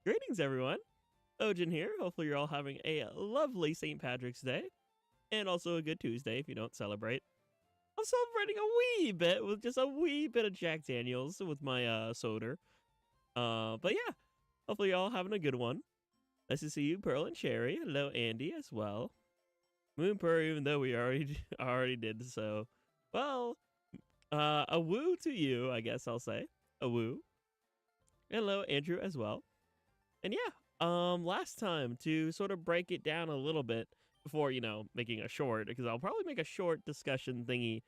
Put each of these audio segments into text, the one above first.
Greetings, everyone. Ojin here. Hopefully, you're all having a lovely St. Patrick's Day and also a good Tuesday if you don't celebrate. I'm celebrating a wee bit with just a wee bit of Jack Daniels with my soda. But yeah, hopefully, you're all having a good one. Nice to see you, Pearl and Cherry. Hello, Andy, as well. Moonpur, even though we already did so. Well, a woo to you, I guess I'll say. A woo. Hello, Andrew, as well. And yeah, last time, to sort of break it down a little bit before, making a short, because I'll probably make a short discussion thingy,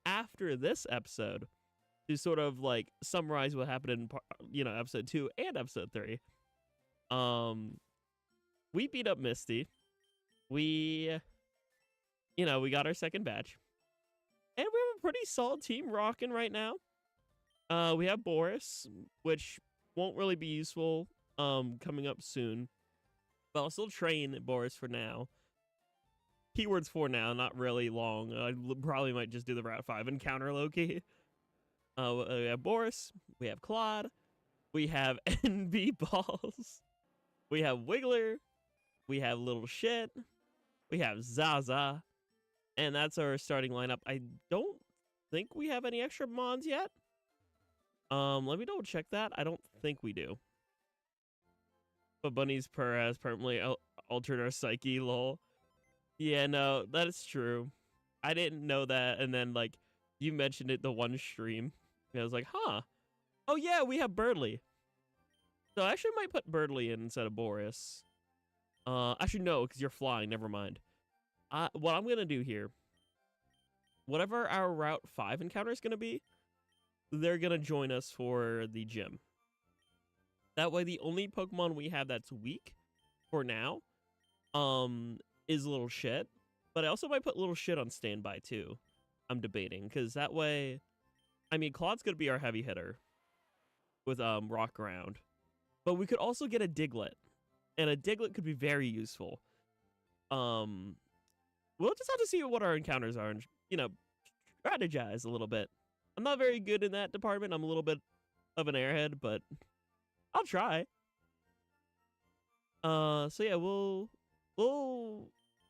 after this episode to sort of, like, summarize what happened in, episode 2 and episode 3. We beat up Misty. We got our second batch. And we have a pretty solid team rocking right now. We have Boris, which won't really be useful coming up soon. But I'll still train Boris for now. Keywords for now, not really long. I probably might just do the Route 5 encounter low-key. We have Boris. We have Claude. We have NB Balls. We have Wiggler. We have Little Shit. We have Zaza. And that's our starting lineup. I don't think we have any extra mons yet. Let me double check that. I don't think we do. But Bunny's purr has permanently altered our psyche, lol. Yeah, no, that is true. I didn't know that, and then, like, you mentioned it the one stream. And I was like, huh. Oh, yeah, we have Birdly. So I actually might put Birdly in instead of Boris. Actually, no, because you're flying. Never mind. What I'm going to do here, whatever our Route 5 encounter is going to be, they're going to join us for the gym. That way, the only Pokemon we have that's weak for now is Little Shit. But I also might put Little Shit on standby, too. I'm debating, because that way, I mean, Claude's going to be our heavy hitter with Rock Ground. But we could also get a Diglett, and a Diglett could be very useful. We'll just have to see what our encounters are and, strategize a little bit. I'm not very good in that department. I'm a little bit of an airhead, but I'll try. So yeah, we'll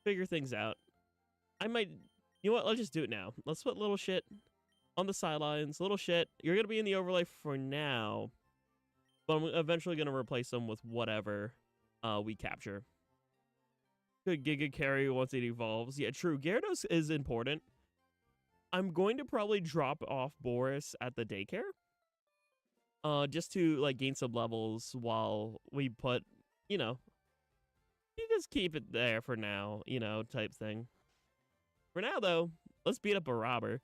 figure things out. I might, you know what? Let's just do it now. Let's put Little Shit on the sidelines. Little Shit, you're going to be in the overlay for now, but I'm eventually going to replace them with whatever we capture. Good Giga Carry once it evolves. Yeah, true. Gyarados is important. I'm going to probably drop off Boris at the daycare. Just to, like, gain some levels while we put, you just keep it there for now, type thing. For now, though, let's beat up a robber.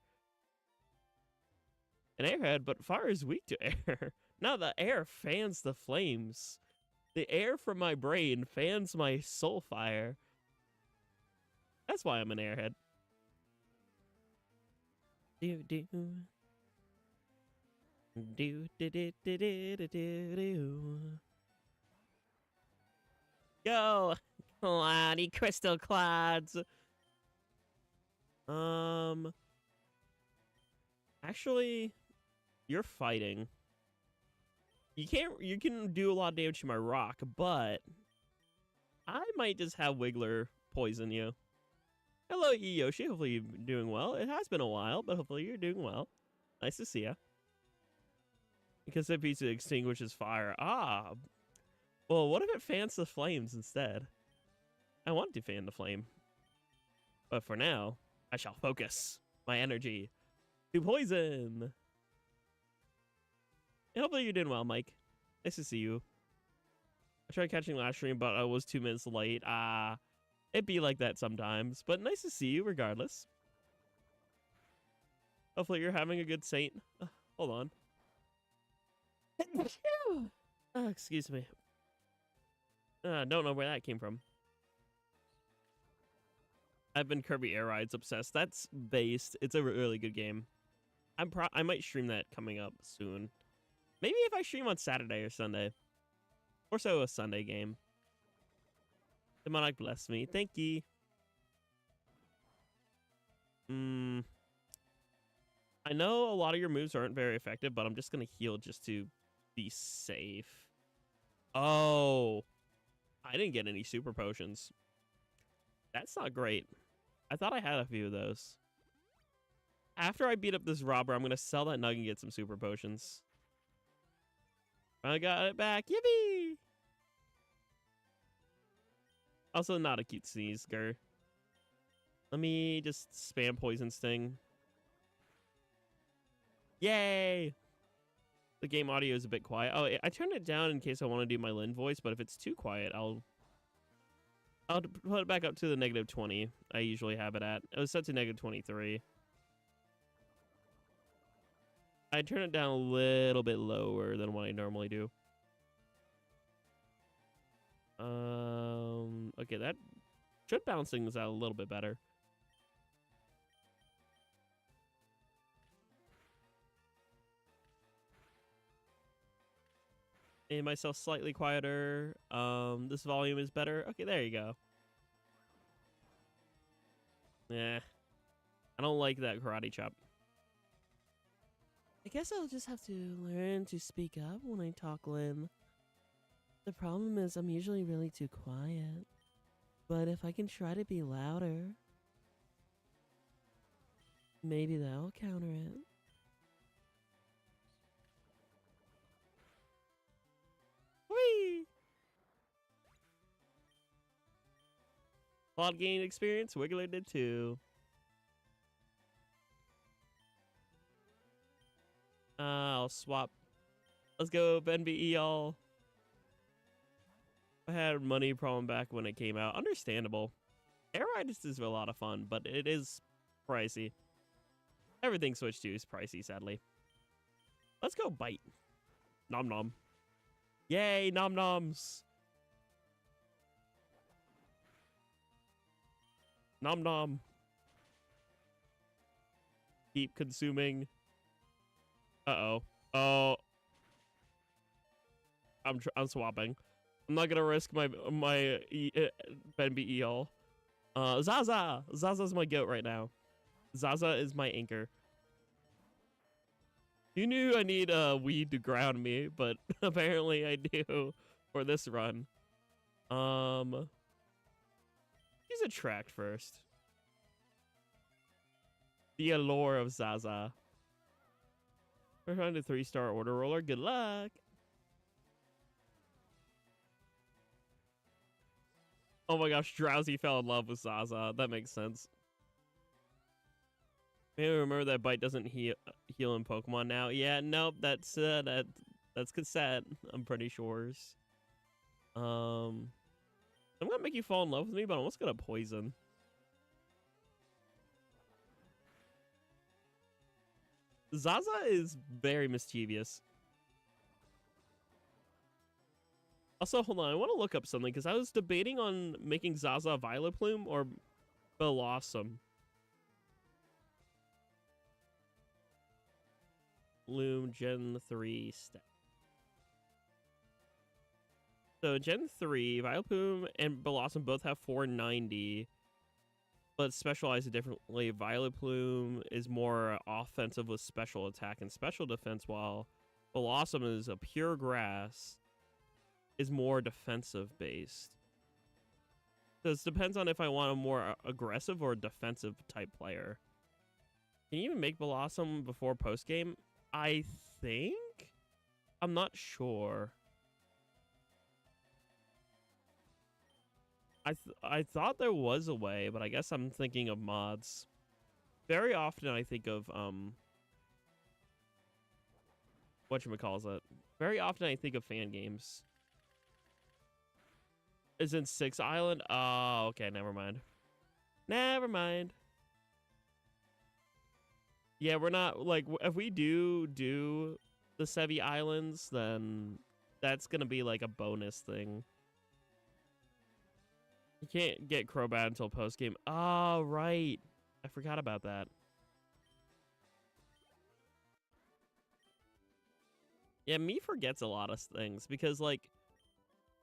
An airhead, but fire is weak to air. Now the air fans the flames. The air from my brain fans my soul fire. That's why I'm an airhead. Do do do do do do do do do. Go, cloudy crystal clouds. Actually, you're fighting. You can do a lot of damage to my rock, but I might just have Wiggler poison you. Hello, Yoshi. Hopefully you're doing well. It has been a while, but hopefully you're doing well. Nice to see ya. Because that piece extinguishes fire. Ah. Well, what if it fans the flames instead? I want to fan the flame. But for now, I shall focus my energy to poison. And hopefully you're doing well, Mike. Nice to see you. I tried catching last stream, but I was 2 minutes late. It'd be like that sometimes. But nice to see you regardless. Hopefully you're having a good saint. Hold on. Excuse me. Don't know where that came from. I've been Kirby Air Rides obsessed. That's based. It's a really good game. I might stream that coming up soon. Maybe if I stream on Saturday or Sunday. Or so a Sunday game. Demonic bless me. Thank you. I know a lot of your moves aren't very effective, but I'm just going to heal just to be safe. Oh. I didn't get any super potions. That's not great. I thought I had a few of those. After I beat up this robber, I'm going to sell that nug and get some super potions. I got it back. Yippee! Also, not a cute sneeze, Gur. Let me just spam Poison Sting. Yay! The game audio is a bit quiet. Oh, I turned it down in case I want to do my Lynn voice, but if it's too quiet, I'll put it back up to the -20 I usually have it at. It was set to -23. I turn it down a little bit lower than what I normally do. Okay, that should balance things out a little bit better. Made myself slightly quieter. This volume is better. Okay, there you go. Yeah, I don't like that karate chop. I guess I'll just have to learn to speak up when I talk, Lynn. The problem is I'm usually really too quiet. But if I can try to be louder, maybe that'll counter it. Whee! Plot gain experience, Wiggler did too. I'll swap. Let's go, BenBE, y'all. I had money problem back when it came out. Understandable. Air Riders is a lot of fun, but it is pricey. Everything Switch 2 is pricey, sadly. Let's go bite. Nom nom. Yay, nom noms. Nom nom. Keep consuming. Uh-oh. Oh. I'm swapping. I'm not gonna risk my BenBE all. Zaza! Zaza's my goat right now. Zaza is my anchor. You knew I need weed to ground me, but apparently I do for this run. Use Attract first. The allure of Zaza. We're trying to 3-star order roller. Good luck. Oh my gosh, Drowsy fell in love with Zaza. That makes sense. Maybe remember that bite doesn't heal in Pokemon now. Yeah, nope, that's cassette. I'm pretty sure. I'm gonna make you fall in love with me, but I'm almost gonna poison. Zaza is very mischievous. Also, hold on, I want to look up something because I was debating on making Zaza Vileplume or Blossom. Loom Gen 3 stat. So Gen 3, Vileplume and Blossom both have 490, but specialize differently. Vileplume is more offensive with special attack and special defense, while Blossom is a pure grass, is more defensive based. So it depends on if I want a more aggressive or defensive type player. Can you even make Blossom before post game? I think? I'm not sure. I thought there was a way, but I guess I'm thinking of mods. Very often I think of whatchamacallit. Very often I think of fan games. Is in 6 Island? Oh, okay, never mind. Never mind. Yeah, we're not like if we do the Sevi Islands, then that's gonna be like a bonus thing. You can't get Crobat until post game. Oh, right. I forgot about that. Yeah, me forgets a lot of things because like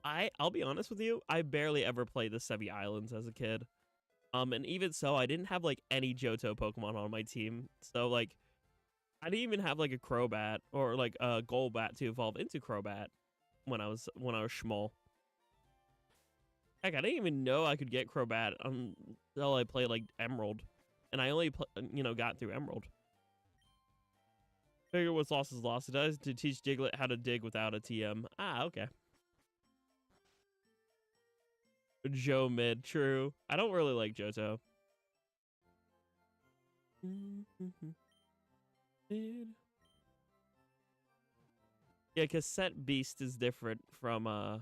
I'll be honest with you, I barely ever played the Sevi Islands as a kid. And even so, I didn't have like any Johto Pokemon on my team. So like I didn't even have like a Crobat or like a Golbat to evolve into Crobat when I was small. Heck, I didn't even know I could get Crobat until I played like Emerald, and I only got through Emerald. Figure what's lost is lost. It does to teach Diglett how to dig without a TM. Ah, okay. Joe mid, true. I don't really like Johto. Yeah, Cassette Beast is different from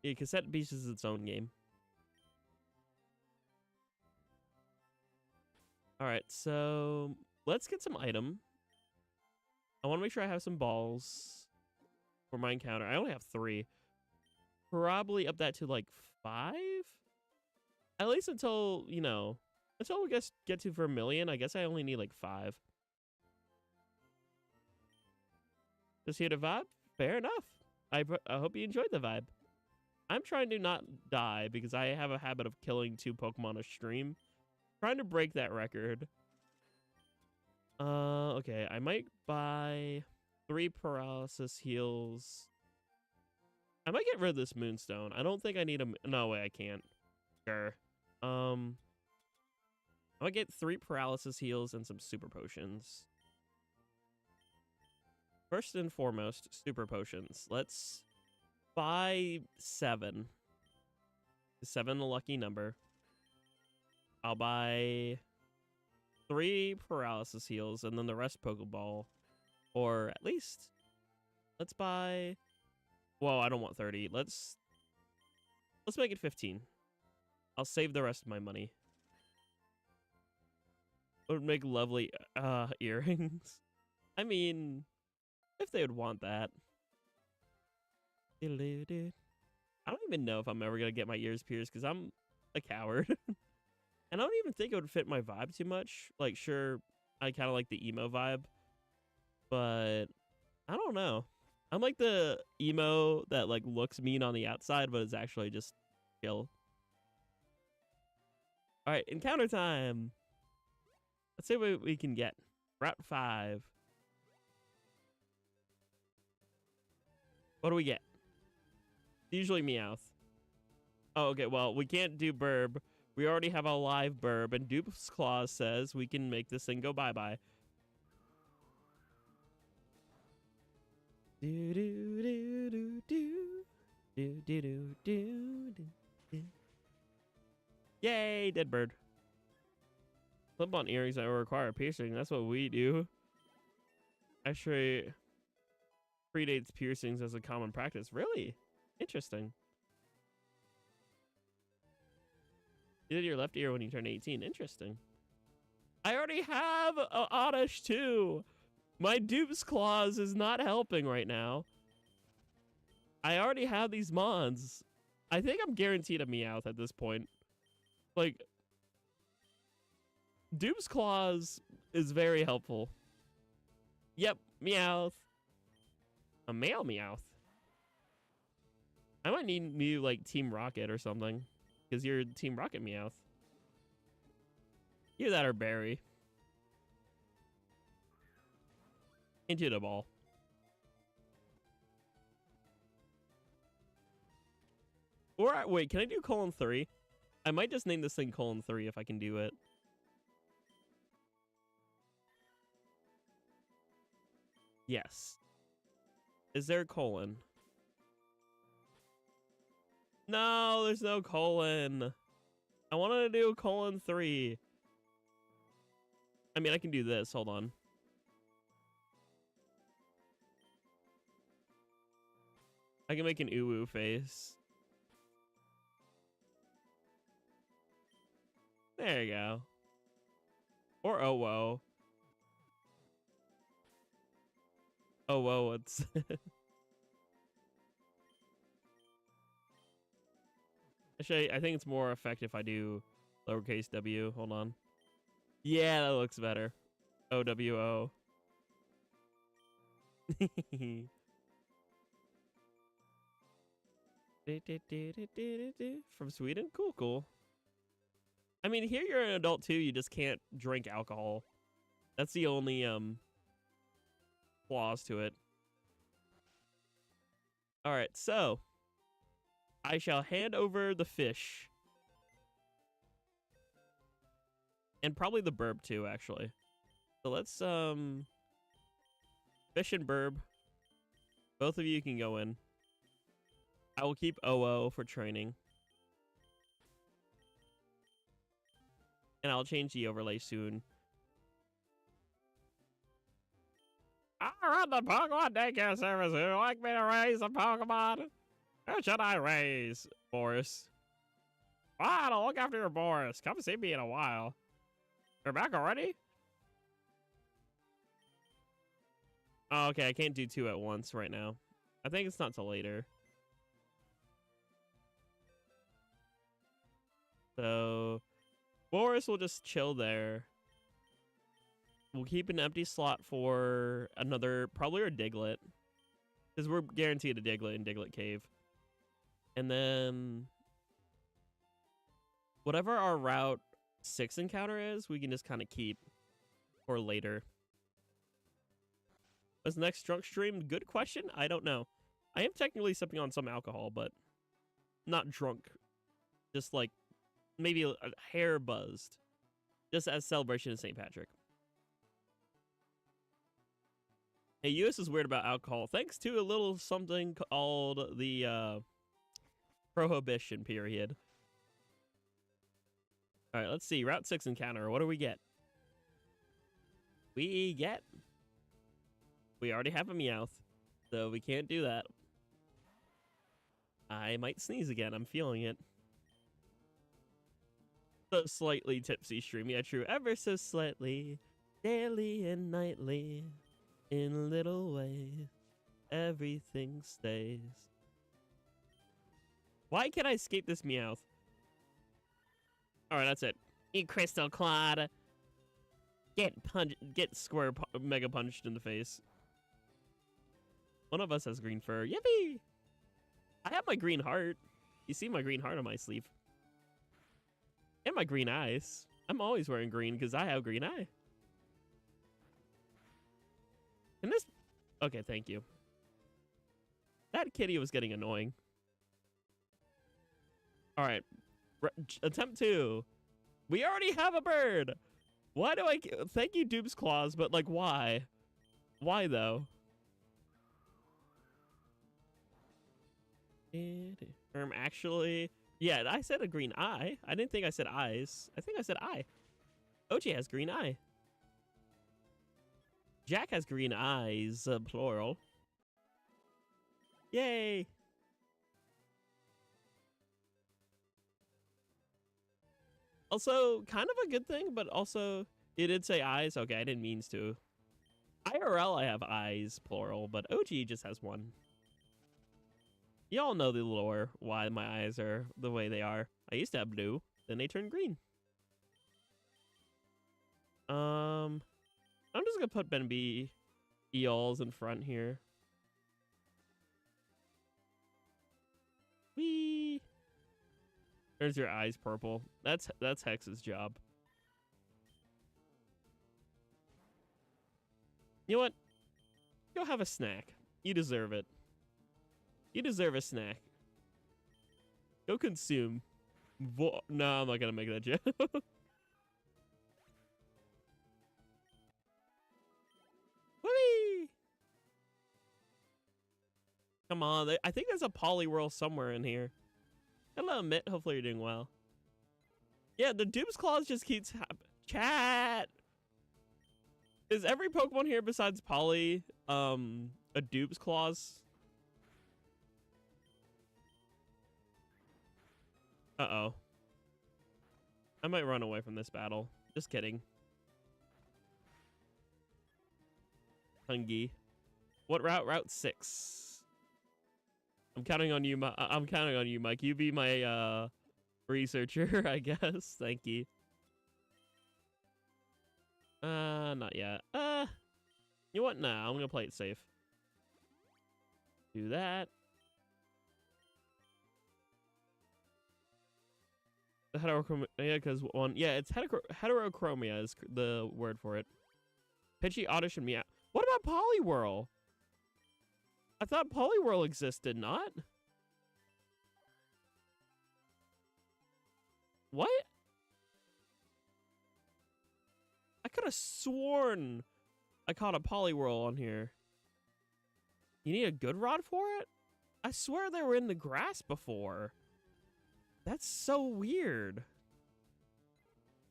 yeah, Cassette Beast is its own game. Alright, so let's get some item. I want to make sure I have some balls for my encounter. I only have 3. Probably up that to like 5? At least until, until we get to for a million. I guess I only need like 5. Just here to vibe? Fair enough. I hope you enjoyed the vibe. I'm trying to not die because I have a habit of killing 2 Pokemon a stream. Trying to break that record. Okay. I might buy 3 paralysis heals. I might get rid of this Moonstone. I don't think I need a... No way, I can't. Sure. I might get 3 paralysis heals and some super potions. First and foremost, super potions. Let's buy 7. Is 7 a lucky number? I'll buy 3 paralysis heals and then the rest Pokeball. Or at least, let's buy... Whoa, I don't want 30. Let's make it 15. I'll save the rest of my money. It would make lovely earrings. I mean, if they would want that. I don't even know if I'm ever going to get my ears pierced because I'm a coward. And I don't even think it would fit my vibe too much. Like, sure, I kind of like the emo vibe. But I don't know. I'm like the emo that like looks mean on the outside, but is actually just chill. All right, encounter time. Let's see what we can get. Route 5. What do we get? Usually Meowth. Oh, okay, well, we can't do Burb. We already have a live Burb, and Dupes Clause says we can make this thing go bye-bye. Do do do do do do do do do do. Yay, dead bird. Clip-on earrings that require piercing. That's what we do. Actually, predates piercings as a common practice. Really? Interesting. You did your left ear when you turned 18. Interesting. I already have Oddish too. My Dupes Clause is not helping right now. I already have these mons. I think I'm guaranteed a Meowth at this point. Like, Dupes Clause is very helpful. Yep, Meowth. A male Meowth. I might need you like Team Rocket or something. Because you're Team Rocket Meowth. Either that or Barry. Into the ball. Or, wait, can I do colon 3? I might just name this thing colon 3 if I can do it. Yes. Is there a colon? No, there's no colon. I wanted to do colon 3. I mean, I can do this. Hold on. I can make an uwu face. There you go. Or oh whoa. Oh whoa, it's actually, I think it's more effective if I do lowercase w. Hold on. Yeah, that looks better. OWO. From Sweden? Cool, cool. I mean, here you're an adult too, you just can't drink alcohol. That's the only flaws to it. Alright, so I shall hand over the fish. And probably the burb too, actually. So let's fish and burb. Both of you can go in. I will keep OO for training. And I'll change the overlay soon. I run the Pokemon daycare service. Would you like me to raise a Pokemon? Who should I raise? Boris. Ah, I'll look after your Boris. Come see me in a while. You're back already? Oh, okay, I can't do 2 at once right now. I think it's not till later. So Boris will just chill there. We'll keep an empty slot for another, probably a Diglett. Because we're guaranteed a Diglett in Diglett Cave. And then whatever our Route 6 encounter is, we can just kind of keep for later. What's next drunk stream? Good question. I don't know. I am technically sipping on some alcohol, but not drunk. Just like maybe a hair buzzed. Just as celebration of St. Patrick. Hey, US is weird about alcohol. Thanks to a little something called the Prohibition period. Alright, let's see. Route 6 encounter. What do we get? We already have a Meowth, so we can't do that. I might sneeze again. I'm feeling it. So slightly tipsy stream. Yeah, true. Ever so slightly. Daily and nightly. In little ways. Everything stays. Why can't I escape this Meowth? Alright, that's it. Eat Crystal Clawed. Get square mega punched in the face. One of us has green fur. Yippee! I have my green heart. You see my green heart on my sleeve. And my green eyes. I'm always wearing green because I have green eye. And this... Okay, thank you. That kitty was getting annoying. Alright. Attempt 2. We already have a bird! Why do I... Thank you, Dupes Claws, but, like, why? Why, though? Actually... Yeah, I said a green eye. I didn't think I said eyes. I think I said eye. OG has green eye. Jack has green eyes, plural. Yay! Also, kind of a good thing, but also, it did say eyes. Okay, I didn't mean to. IRL, I have eyes, plural, but OG just has one. Y'all know the lore, why my eyes are the way they are. I used to have blue, then they turned green. I'm just gonna put Ben B eels in front here. Whee! There's your eyes purple. That's Hex's job. You know what? Go have a snack. You deserve it. You deserve a snack. Go consume. No, I'm not gonna make that joke. Whee! Come on, I think there's a Poliwhirl somewhere in here. Hello, Mitt. Hopefully you're doing well. Yeah, the Dupes clause just keeps chat. Is every Pokemon here besides Polly a Dupes clause? Uh-oh. I might run away from this battle. Just kidding. Hungy. What route? Route 6. I'm counting on you. I'm counting on you, Mike. You be my researcher, I guess. Thank you. Not yet. You know what? Nah, I'm gonna play it safe. Do that. The heterochromia, yeah, because one, yeah, it's heterochromia is the word for it. Pidgey, Oddish, and Meow. What about Poliwhirl? I thought Poliwhirl existed, not? What? I could have sworn I caught a Poliwhirl on here. You need a good rod for it? I swear they were in the grass before. That's so weird.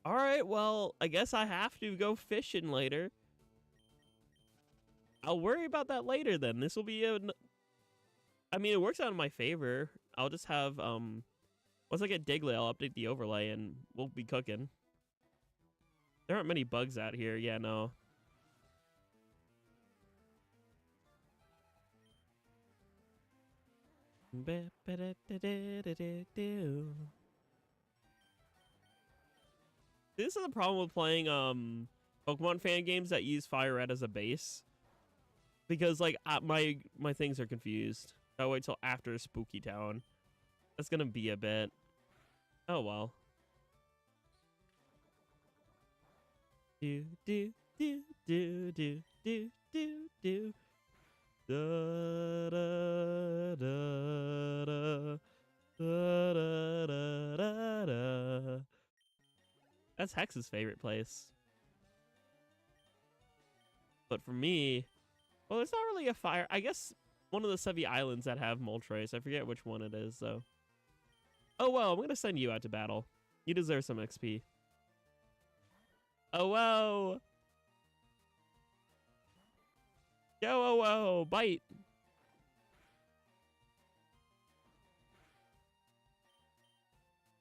Alright, well, I guess I have to go fishing later. I'll worry about that later then. This will be I mean, it works out in my favor. I'll just have, once I get Diglett, I'll update the overlay and we'll be cooking. There aren't many bugs out here. Yeah, no. This is the problem with playing Pokemon fan games that use FireRed as a base, because like my things are confused. I'll wait till after Spooky Town. That's gonna be a bit. Oh well. Do do do do do do do do. Da, da, da, da, da, da, da, da. That's Hex's favorite place. But for me, well, it's not really a fire. I guess one of the Sevi Islands that have Moltres. I forget which one it is, though. Oh, well, I'm going to send you out to battle. You deserve some XP. Oh, whoa. Yo, oh, whoa, bite.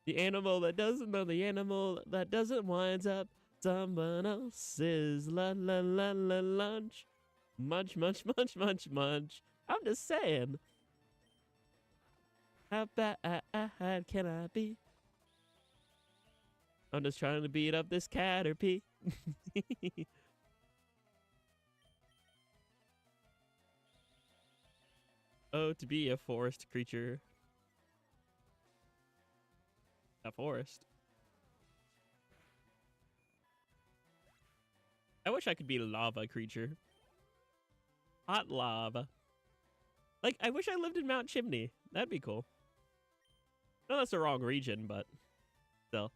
The animal that doesn't know the animal that doesn't winds up someone else's lunch. Munch, munch, munch, munch, munch. I'm just saying. How bad can I be? I'm just trying to beat up this Caterpie. Oh, to be a forest creature. A forest. I wish I could be a lava creature. Hot lava. Like, I wish I lived in Mount Chimney. That'd be cool. No, that's the wrong region, but still.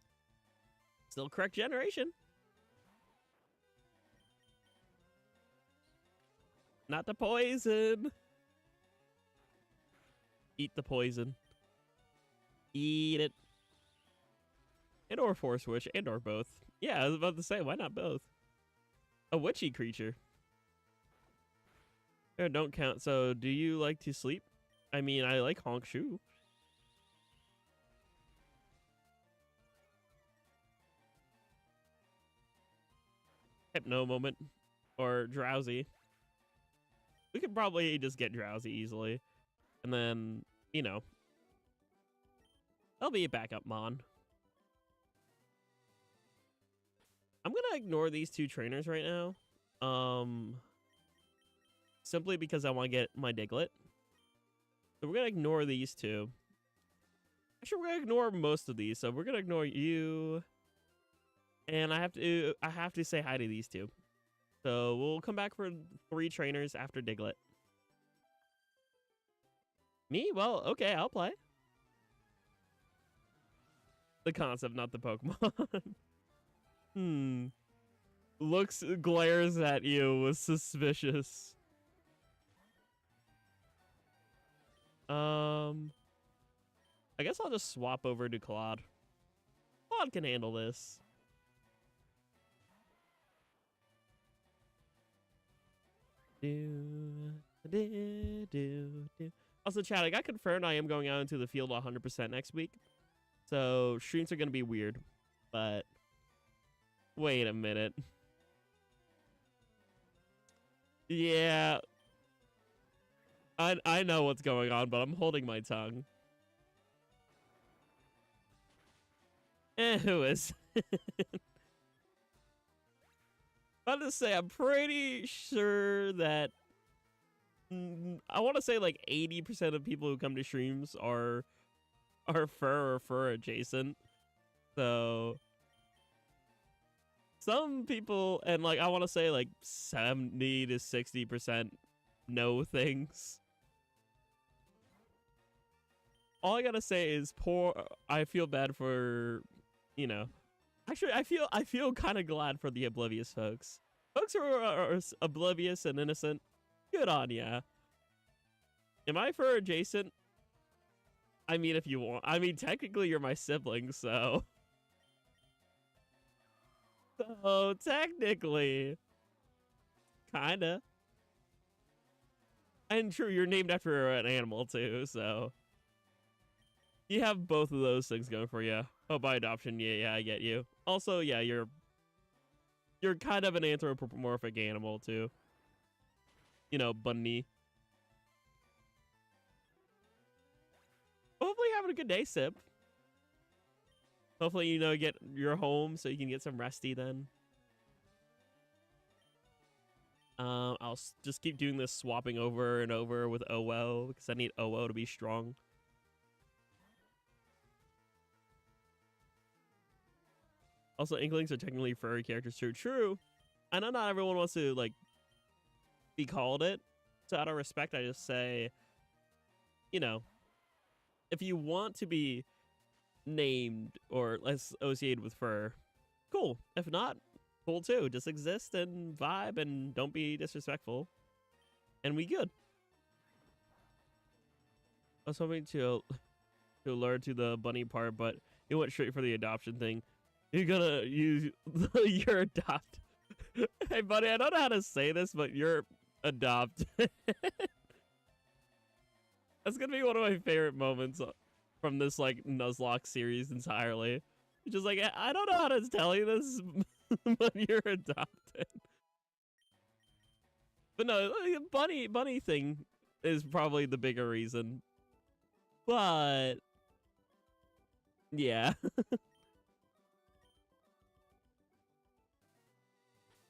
Still correct generation. Not the poison. Eat the poison. Eat it. And or Force Witch, and or both. Yeah, I was about to say, why not both? A witchy creature. Don't count. So, do you like to sleep? I mean, I like Honk Shoe. Hypno moment. Or drowsy. We could probably just get drowsy easily. And then, you know. I'll be a backup Mon. I'm gonna ignore these two trainers right now. Simply because I want to get my Diglett. So we're gonna ignore these two. Actually, we're gonna ignore most of these. So we're gonna ignore you. And I have to say hi to these two. So we'll come back for 3 trainers after Diglett. Me? Well, okay, I'll play. The concept, not the Pokemon. Glares at you with suspicious. I I guess I'll just swap over to Claude. Claude can handle this. Also, chat, I got confirmed I am going out into the field 100% next week. So, streams are going to be weird. But, wait a minute. Yeah. I know what's going on, but I'm holding my tongue. Who is? I'll just say, I'm pretty sure that I want to say like 80% of people who come to streams are fur or fur adjacent. So some people, and like I want to say like 70 to 60% know things. All I gotta say is I feel bad for, you know, actually I feel kind of glad for the oblivious folks. Folks who are oblivious and innocent, good on ya. Am I fur adjacent? I mean, if you want. I mean, technically you're my sibling, so. So, technically. Kinda. And true, you're named after an animal, too, so. You have both of those things going for you. Oh, by adoption, yeah, I get you. Also, yeah, you're kind of an anthropomorphic animal, too. You know, bunny. Hopefully you're having a good day, Sip. Hopefully, you know, get your home so you can get some resty then. I'll just keep doing this swapping over and over with OO because I need OO to be strong. Also, Inklings are technically furry characters too. True. I know not everyone wants to, like, be called it. So out of respect, I just say, you know, if you want to be named or associated with fur, cool. If not, cool too. Just exist and vibe and don't be disrespectful. And we good. I was hoping to alert to the bunny part, but it went straight for the adoption thing. You're gonna use your adopt. Hey, buddy, I don't know how to say this, but you're adopt. That's gonna be one of my favorite moments from this like Nuzlocke series entirely. It's just like, I don't know how to tell you this, but you're adopted. But no, the bunny thing is probably the bigger reason. But yeah.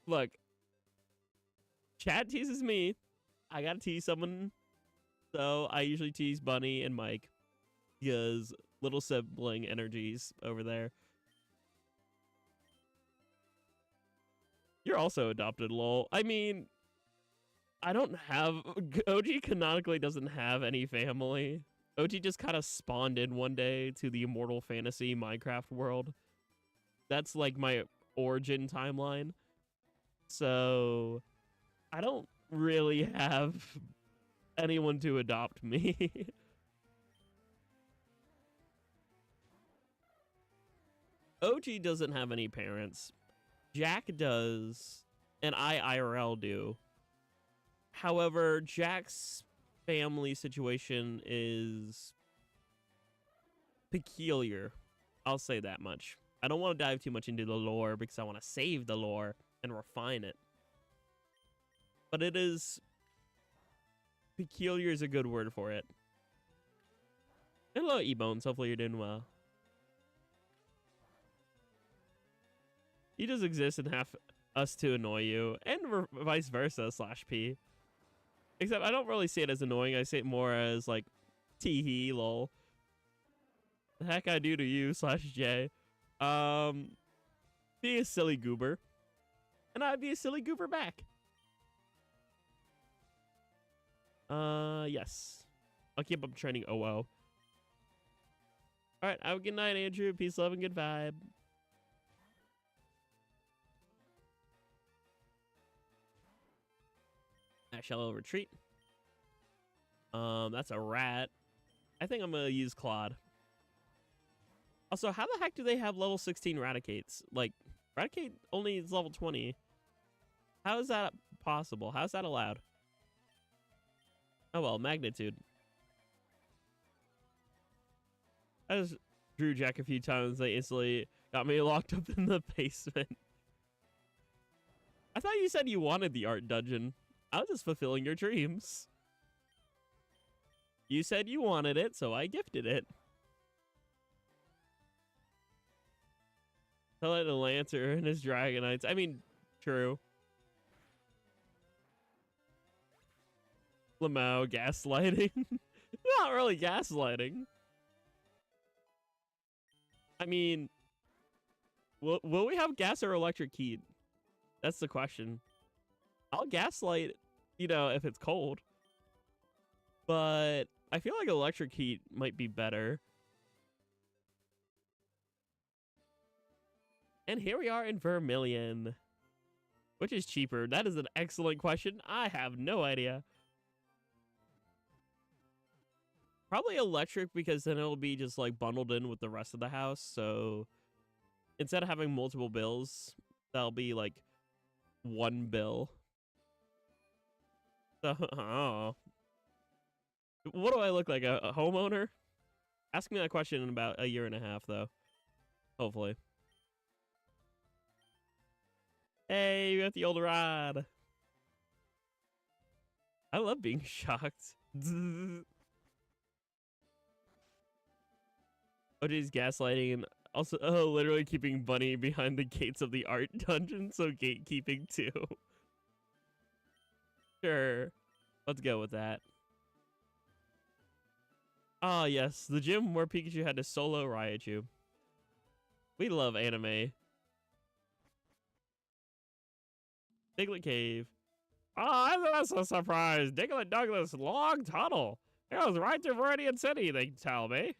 Look, chat teases me. I gotta tease someone. So I usually tease Bunny and Mike because little sibling energies over there. You're also adopted, lol. I mean, I don't have... OG canonically doesn't have any family. OG just kind of spawned in one day to the immortal fantasy Minecraft world. That's like my origin timeline. So I don't really have anyone to adopt me. OG doesn't have any parents. Jack does, and I IRL do. However, Jack's family situation is peculiar. I'll say that much. I don't want to dive too much into the lore because I want to save the lore and refine it. But it is... peculiar is a good word for it. Hello, E-Bones. Hopefully you're doing well. You just exist and have us to annoy you. And vice versa, /P. Except I don't really see it as annoying. I see it more as like, tee-hee, lol. The heck I do to you, /J. Be a silly goober. And I'd be a silly goober back. Yes. I'll keep up training OO. Alright, have a good night, Andrew. Peace, love, and good vibe. I shall retreat. That's a rat. I think I'm gonna use Claude. Also, how the heck do they have level 16 Raticates? Like, Raticate only is level 20. How is that possible? How's that allowed? Oh well, magnitude. I just drew Jack a few times. They instantly got me locked up in the basement. I thought you said you wanted the art dungeon. I was just fulfilling your dreams. You said you wanted it, so I gifted it. Tell it a Lancer and his Dragonites. I mean, true. Lamau gaslighting. Not really gaslighting. I mean, will we have gas or electric heat? That's the question. I'll gaslight, you know, if it's cold. But I feel like electric heat might be better. And here we are in Vermilion. Which is cheaper? That is an excellent question. I have no idea. Probably electric, because then it'll be just like bundled in with the rest of the house. So instead of having multiple bills, that'll be like one bill. So, oh. What do I look like? A homeowner? Ask me that question in about a year and a half, though. Hopefully. Hey, you got the old rod. I love being shocked. OJ's gaslighting and also literally keeping Bunny behind the gates of the art dungeon, so gatekeeping too. Sure. Let's go with that. Ah, yes, the gym where Pikachu had to solo Raichu. We love anime. Diglett Cave. Oh, that's a surprise. Diglett dug this long tunnel. It goes right to Viridian City, they tell me.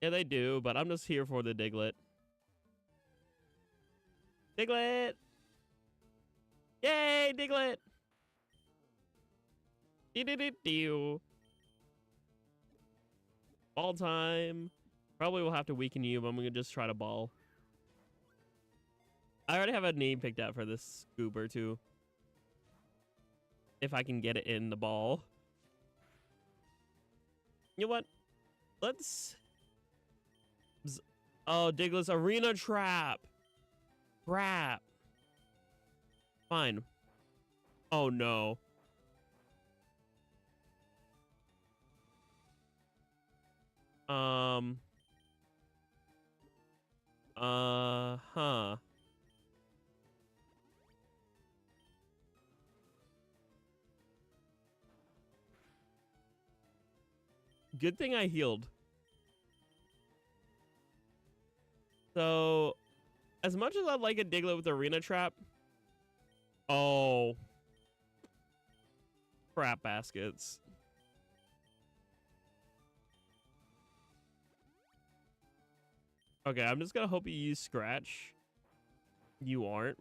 Yeah, they do, but I'm just here for the Diglett. Diglett! Yay, Diglett! Do-do-do-do. Ball time. Probably will have to weaken you, but I'm gonna just try to ball. I already have a name picked out for this Goober, too. If I can get it in the ball. You know what? Let's... Oh, Diglett's Arena Trap. Crap. Fine. Oh, no. Huh. Good thing I healed. So, as much as I'd like a Diglett with Arena Trap... Oh. Crap baskets. Okay, I'm just gonna hope you use Scratch. You aren't.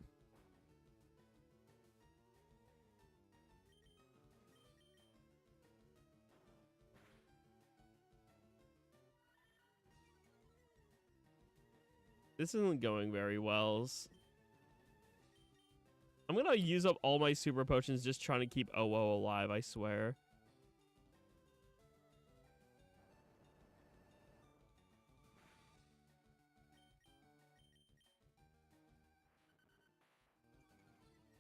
This isn't going very well. I'm gonna use up all my super potions just trying to keep OO alive, I swear.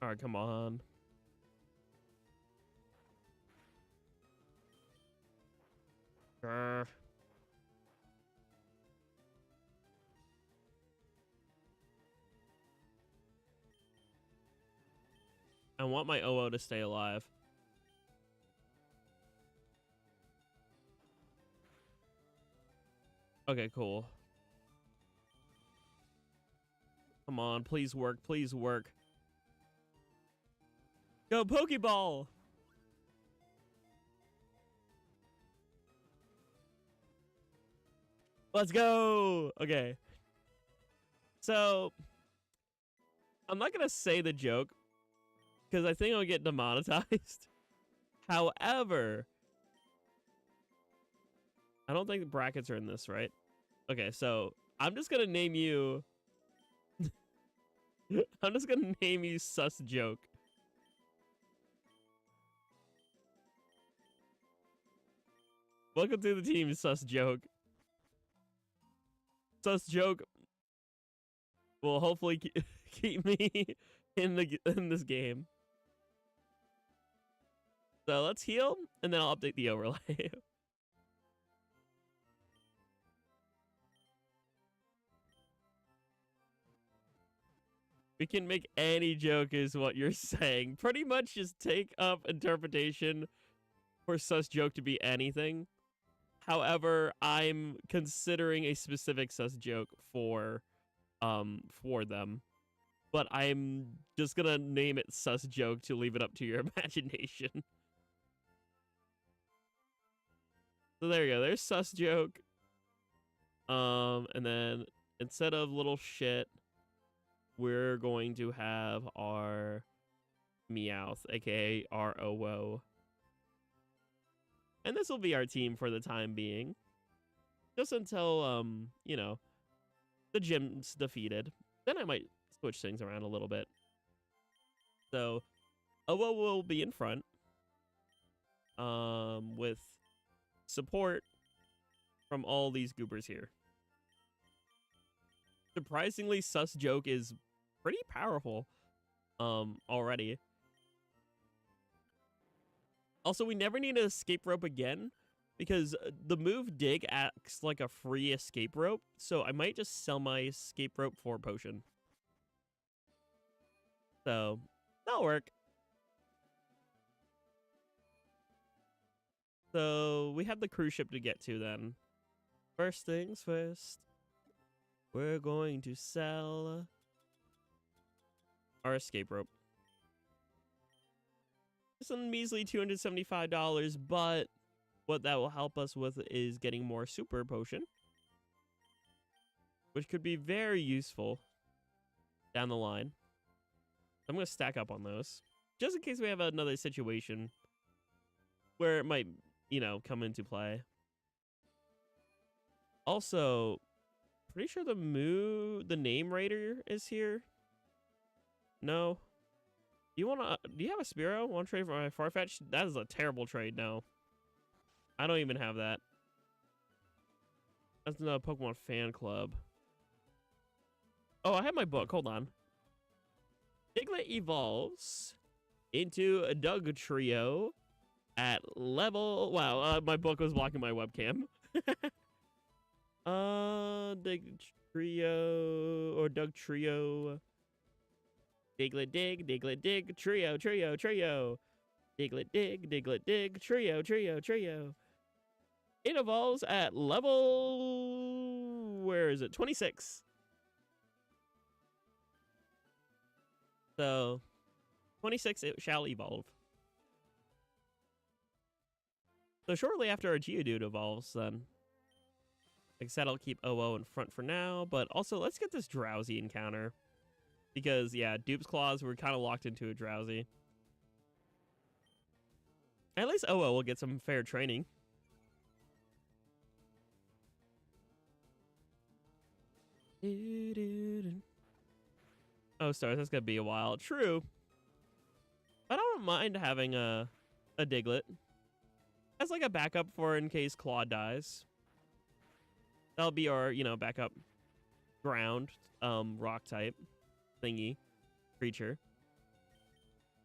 Alright, come on. Grr. I want my OO to stay alive. Okay, cool. Come on, please work, please work. Go, Pokeball! Let's go! Okay. So, I'm not gonna say the joke, because I think I'll get demonetized. However, I don't think the brackets are in this, right? Okay, so I'm just gonna name you. I'm just gonna name you Sus Joke. Welcome to the team, Sus Joke. Sus Joke will hopefully keep me in this game. So let's heal, and then I'll update the overlay. We can make any joke is what you're saying. Pretty much just take up interpretation for Sus Joke to be anything. However, I'm considering a specific Sus Joke for them. But I'm just gonna name it Sus Joke to leave it up to your imagination. So there you go. There's Sus Joke. And then instead of little shit, we're going to have our Meowth, aka ROO. And this will be our team for the time being. Just until, you know, the gym's defeated. Then I might switch things around a little bit. So, OO will be in front. With support from all these goobers here. Surprisingly, Sus Joke is pretty powerful already. Also, we never need an escape rope again because the move Dig acts like a free escape rope. So I might just sell my escape rope for a potion. So that'll work. So we have the cruise ship to get to then. First things first, we're going to sell our escape rope. It's a measly $275, but what that will help us with is getting more super potion, which could be very useful down the line. I'm going to stack up on those, just in case we have another situation where it might, you know, come into play. Also, pretty sure the name raider is here. No. Do you have a Spearow? Want to trade for my Farfetch? That is a terrible trade, no. I don't even have that. That's another Pokemon fan club. Oh, I have my book. Hold on. Diglett evolves into a Dugtrio at level... Wow, my book was blocking my webcam. Dugtrio or Dugtrio. Diglett dig, Diglett dig, trio, trio, trio. Diglett dig, trio, trio, trio. It evolves at level... Where is it? 26. So, 26 it shall evolve. So shortly after our Geodude evolves, then. Like I said, I'll keep OO in front for now, but also let's get this Drowsy encounter. Because, yeah, Dupes Claws, we're kind of locked into a Drowsy. At least OO will get some fair training. Oh, stars, that's gonna be a while. True. I don't mind having a Diglett as like a backup for in case Claw dies. That'll be our, you know, backup ground, rock type thingy creature.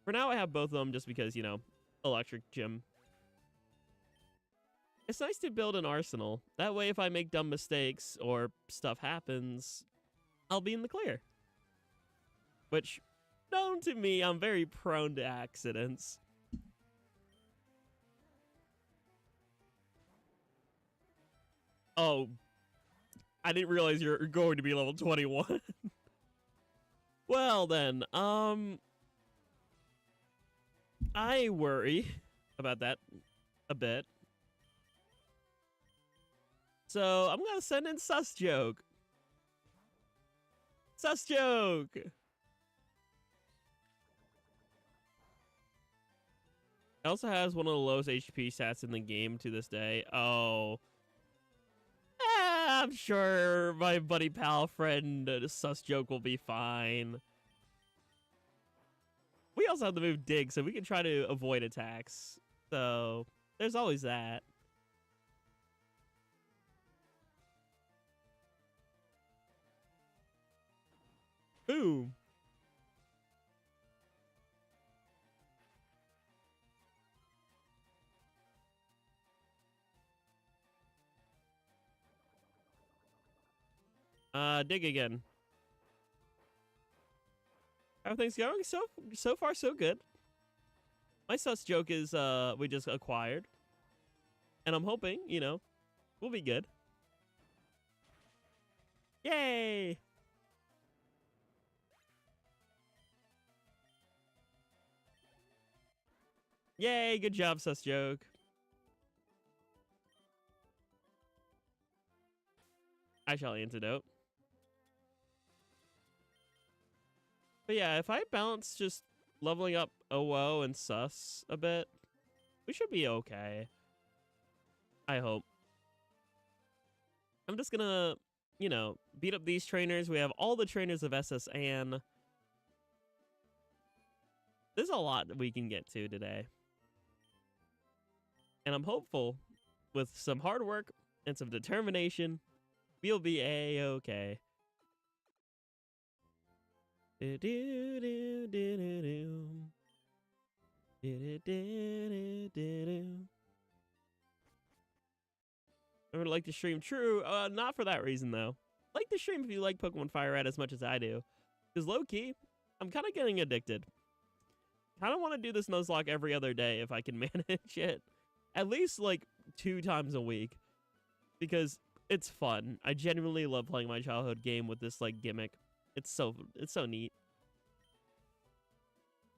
For now, I have both of them just because, you know, electric gym. It's nice to build an arsenal. That way, if I make dumb mistakes or stuff happens, I'll be in the clear. Which, known to me, I'm very prone to accidents. Oh, I didn't realize you're going to be level 21. Well then, I worry about that a bit. So I'm gonna send in Sus Joke. Sus Joke! It also has one of the lowest HP stats in the game to this day. Oh. I'm sure my buddy pal friend Sus Joke will be fine. We also have the move Dig, so we can try to avoid attacks. So there's always that. Boom. Dig again. Everything's going so far so good. My Sus Joke is we just acquired. And I'm hoping, you know, we'll be good. Yay! Yay, good job, Sus Joke. I shall antidote. But yeah, if I balance just leveling up OO and Sus a bit, we should be okay. I hope. I'm just gonna, you know, beat up these trainers. We have all the trainers of SSN. There's a lot that we can get to today. And I'm hopeful with some hard work and some determination, we'll be A-okay. I would like to stream. True, not for that reason though. Like to stream if you like Pokemon FireRed as much as I do. Because low-key, I'm kind of getting addicted. Kind of want to do this Nuzlocke every other day if I can manage it. At least like 2 times a week. Because it's fun. I genuinely love playing my childhood game with this like gimmick. It's so neat.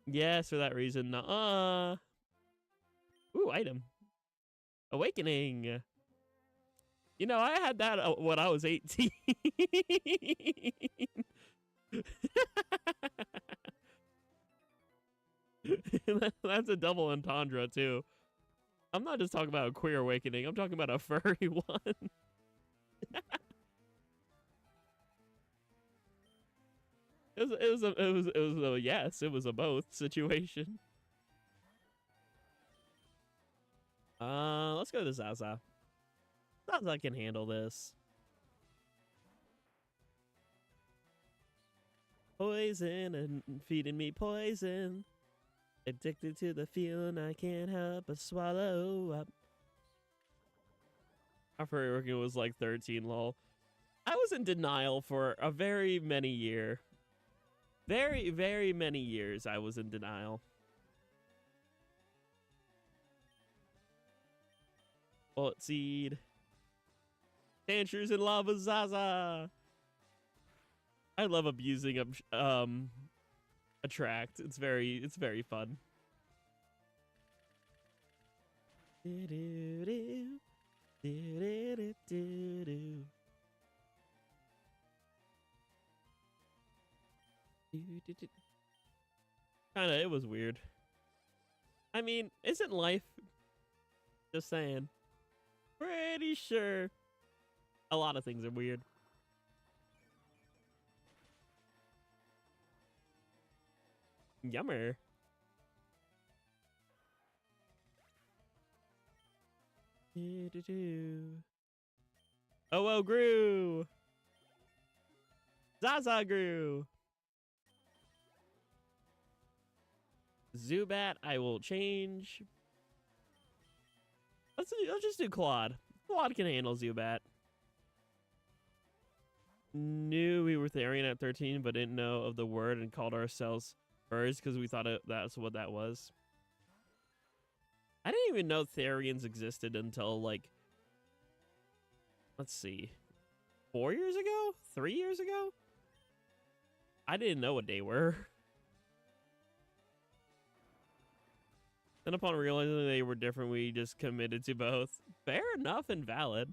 Yes, for that reason. Ooh, item. Awakening. You know, I had that when I was 18. That's a double entendre, too. I'm not just talking about a queer awakening. I'm talking about a furry one. It was a yes. It was a both situation. Let's go to Zaza. Zaza can handle this. Poison and feeding me poison. Addicted to the feeling I can't help but swallow up. Our furry working was like 13, lol. I was in denial for a very many year. Very, very many years I was in denial. Bullet Seed. Tantrums and Lava Zaza. I love abusing Attract. It's very fun. Kinda, it was weird. I mean, isn't life? Just saying. Pretty sure a lot of things are weird. Yummer. Oh, grew. Zaza grew. Zubat, I will change. Let's just do Claude. Claude can handle Zubat. Knew we were Therian at 13, but didn't know of the word and called ourselves Furs because we thought that's what that was. I didn't even know Therians existed until, like, let's see, 4 years ago? 3 years ago? I didn't know what they were. Then upon realizing they were different, we just committed to both. Fair enough and valid.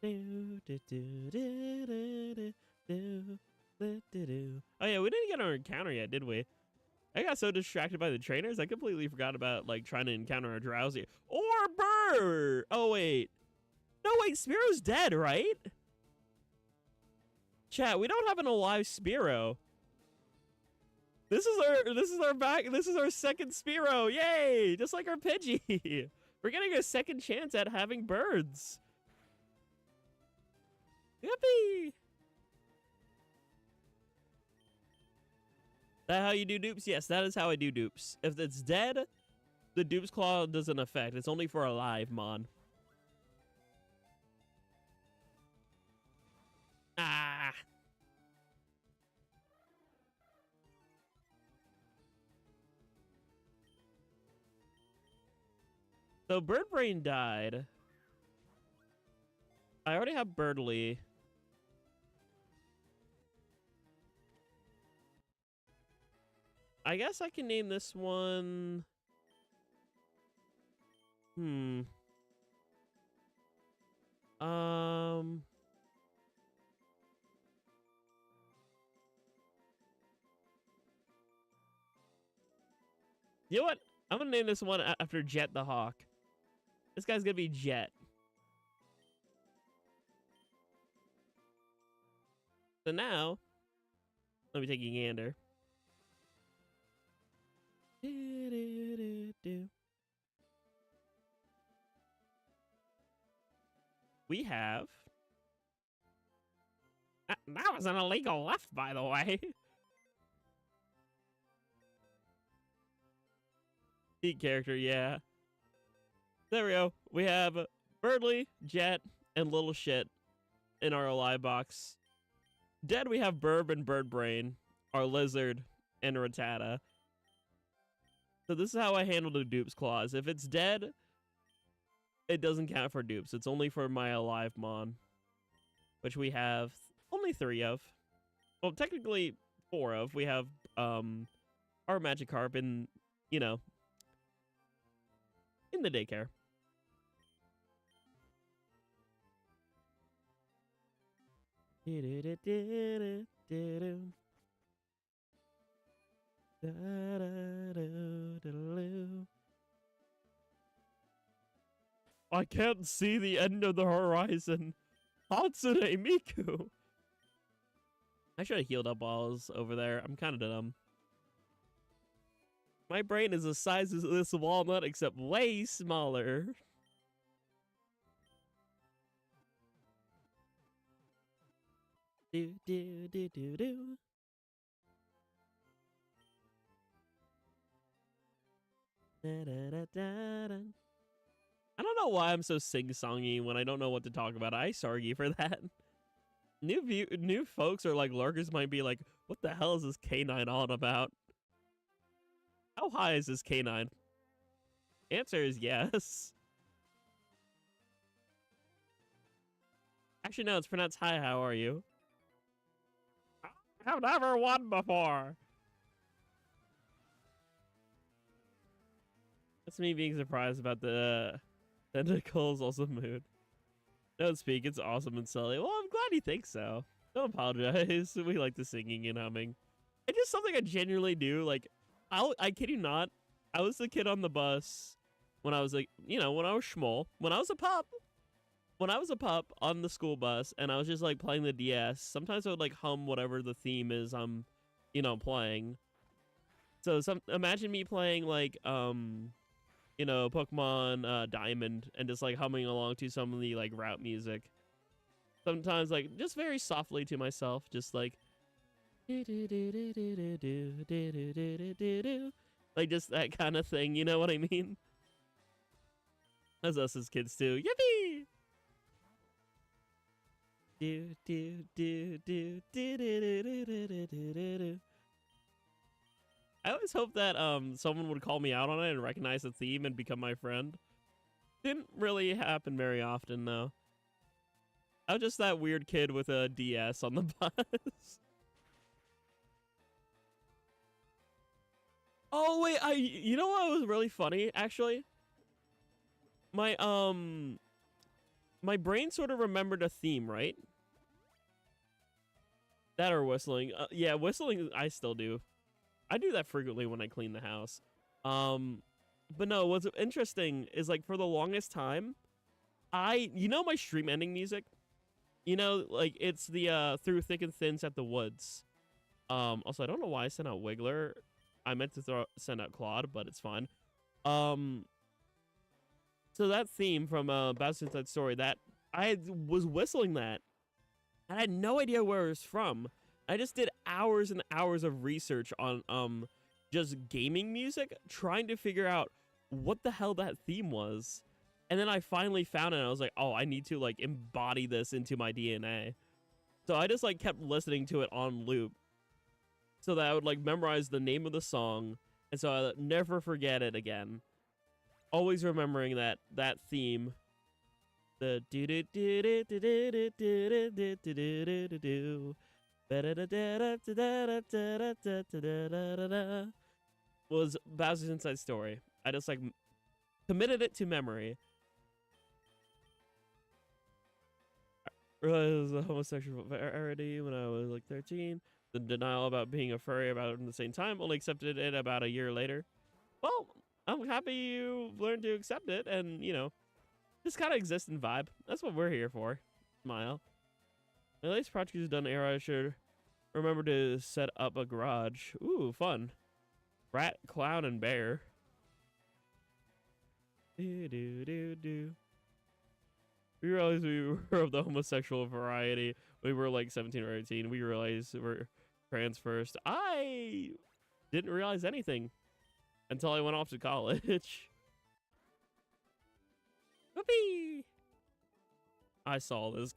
Oh yeah, we didn't get our encounter yet, did we? I got so distracted by the trainers, I completely forgot about like trying to encounter a Drowsy or Burr. Oh wait, no wait, Spearow's dead, right? Chat, we don't have an alive Spearow. This is our second Spearow. Yay! Just like our Pidgey. We're getting a second chance at having birds. Yippee! That how you do dupes? Yes, that is how I do dupes. If it's dead, the dupes claw doesn't affect. It's only for alive, mon. Ah. So BirdBrain died. I already have Birdly. I guess I can name this one. You know what? I'm gonna name this one after Jet the Hawk. This guy's gonna be Jet. So now, let me take a gander. We have... That was an illegal left, by the way. Neat character, yeah. There we go. We have Birdly, Jet, and Little Shit in our alive box. Dead, we have Burb and BirdBrain, our Lizard, and Rattata. So this is how I handle the dupes clause. If it's dead, it doesn't count for dupes. It's only for my alive mon, which we have only 3 of. Well, technically 4 of. We have our Magikarp in, you know, in the daycare. I can't see the end of the horizon. Hatsune Miku. I should have healed up while I was over there. I'm kind of dumb. My brain is the size of this walnut, except way smaller. Do do do do do. Da, da, da, da, da. I don't know why I'm so sing-songy when I don't know what to talk about. I sorry for that. New folks or like lurkers might be like, what the hell is this canine on about? How high is this canine? Answer is yes. Actually, no, it's pronounced hi, how are you? I've never won before. That's me being surprised about the tentacles, also mood. Don't speak, it's awesome and silly. Well, I'm glad you think so. Don't apologize. We like the singing and humming. It's just something I genuinely do. Like, I kid you not, I was the kid on the bus when I was like, you know, when I was schmoll. When I was a pup on the school bus and I was just like playing the DS, sometimes I would like hum whatever the theme is I'm, you know, playing. So imagine me playing like, you know, Pokemon Diamond and just like humming along to some of the like route music. Sometimes like just very softly to myself, just like like just that kind of thing, you know what I mean? That's us as kids too. Yippee! Do do do do do do do do do do do. I always hope that someone would call me out on it and recognize the theme and become my friend. Didn't really happen very often though. I was just that weird kid with a DS on the bus. Oh wait, you know what was really funny actually? My my brain sort of remembered a theme, right? That or whistling. Yeah, whistling I still do. I do that frequently when I clean the house. But no, what's interesting is like for the longest time, you know my stream ending music? You know, like it's the Through Thick and Thin at the Woods. Also I don't know why I sent out Wiggler. I meant to send out Claude, but it's fine. So that theme from Bowser's Inside Story, that I was whistling that, and I had no idea where it was from. I just did hours and hours of research on just gaming music, trying to figure out what the hell that theme was. And then I finally found it, and I was like, oh, I need to like embody this into my DNA. So I just like kept listening to it on loop, so that I would like memorize the name of the song, and so I would never forget it again. Always remembering that theme. The do do do do do do do do do do do was Bowser's Inside Story. I just like committed it to memory. I realized a homosexual already when I was like 13. The denial about being a furry about it at the same time. Only accepted it about a year later. Well, I'm happy you learned to accept it and, you know, just kind of exist and vibe. That's what we're here for. Smile. My latest project is done era. I should remember to set up a garage. Ooh, fun. Rat, clown, and bear. Do do do do. We realized we were of the homosexual variety. We were like 17 or 18. We realized we're trans first. I didn't realize anything until I went off to college. Whoopee! I saw this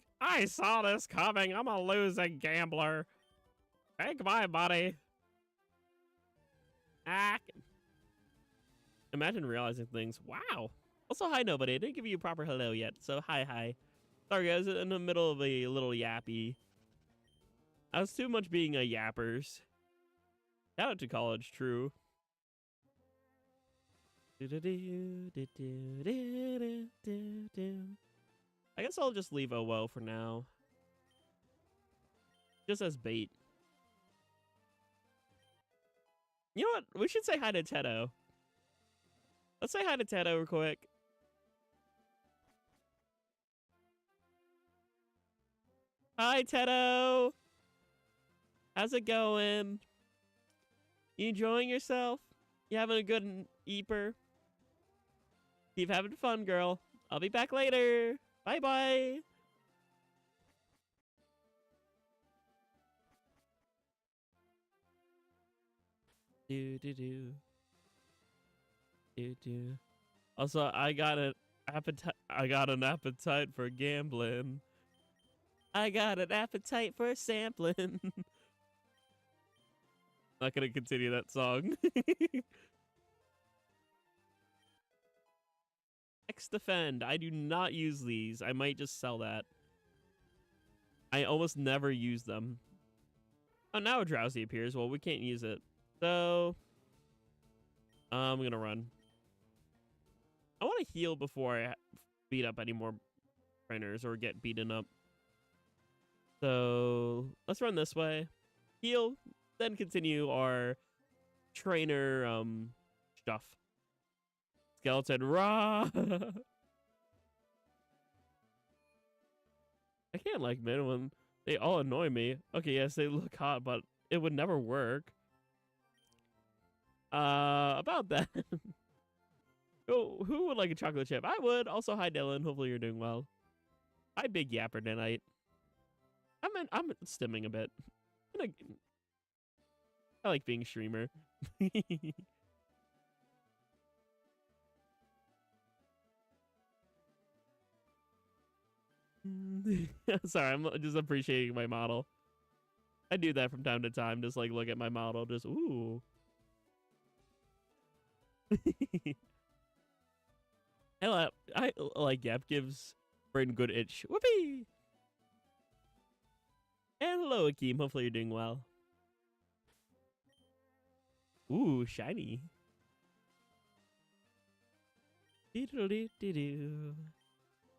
coming. I'm a losing gambler. Hey, goodbye, buddy. Ah. Imagine realizing things. Wow. Also, hi, nobody. I didn't give you a proper hello yet, so hi. Sorry, guys, in the middle of a little yappy. I was too much being a yappers. Shout out to college, true. I guess I'll just leave OWO for now. Just as bait. You know what? We should say hi to Tedo. Let's say hi to Tedo real quick. Hi, Tedo. How's it going? You enjoying yourself? You having a good eeper? Keep having fun, girl. I'll be back later. Bye-bye. Do do do. Do do. Also, I got an appetite for gambling. I got an appetite for sampling. Not gonna continue that song. X-Defend. I do not use these. I might just sell that. I almost never use them. Oh, now a Drowsy appears. Well, we can't use it. So, I'm gonna run. I want to heal before I beat up any more trainers or get beaten up. So, let's run this way. Heal, then continue our trainer stuff. Skeleton, rah! I can't like men when they all annoy me. Okay, yes, they look hot, but it would never work. About that. Who would like a chocolate chip? I would. Also, hi Dylan. Hopefully you're doing well. Hi Big Yapper tonight. I'm stimming a bit. I like being a streamer. Sorry, I'm just appreciating my model. I do that from time to time. Just like look at my model. Just ooh. I like Yap gives Brain good itch. Whoopee! And hello, Akeem. Hopefully you're doing well. Ooh, shiny.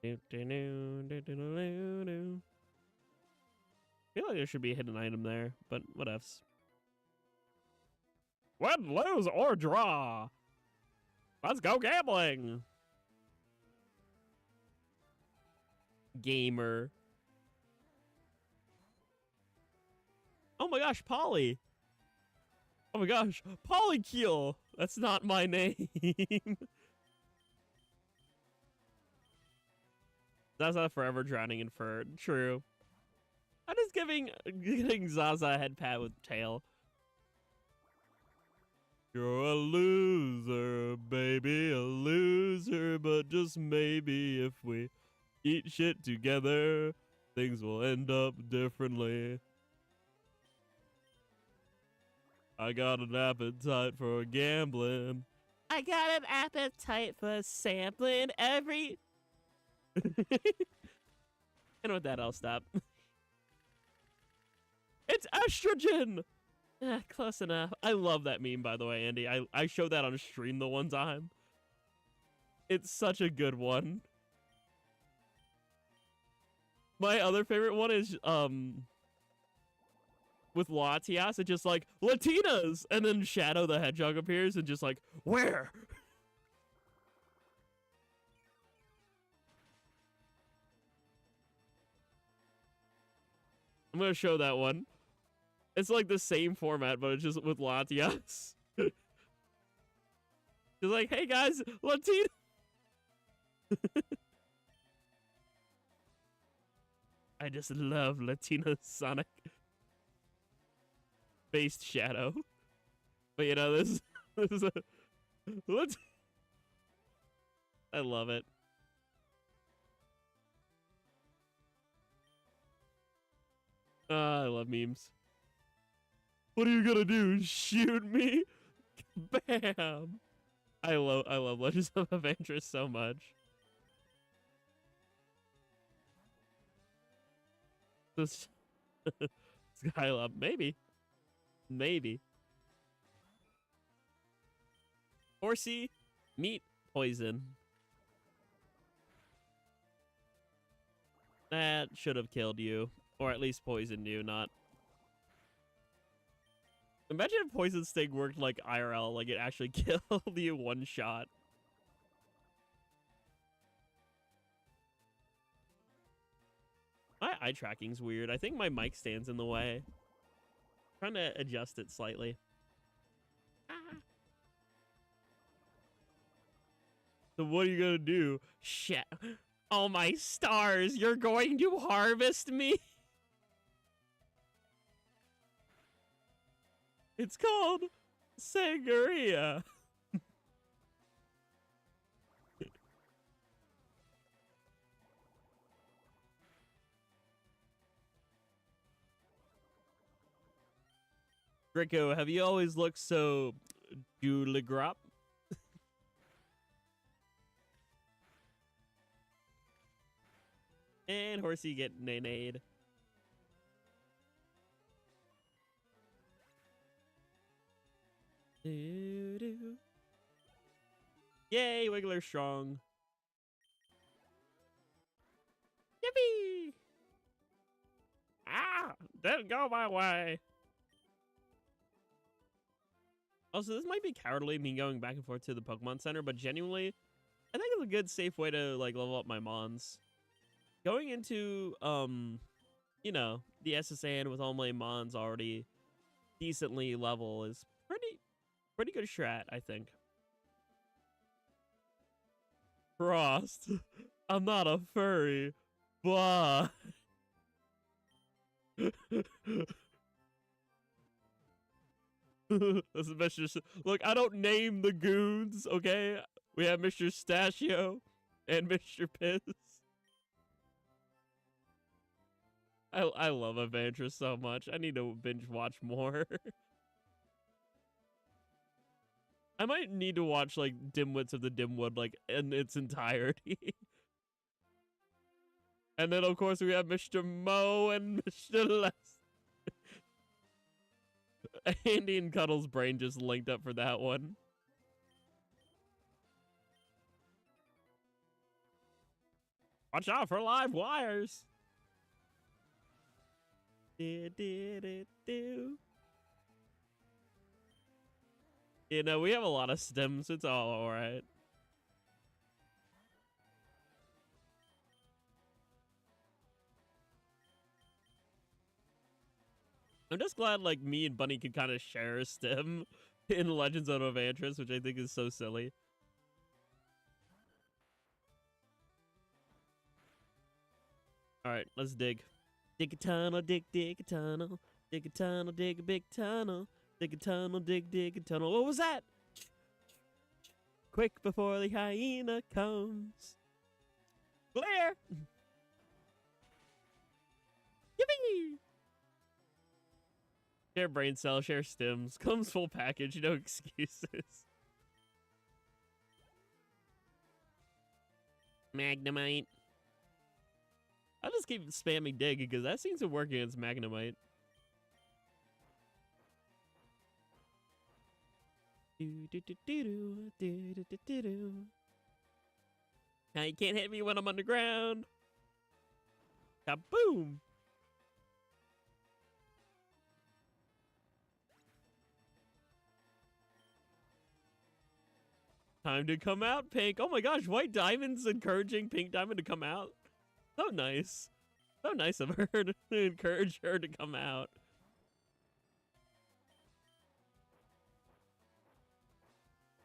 I feel like there should be a hidden item there, but what else? Win, lose, or draw. Let's go gambling. Gamer. Oh my gosh, Polly. Oh my gosh, Polykeel. That's not my name. That's not forever drowning in fur. True. I'm just getting Zaza a head pat with tail. You're a loser, baby, a loser, but just maybe if we eat shit together, things will end up differently. I got an appetite for gambling. I got an appetite for sampling every... And with that, I'll stop. It's estrogen! Close enough. I love that meme, by the way, Andy. I showed that on stream the one time. It's such a good one. My other favorite one is, with Latias, it's just like, Latinas! And then Shadow the Hedgehog appears and just like, where? I'm gonna show that one. It's like the same format, but it's just with Latias. Just like, hey guys, Latina. I just love Latina Sonic. Based Shadow. But you know, this is a... I love it. I love memes. What are you gonna do? Shoot me? Bam! I love Legends of Evandris so much. This Skylab, maybe. Maybe. Horsey, meat, poison. That should have killed you. Or at least poisoned you, not... Imagine if Poison Sting worked like IRL, like it actually killed you one shot. My eye tracking's weird. I think my mic stands in the way. Trying to adjust it slightly. Ah. So what are you gonna do? Shit. Oh my stars, you're going to harvest me? It's called Sangria. Rico, have you always looked so Julegrop? And Horsey get nay-nayed. Yay, Wiggler strong. Yippee! Ah! Didn't go my way. Also, this might be cowardly, me going back and forth to the Pokemon Center, but genuinely, I think it's a good, safe way to, like, level up my mons. Going into, you know, the SSN with all my mons already decently level is pretty good strat, I think. Frost, I'm not a furry, but... This is Mr. Look, I don't name the goons, okay? We have Mr. Stachio and Mr. Piss. I love Evandris so much. I need to binge watch more. I might need to watch, like, Dimwits of the Dimwood, like, in its entirety. And then, of course, we have Mr. Mo and Mr. Les. Andy and Cuddle's brain just linked up for that one. Watch out for live wires. Do. You know, we have a lot of stems. It's all right. I'm just glad, like, me and Bunny could kind of share a stem in Legends of Evantris, which I think is so silly. All right, let's dig. Dig a tunnel, dig a tunnel. Dig a tunnel, dig a big tunnel. Dig a tunnel, dig a tunnel. What was that? Quick before the hyena comes. Glare! Yippee! Share brain cell, share stems. Comes full package, no excuses. Magnemite. I'll just keep spamming dig because that seems to work against Magnemite. Now you can't hit me when I'm underground. Kaboom! Time to come out, Pink. Oh my gosh, White Diamond's encouraging Pink Diamond to come out. So nice. So nice of her to encourage her to come out.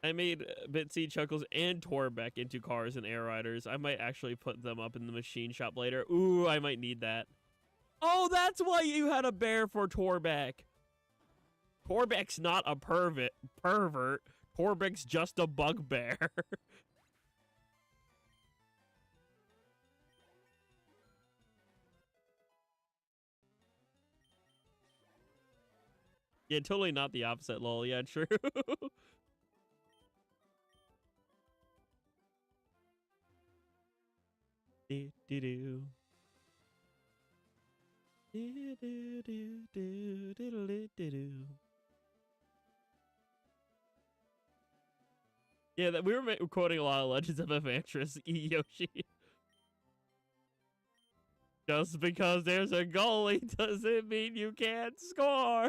I made Bitsy, Chuckles, and Torbeck into cars and air riders. I might actually put them up in the machine shop later. Ooh, I might need that. Oh, that's why you had a bear for Torbeck. Torbeck's not a pervert. Torbeck's just a bugbear. Yeah, totally not the opposite, lol. Yeah, true. Do do do. Do do do do do do do. Yeah, that we were quoting a lot of Legends of Evantris, Yoshi. Just because there's a goalie doesn't mean you can't score.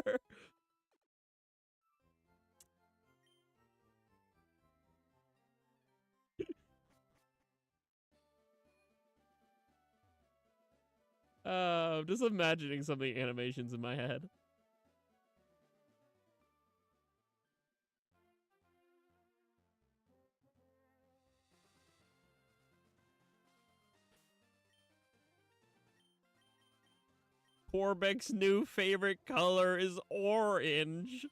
I'm just imagining some of the animations in my head. Torbeck's new favorite color is orange.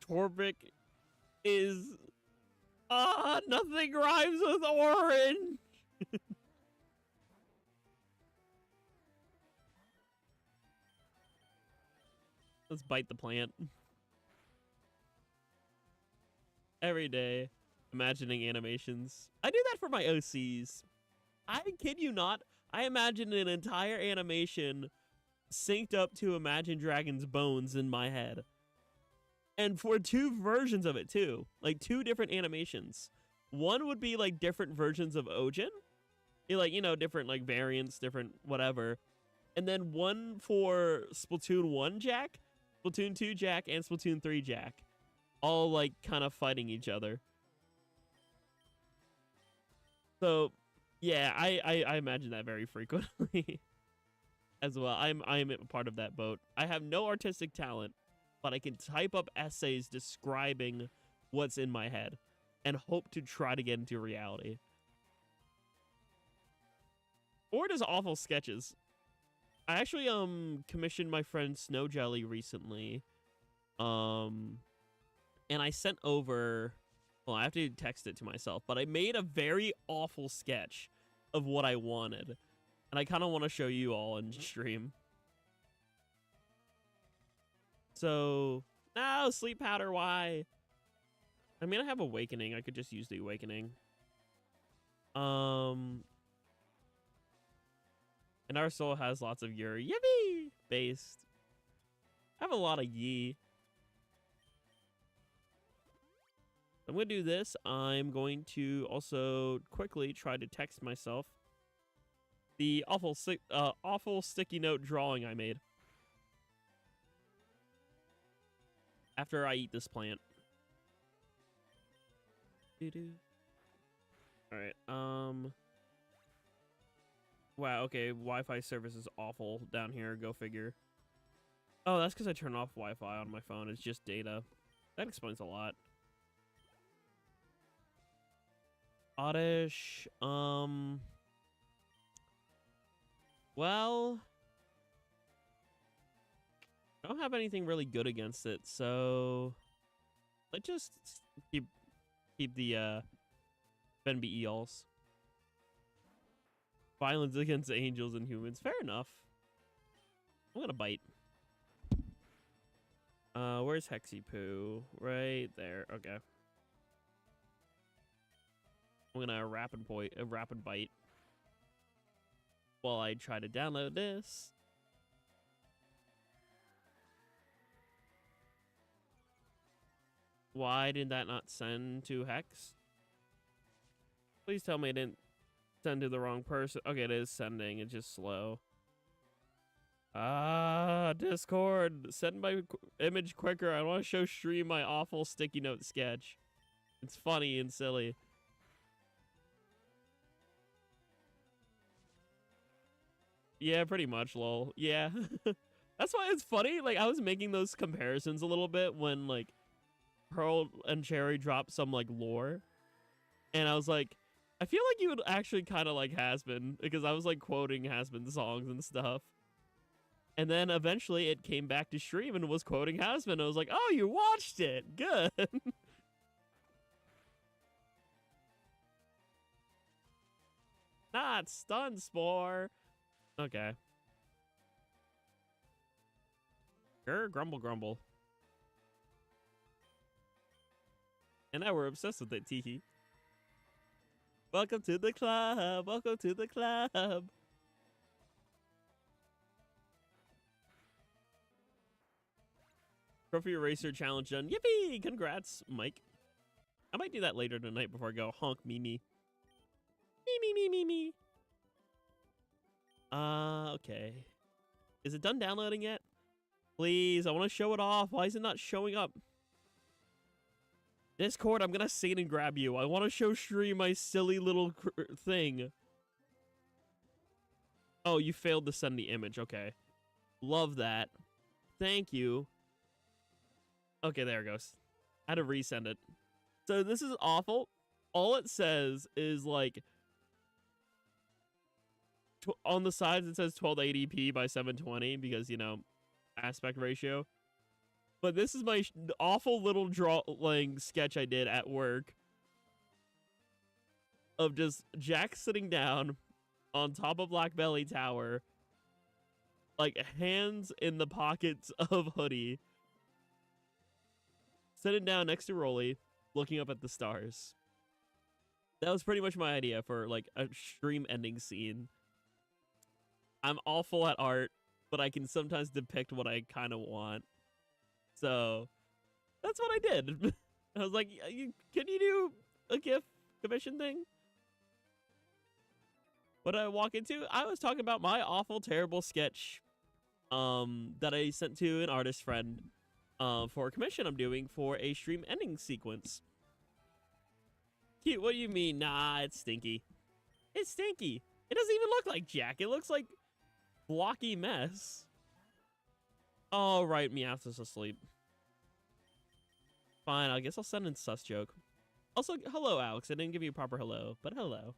Torbeck is... nothing rhymes with orange. Let's bite the plant. Every day, imagining animations. I do that for my OCs. I kid you not. I imagine an entire animation synced up to Imagine Dragon's bones in my head. And for two versions of it, too. Like, two different animations. One would be, like, different versions of Ojin. Like, you know, different, like, variants, different whatever. And then one for Splatoon 1 Jack, Splatoon 2 Jack, and Splatoon 3 Jack. All, like, kind of fighting each other. So... yeah, I imagine that very frequently as well. I'm a part of that boat. I have no artistic talent, but I can type up essays describing what's in my head and hope to try to get into reality. Or just awful sketches. I actually commissioned my friend Snow Jelly recently. And I sent over... well, I have to text it to myself, but I made a very awful sketch of what I wanted. And I kind of want to show you all in stream. So, no, sleep powder, why? I mean, I have Awakening. I could just use the Awakening. And our soul has lots of Yuri. Yippee! Based. I have a lot of Yi. I'm going to do this. I'm going to also quickly try to text myself the awful sticky note drawing I made after I eat this plant. All right. Wow. Okay. Wi-Fi service is awful down here. Go figure. Oh, that's because I turned off Wi-Fi on my phone. It's just data. That explains a lot. Oddish. Well, I don't have anything really good against it, so let's just keep the Benby Eals. Violence against angels and humans. Fair enough. I'm gonna bite. Where's Hexy Poo? Right there. Okay. I'm gonna rapid bite while I try to download this. Why did that not send to Hex? Please tell me I didn't send to the wrong person. Okay, it is sending. It's just slow. Discord. Send my image quicker. I want to show stream my awful sticky note sketch. It's funny and silly. Yeah, pretty much, lol. Yeah. That's why it's funny. Like, I was making those comparisons a little bit when, like, Pearl and Cherry dropped some, like, lore. And I was like, I feel like you would actually kind of like Hasbin, because I was, like, quoting Hasbin songs and stuff. And then eventually it came back to stream and was quoting Hasbin. I was like, oh, you watched it. Good. Not Stun Spore. Okay. Grumble grumble. And now we're obsessed with it, teehee. Welcome to the club. Welcome to the club. Trophy Eraser Challenge done. Yippee! Congrats, Mike. I might do that later tonight before I go honk me. Me. Okay. Is it done downloading yet? Please, I want to show it off. Why is it not showing up? Discord, I'm gonna sing and grab you. I want to show stream my silly little thing. Oh, you failed to send the image. Okay. Love that. Thank you. Okay, there it goes. I had to resend it. So this is awful. All it says is like on the sides it says 1280p by 720 because, you know, aspect ratio. But this is my awful little drawing sketch I did at work of just Jack sitting down on top of Black Belly Tower, like hands in the pockets of hoodie, sitting down next to Rolly, looking up at the stars. That was pretty much my idea for like a stream ending scene. I'm awful at art, but I can sometimes depict what I kind of want. So that's what I did. I was like, can you do a GIF commission thing? What did I walk into? I was talking about my awful, terrible sketch that I sent to an artist friend for a commission I'm doing for a stream ending sequence. Cute, what do you mean? Nah, it's stinky. It's stinky. It doesn't even look like Jack. It looks like blocky mess. Oh, right, Meowth is asleep. Fine, I guess I'll send in sus joke. Also, hello, Alex. I didn't give you a proper hello, but hello.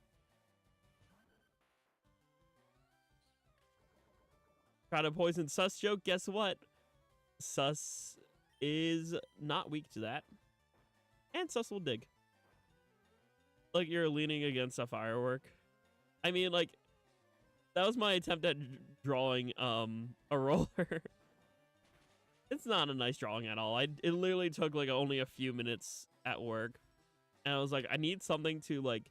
Try to poison sus joke. Guess what? Sus is not weak to that. And sus will dig. Like you're leaning against a firework. I mean, like, that was my attempt at drawing a roller. It's not a nice drawing at all. It literally took like only a few minutes at work. And I was like, I need something to like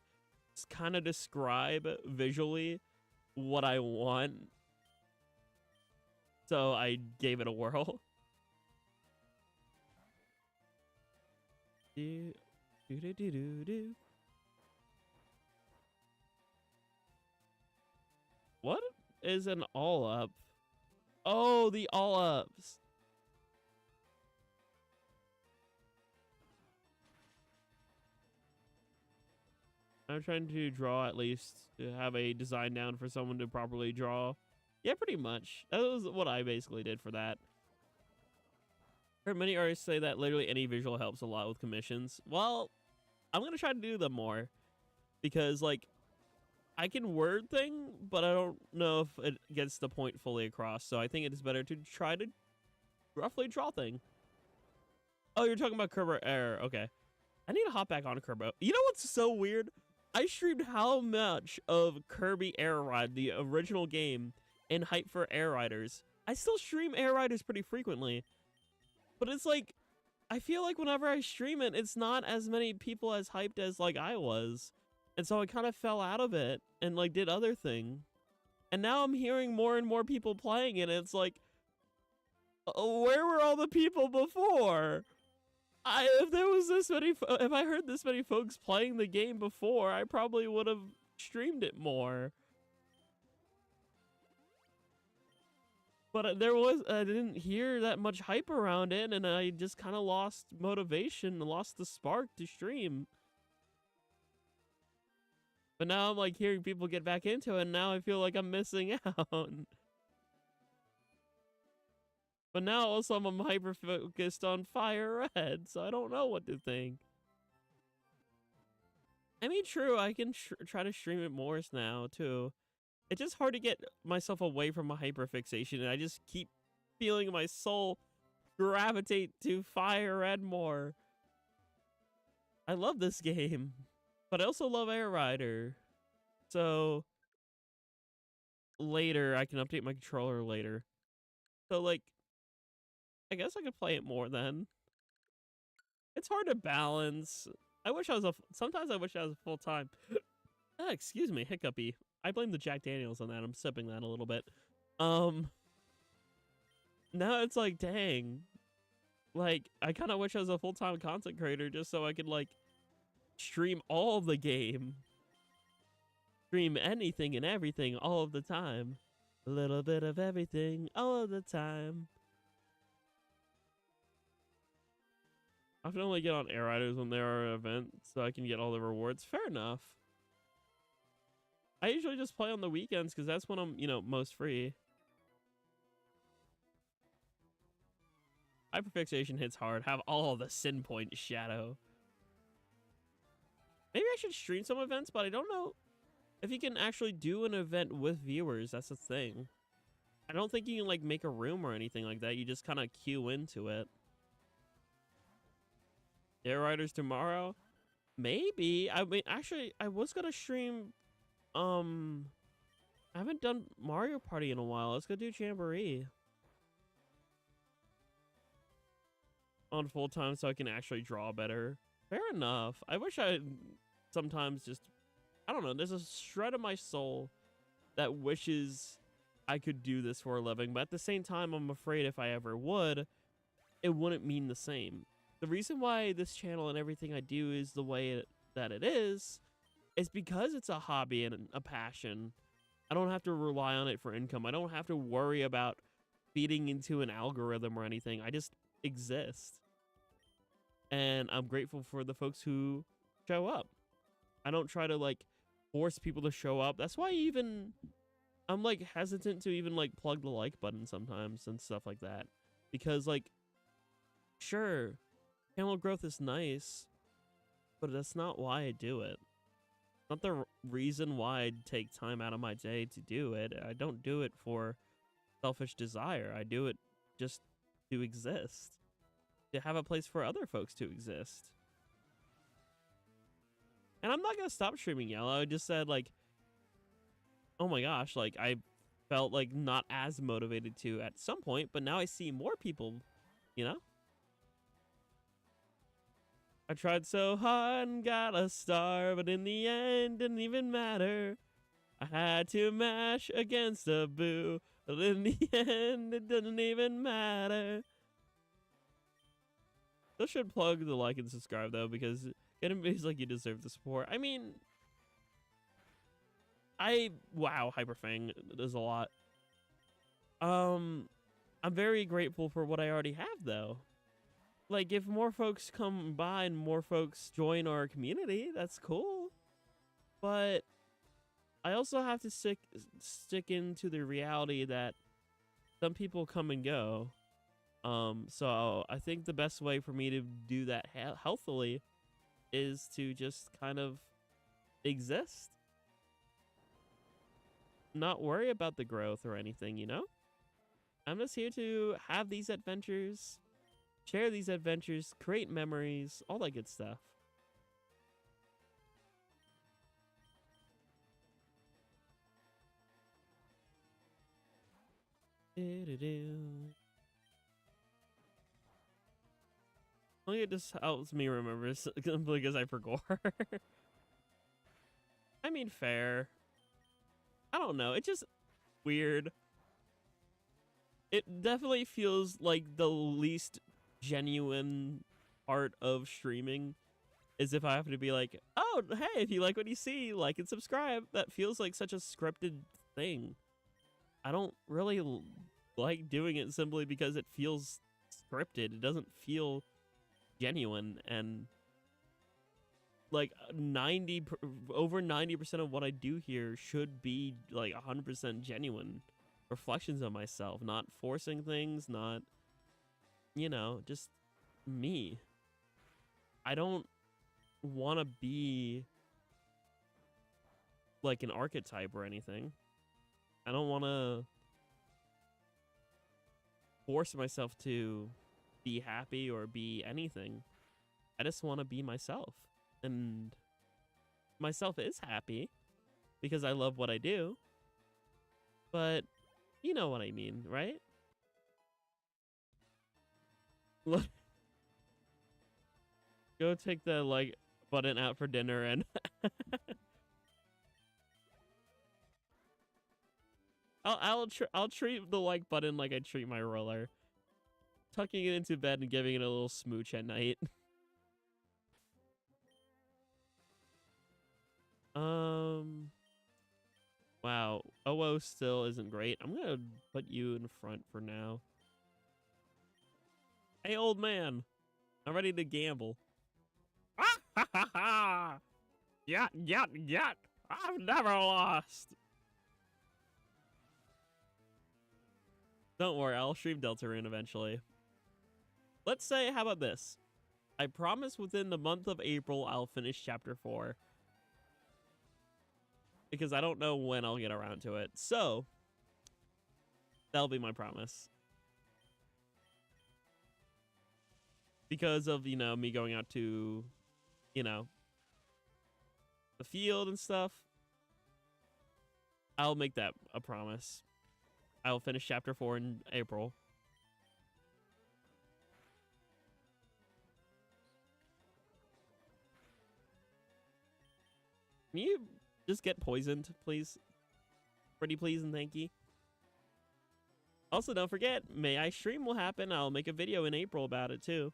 kind of describe visually what I want. So I gave it a whirl. Do do do do do. What is an all up? Oh, the all ups. I'm trying to draw, at least to have a design down for someone to properly draw. Yeah, pretty much. That was what I basically did for that. I heard many artists say that literally any visual helps a lot with commissions. Well, I'm going to try to do them more. Because, like, I can word thing, but I don't know if it gets the point fully across. So I think it is better to try to roughly draw thing. Oh, you're talking about Kerber Error. Okay. I need to hop back on Kerber. You know what's so weird? I streamed how much of Kirby Air Ride, the original game, and hype for Air Riders. I still stream Air Riders pretty frequently. But it's like, I feel like whenever I stream it, it's not as many people as hyped as like I was. And so I kind of fell out of it and like did other thing. And now I'm hearing more and more people playing it. And it's like, where were all the people before? If there was this many, if I heard this many folks playing the game before, I probably would have streamed it more. But I didn't hear that much hype around it, and I just kind of lost motivation, lost the spark to stream. But now I'm like hearing people get back into it, and now I feel like I'm missing out. But now also I'm hyper focused on FireRed, so I don't know what to think. I mean, true, I can try to stream it more now too. It's just hard to get myself away from a hyper fixation, and I just keep feeling my soul gravitate to FireRed more. I love this game, but I also love Air Rider. So later, I can update my controller later. So like, I guess I could play it more then. It's hard to balance. Sometimes I wish I was full time. Excuse me, hiccupy. I blame the Jack Daniels on that. I'm sipping that a little bit. Now it's like, dang. Like, I kind of wish I was a full-time content creator just so I could, like, stream all of the game. Stream anything and everything all of the time. A little bit of everything all of the time. I can only get on Air Riders when there are events so I can get all the rewards. Fair enough. I usually just play on the weekends because that's when I'm, most free. Hyperfixation hits hard. Have all the sin point shadow. Maybe I should stream some events, but I don't know if you can actually do an event with viewers. That's the thing. I don't think you can like make a room or anything like that. You just kind of queue into it. Air Riders tomorrow? Maybe. I mean, actually, I was gonna stream. I haven't done Mario Party in a while. Let's go do Jamboree on full time so I can actually draw better. Fair enough. I wish I sometimes just, I don't know, there's a shred of my soul that wishes I could do this for a living, but at the same time, I'm afraid if I ever would, it wouldn't mean the same. The reason why this channel and everything I do is the way that it is because it's a hobby and a passion. I don't have to rely on it for income. I don't have to worry about feeding into an algorithm or anything. I just exist. And I'm grateful for the folks who show up. I don't try to like force people to show up. That's why I'm like hesitant to even like plug the like button sometimes and stuff like that. Because like, sure, channel growth is nice, but that's not why I do it. Not the reason why I take time out of my day to do it. I don't do it for selfish desire. I do it just to exist. To have a place for other folks to exist. And I'm not going to stop streaming Yellow. I just said like, oh my gosh, like I felt like not as motivated to at some point, but now I see more people, I tried so hard and got a star, but in the end, didn't even matter. I had to mash against a boo, but in the end, it didn't even matter. Still should plug the like and subscribe, though, because He's like, you deserve the support. I mean, wow, Hyperfang does a lot. I'm very grateful for what I already have, though. Like, if more folks come by and more folks join our community, that's cool. But I also have to stick into the reality that some people come and go. So I think the best way for me to do that healthily is to just kind of exist. Not worry about the growth or anything, you know? I'm just here to have these adventures, share these adventures, create memories, all that good stuff. Only it just helps me remember simply because I forgot. I mean, fair. I don't know. It's just weird. It definitely feels like the least genuine part of streaming is if I have to be like, oh, hey, if you like what you see, like and subscribe. That feels like such a scripted thing. I don't really like doing it simply because it feels scripted. It doesn't feel genuine, and like over 90% of what I do here should be like 100% genuine reflections of myself, not forcing things, not, you know, just me. I don't want to be like an archetype or anything. I don't want to force myself to be happy or be anything. I just want to be myself. And myself is happy because I love what I do. But you know what I mean, right? Look. Go take the like button out for dinner and I'll treat the like button like I treat my roller. Tucking it into bed and giving it a little smooch at night. Wow. OO still isn't great. I'm gonna put you in front for now. Hey, old man. I'm ready to gamble. Ah, ha, ha, ha. Yet. I've never lost. Don't worry, I'll stream Deltarune eventually. Let's say, how about this? I promise within the month of April, I'll finish Chapter 4. Because I don't know when I'll get around to it. So, that'll be my promise. Because of, you know, me going out to, you know, the field and stuff. I'll make that a promise. I'll finish Chapter 4 in April. Can you just get poisoned, please? Pretty please and thank you. Also, don't forget, May I Stream will happen. I'll make a video in April about it, too.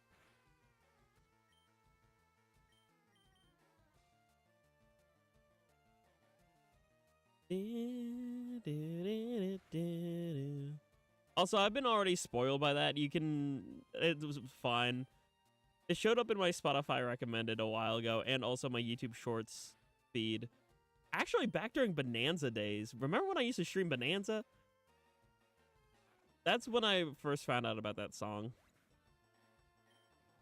Also, I've been already spoiled by that. You can... It was fine. It showed up in my Spotify recommended a while ago, and also my YouTube Shorts feed. Actually, back during Bonanza days. Remember when I used to stream Bonanza? That's when I first found out about that song.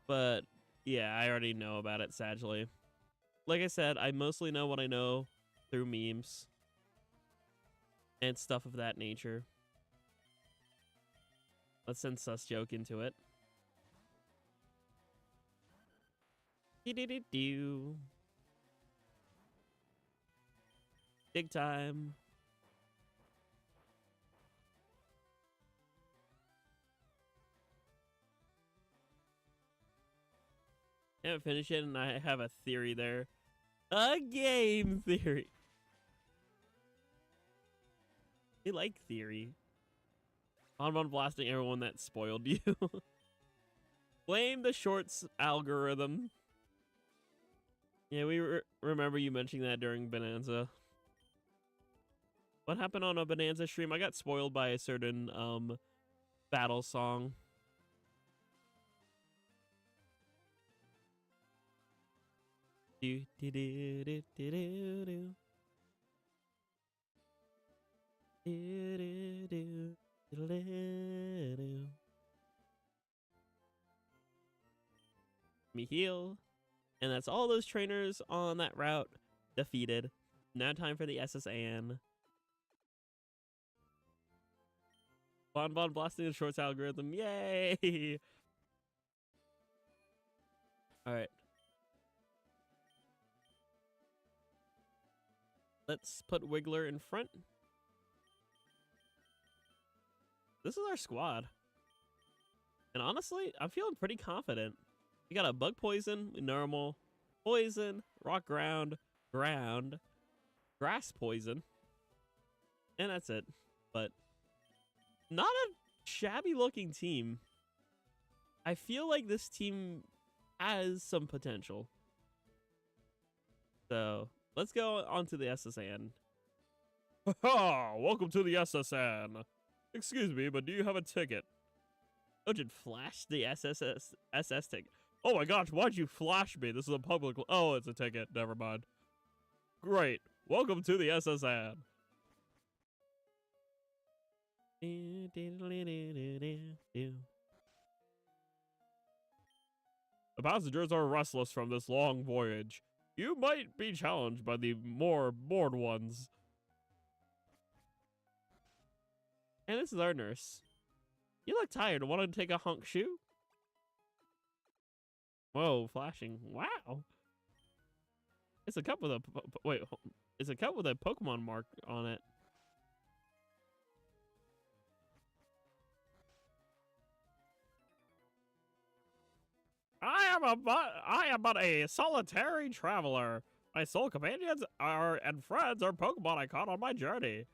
But, yeah, I already know about it, sadly. Like I said, I mostly know what I know through memes and stuff of that nature. Let's send Sus Joke into it. Do. Big time. Haven't finished it, and I have a theory there. A game theory. We like theory. On blasting everyone that spoiled you. Blame the Shorts algorithm. Yeah, we remember you mentioning that during Bonanza. What happened on a Bonanza stream? I got spoiled by a certain battle song. Do do do do do do do. Do do do do do do. Me heal. And that's all those trainers on that route defeated. Now time for the SSAN. Bon blasting the shorts algorithm. Yay! Alright. Let's put Wiggler in front. This is our squad. And honestly, I'm feeling pretty confident. We got a bug poison, normal, poison, rock ground, ground, grass poison. And that's it. But not a shabby looking team. I feel like this team has some potential. So let's go on to the SSN. Ha! Welcome to the SSN. Excuse me, but do you have a ticket? Oh, did flash the SS ticket? Oh my gosh, why'd you flash me? This is a public... Oh, it's a ticket. Never mind. Great. Welcome to the SSN. The passengers are restless from this long voyage. You might be challenged by the more bored ones. And this is our nurse. You look tired. Want to take a hunk shoe? Whoa, flashing. Wow. It's a cup with a... Wait, it's a cup with a Pokemon mark on it. I am but a solitary traveler. My sole companions and friends are Pokemon I caught on my journey.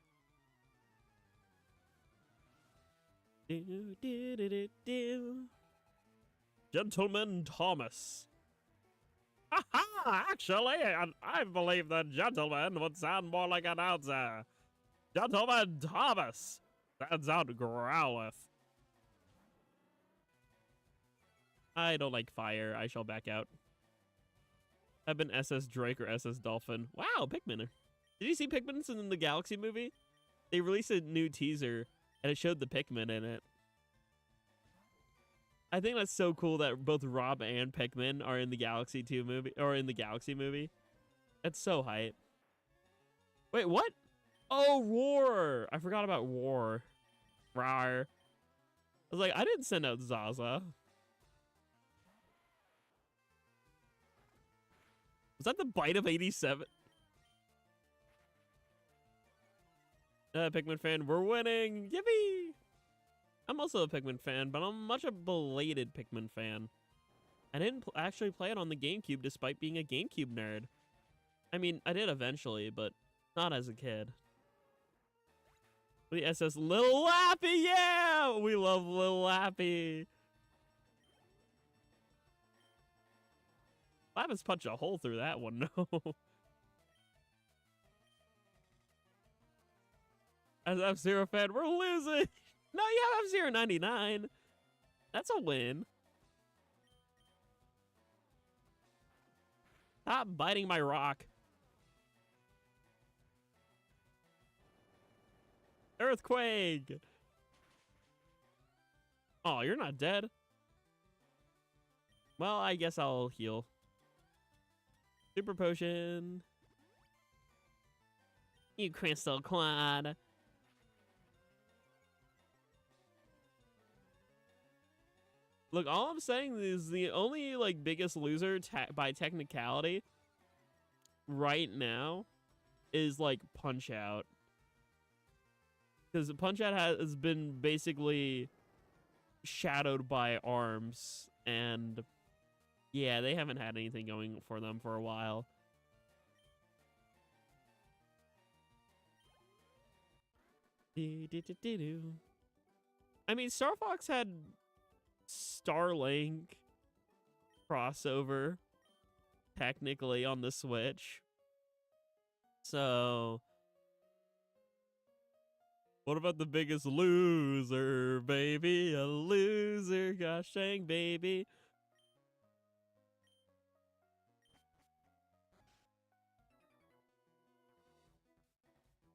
Gentleman Thomas. Aha! Actually, I believe the gentleman would sound more like an announcer. Gentleman Thomas. Stands out Growlithe. I don't like fire. I shall back out. I've been SS Drake or SS Dolphin. Wow, Pikmin. Did you see Pikmin in the Galaxy movie? They released a new teaser and it showed the Pikmin in it. I think that's so cool that both Rob and Pikmin are in the Galaxy 2 movie or in the Galaxy movie. That's so hype. Wait, what? Oh, Roar. I forgot about Roar. Rawr. I was like, I didn't send out Zaza. Was that the bite of 87? Pikmin fan, we're winning! Yippee! I'm also a Pikmin fan, but I'm much a belated Pikmin fan. I didn't actually play it on the GameCube despite being a GameCube nerd. I mean, I did eventually, but not as a kid. The SS Lil Lappy, yeah! We love Lil Lappy. Lapis punched a hole through that one, no. As F-Zero fan, we're losing. No, you have F-Zero 99. That's a win. Stop biting my rock. Earthquake. Oh, you're not dead. Well, I guess I'll heal. Super potion. You crystal quad. Look, all I'm saying is the only like biggest loser by technicality right now is like Punch Out. Because Punch Out has been basically shadowed by ARMS, and yeah, they haven't had anything going for them for a while. I mean, Star Fox had Starlink crossover. technically on the Switch. So, what about the biggest loser, baby? A loser, gosh dang, baby.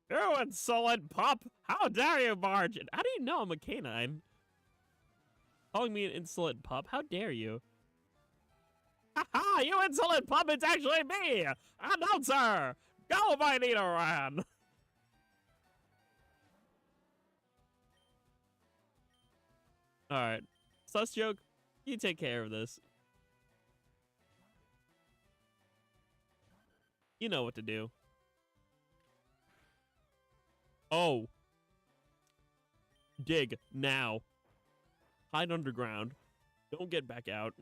You insolent pup! How dare you barge in? How do you know I'm a canine? Calling me an insolent pup? How dare you? Ha! You insolent pup! It's actually me! Announcer! Go, my Nidoran! Alright. Sus joke, you take care of this. You know what to do. Oh. Dig. Now. Hide underground. Don't get back out.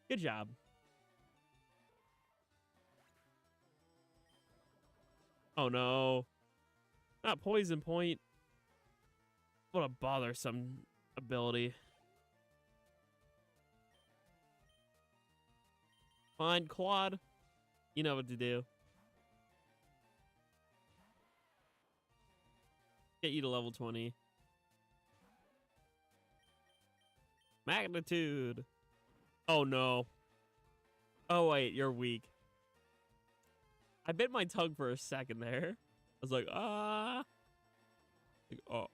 Good job. Oh no. Not poison point. What a bothersome ability. Fine, Quad. You know what to do. Get you to level 20. Magnitude. Oh no. Oh wait, you're weak. I bit my tongue for a second there. I was like, ah. Like, oh.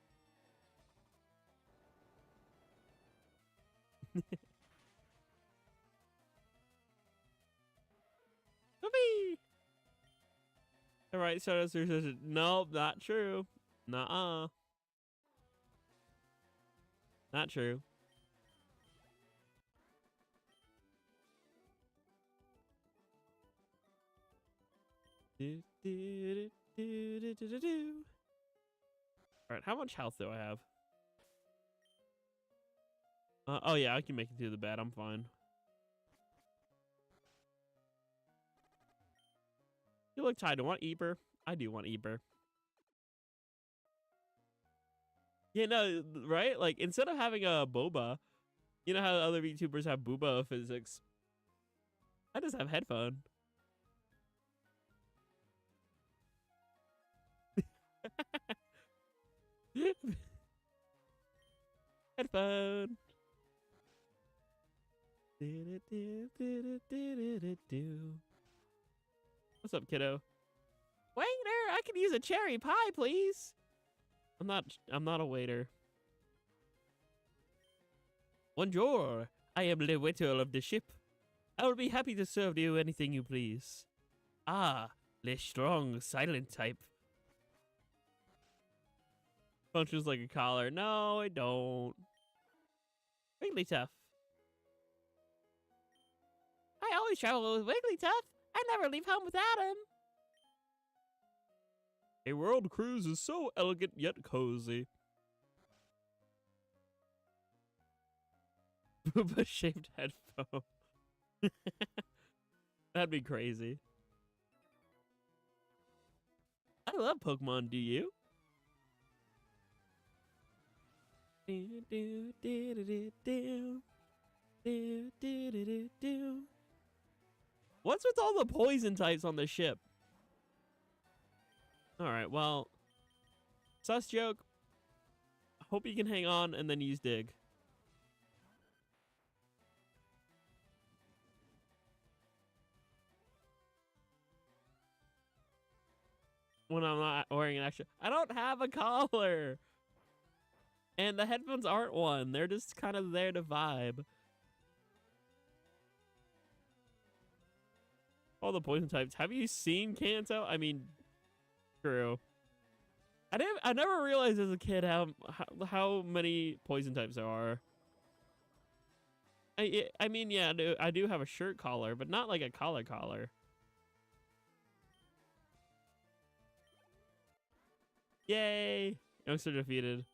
Whoopee! Alright, so nope, not true. Nuh-uh. Not true. Alright, how much health do I have? Oh yeah, I can make it through the bed. I'm fine. You look tired. Do you want Eber? I do want Eber. Yeah, no, right? Like, instead of having a boba, you know how other VTubers have booba physics? I just have headphone. Headphone. What's up, kiddo? Waiter, I can use a cherry pie, please. I'm not a waiter. Bonjour, I am the waiter of the ship. I will be happy to serve you anything you please. Ah, the strong, silent type. Functions like a collar. No, I don't. Wigglytuff. I always travel with Wigglytuff. I never leave home without him. A world cruise is so elegant yet cozy. Booba-shaped headphone. That'd be crazy. I love Pokemon, do you? What's with all the poison types on the ship? Alright, well, sus joke. Hope you can hang on and then use dig. When I'm not wearing an extra. I don't have a collar. And the headphones aren't one. They're just kind of there to vibe. All the poison types. Have you seen Kanto? I mean, true. I never realized as a kid how many poison types there are. I mean, yeah, I do have a shirt collar, but not like a collar. Yay! Youngster defeated.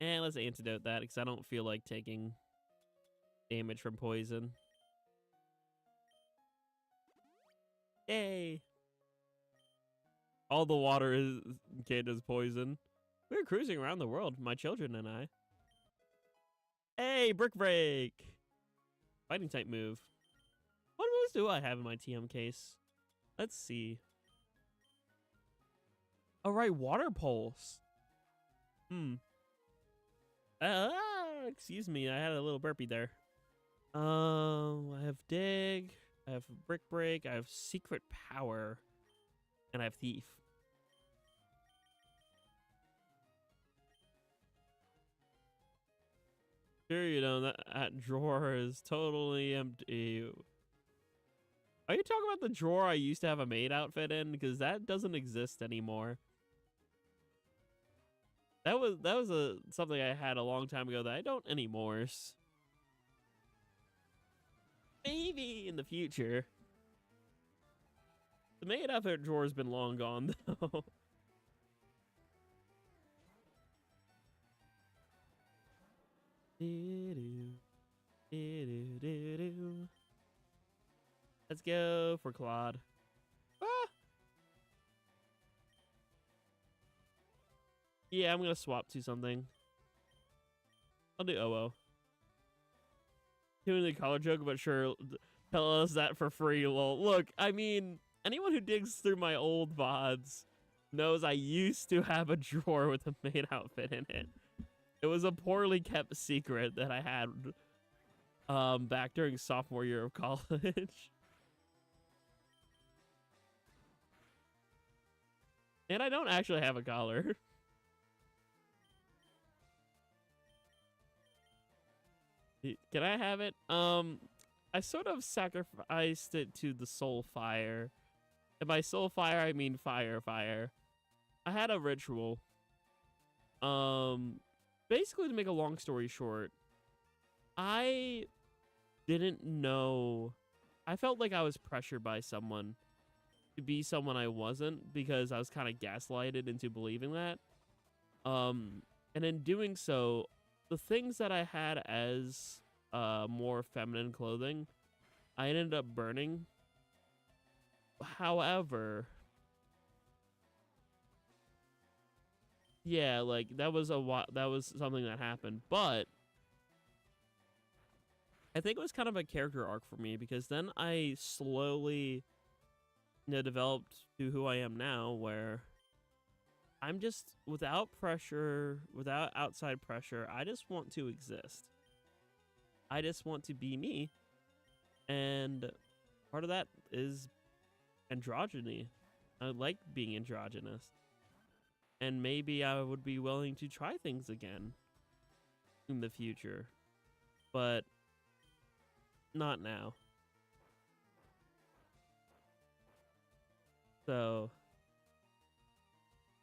And let's antidote that because I don't feel like taking damage from poison. Yay! All the water is Canada's poison. We're cruising around the world, my children and I. Hey, Brick Break! Fighting type move. What moves do I have in my TM case? Let's see. All right, Water Pulse. Excuse me, I had a little burpee there. I have Dig, I have Brick Break, I have Secret Power, and I have Thief. Sure, you know, that drawer is totally empty. Are you talking about the drawer I used to have a maid outfit in? Because that doesn't exist anymore. That was something I had a long time ago that I don't anymore. Maybe in the future. The maid outfit drawer's been long gone though. Let's go for Claude. Ah! Yeah, I'm gonna swap to something. I'll do OO. Doing the color joke, but sure, tell us that for free, lol. Look, I mean, anyone who digs through my old VODs knows I used to have a drawer with a maid outfit in it. It was a poorly kept secret that I had back during sophomore year of college. And I don't actually have a collar. Can I have it? I sort of sacrificed it to the soul fire. And by soul fire, I mean fire. I had a ritual. Basically, to make a long story short, I didn't know. I felt like I was pressured by someone to be someone I wasn't because I was kind of gaslighted into believing that. And in doing so, the things that I had as more feminine clothing, I ended up burning. However, yeah, like that was something that happened, but I think it was kind of a character arc for me because then I slowly, developed to who I am now, where I'm just without pressure, without outside pressure. I just want to exist. I just want to be me. And part of that is androgyny. I like being androgynous. And maybe I would be willing to try things again in the future. But not now. So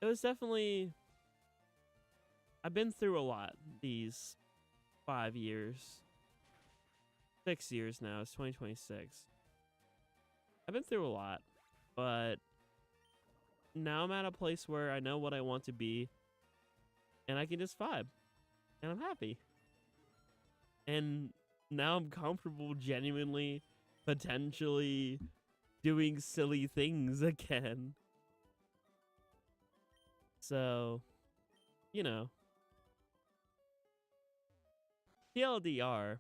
it was definitely, I've been through a lot these 5 years. 6 years now. It's 2026. I've been through a lot, but now I'm at a place where I know what I want to be, and I can just vibe, and I'm happy. And now I'm comfortable genuinely, potentially doing silly things again. So, TLDR,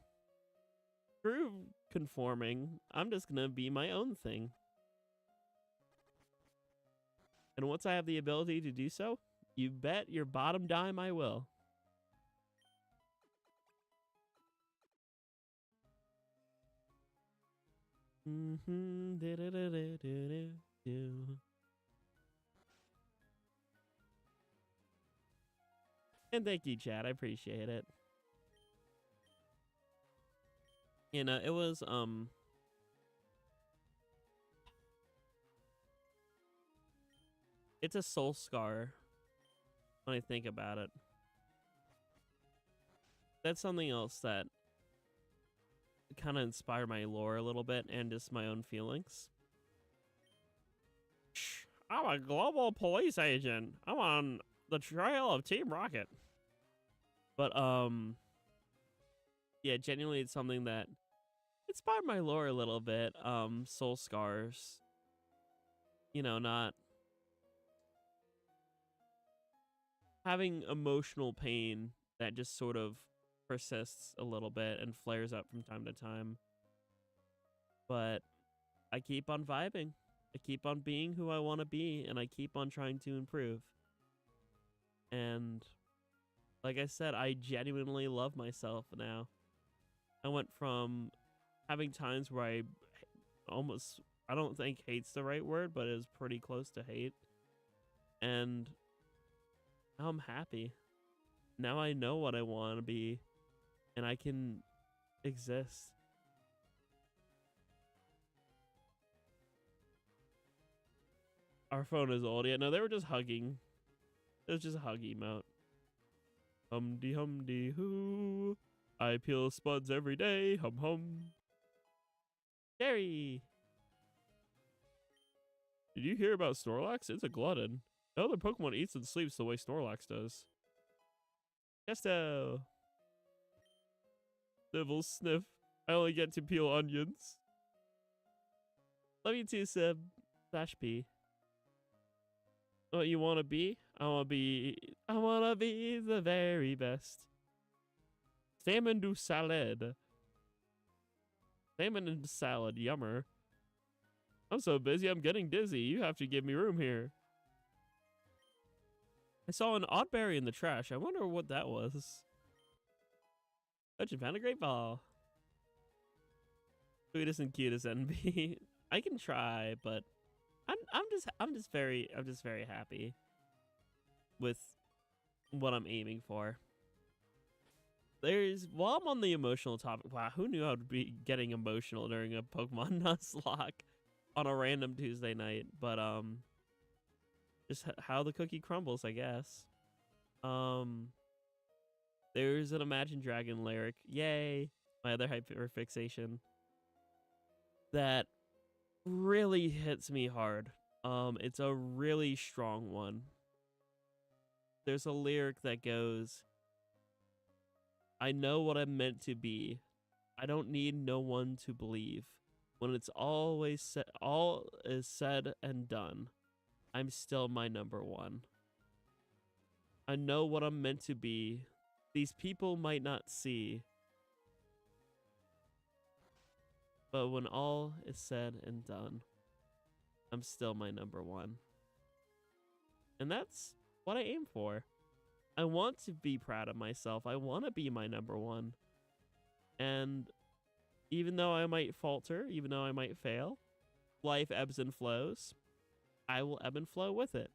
through conforming, I'm just gonna be my own thing. And once I have the ability to do so, you bet your bottom dime I will. And thank you, Chad. I appreciate it. It was it's a soul scar when I think about it. That's something else that kind of inspired my lore a little bit and just my own feelings. I'm a global police agent. I'm on the trail of Team Rocket. But yeah, genuinely it's something that inspired my lore a little bit. Soul scars. Not having emotional pain that just sort of persists a little bit and flares up from time to time. But I keep on vibing. I keep on being who I want to be, and I keep on trying to improve. And like I said, I genuinely love myself now. I went from having times where I don't think hate's the right word, but it was pretty close to hate. And now I'm happy. Now I know what I want to be, and I can exist. Our phone is old. Yeah, no, they were just hugging. It was just a hug emote. Humdy humdy hoo. I peel spuds every day. Hum hum. Jerry. Did you hear about Snorlax? It's a glutton. No other Pokemon eats and sleeps the way Snorlax does. Gesto. Civil sniff. I only get to peel onions. Love you too, Sib. /P. What you wanna be? I wanna be the very best. Salmon du salad. Salmon and salad, yummer. I'm so busy, I'm getting dizzy. You have to give me room here. I saw an oddberry in the trash. I wonder what that was. Oh, you found a great ball. Sweetest and cutest NB. I can try, but I'm just very happy with what I'm aiming for. While I'm on the emotional topic, wow, who knew I would be getting emotional during a Pokemon Nuzlocke on a random Tuesday night? But just how the cookie crumbles, I guess. There's an Imagine Dragon lyric, yay! My other hyperfixation that really hits me hard. It's a really strong one. There's a lyric that goes, I know what I'm meant to be. I don't need no one to believe. When it's all is said and done, I'm still my number one. I know what I'm meant to be. These people might not see. But when all is said and done, I'm still my number one. And that's what I aim for. I want to be proud of myself. I want to be my number one. And even though I might falter, even though I might fail, life ebbs and flows. I will ebb and flow with it.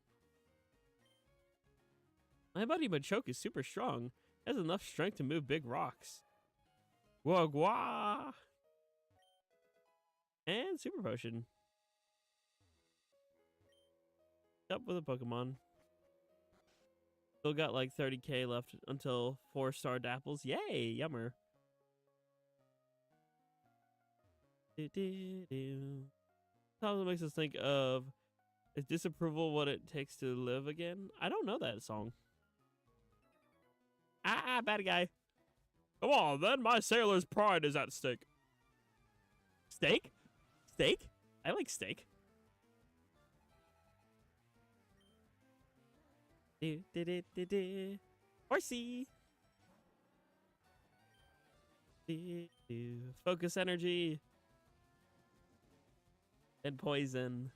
My buddy Machoke is super strong. Has enough strength to move big rocks. Wah. And Super Potion. Up with a Pokemon. Still got like 30k left until 4-star Dapples. Yay, yummer. Sometimes it makes us think of, is disapproval what it takes to live again? I don't know that song. Bad guy. Come on, then my sailor's pride is at stake. Steak? Steak? I like steak. Horsey. Focus energy. And poison.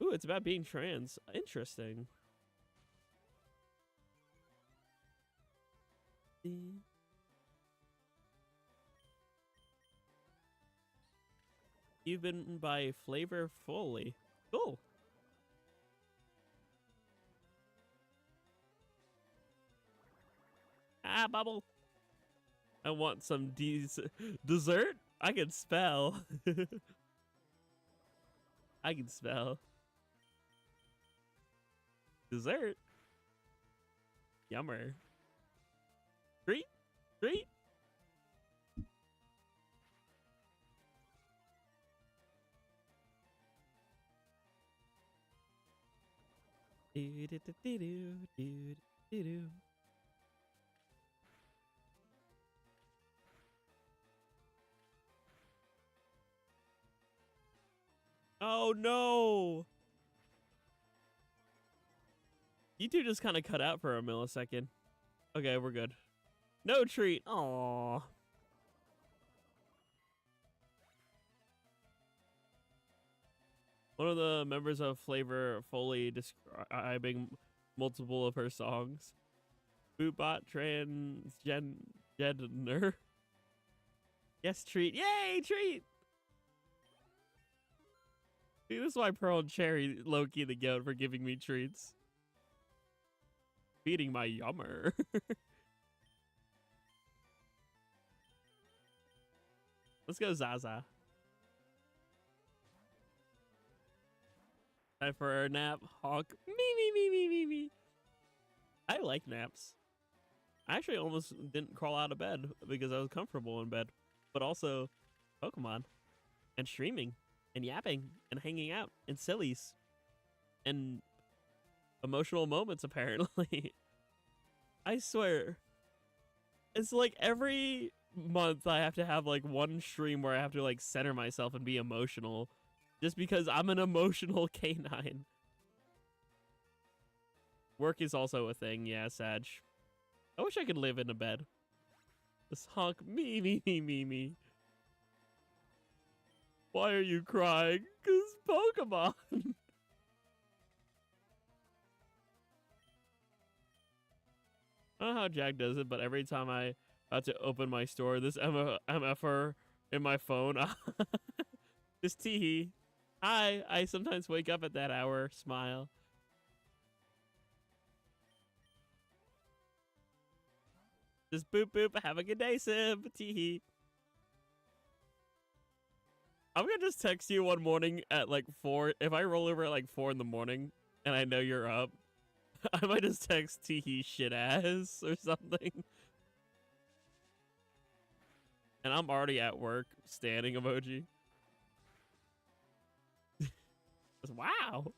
Ooh, it's about being trans. Interesting. You've been by Flavor Fully. Cool. Bubble. I want some dessert. I can spell. I can spell. Dessert. Yummer. Treat. Treat. Oh no! You two just kind of cut out for a millisecond. Okay, we're good. No treat. Aww. One of the members of Flavor fully describing multiple of her songs. Bootbot transgender. Yes, treat. Yay, treat! See, this is why Pearl and Cherry low-key the goat for giving me treats. Feeding my yummer. Let's go, Zaza. Time for a nap. Honk. Me. I like naps. I actually almost didn't crawl out of bed because I was comfortable in bed. But also, Pokemon. And streaming. And yapping. And hanging out. And sillies. And emotional moments, apparently. I swear. It's like every month I have to have like one stream where I have to like center myself and be emotional. Just because I'm an emotional canine. Work is also a thing, yeah, Sag. I wish I could live in a bed. Just honk me. Why are you crying? 'Cause Pokemon. I don't know how Jack does it, but every time I have to open my store, this MFR in my phone, this teehee. Hi, I sometimes wake up at that hour, smile. Just boop boop, have a good day, Sim, teehee. I'm gonna just text you one morning at like 4. If I roll over at like 4 in the morning and I know you're up, I might just text teehee shit ass or something. And I'm already at work, standing emoji. Wow.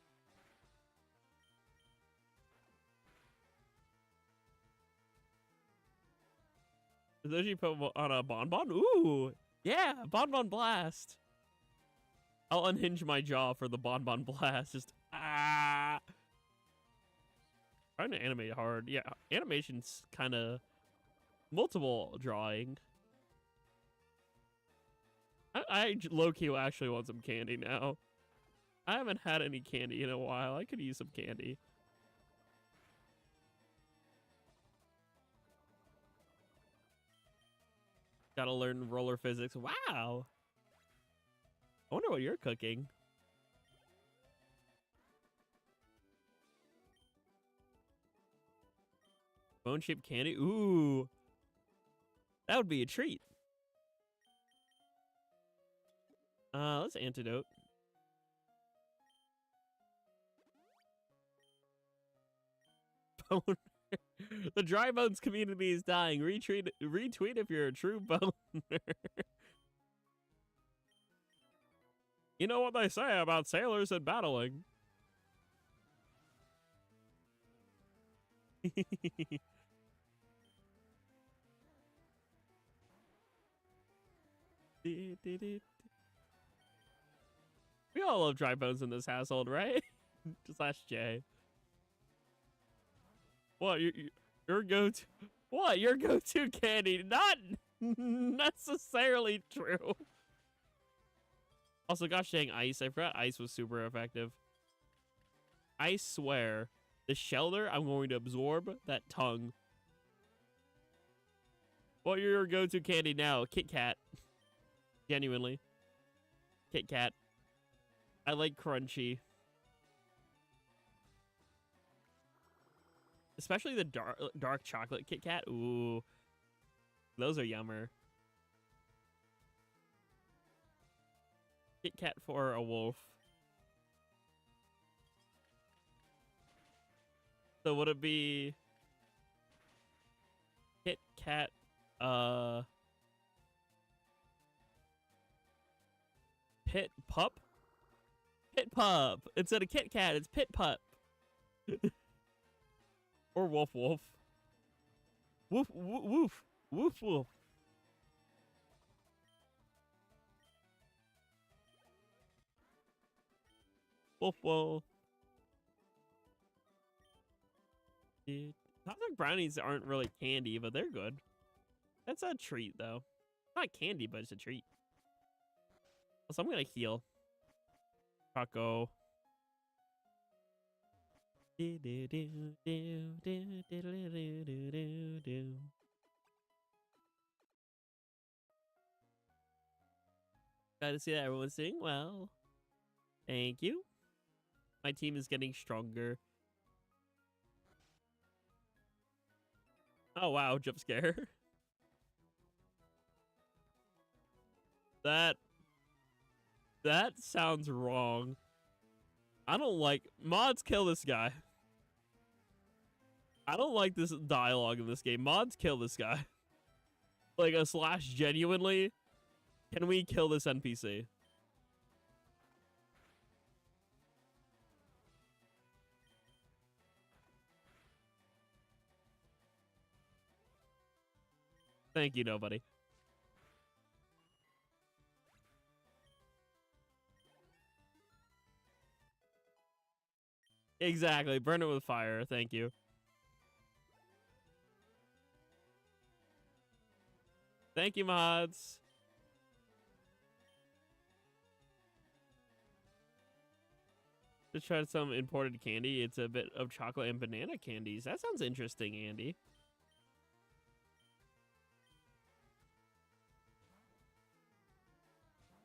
Is Oji put on a bonbon? Ooh, yeah, bonbon blast. I'll unhinge my jaw for the bonbon blast. Just ah. Trying to animate hard. Yeah, animation's kind of multiple drawing. I low-key actually want some candy now. I haven't had any candy in a while. I could use some candy. Gotta learn roller physics. Wow. I wonder what you're cooking. Bone-shaped candy? Ooh. That would be a treat. Let's antidote. Bone. The dry bones community is dying. Retweet if you're a true boner. You know what they say about sailors and battling. We all love dry bones in this household, right? Just ask Jay. What, your go-to? What, your go-to candy? Not necessarily true. Also, gosh dang, ice. I forgot ice was super effective. I swear, the shelter, I'm going to absorb that tongue. What your go-to candy now? Kit Kat. Genuinely. Kit Kat. I like crunchy. Especially the dark chocolate Kit Kat. Ooh. Those are yummer. Kit Kat for a wolf. So would it be Kit Kat, Pit Pup? Pit Pup. Instead of Kit Kat, it's Pit Pup. Or Wolf Wolf. Woof, woof, woof. Woof, woof. Wolf, wolf. Cosmic brownies aren't really candy, but they're good. That's a treat, though. Not candy, but it's a treat. So I'm gonna heal. Taco. Glad to see that everyone's doing well. Thank you. My team is getting stronger. Oh wow, jump scare. That sounds wrong. I don't like mods kill this guy. I don't like this dialogue in this game. Mods kill this guy. Like a slash genuinely. Can we kill this NPC? Thank you, nobody. Exactly. Burn it with fire. Thank you. Thank you, mods. Just tried some imported candy. It's a bit of chocolate and banana candies. That sounds interesting, Andy.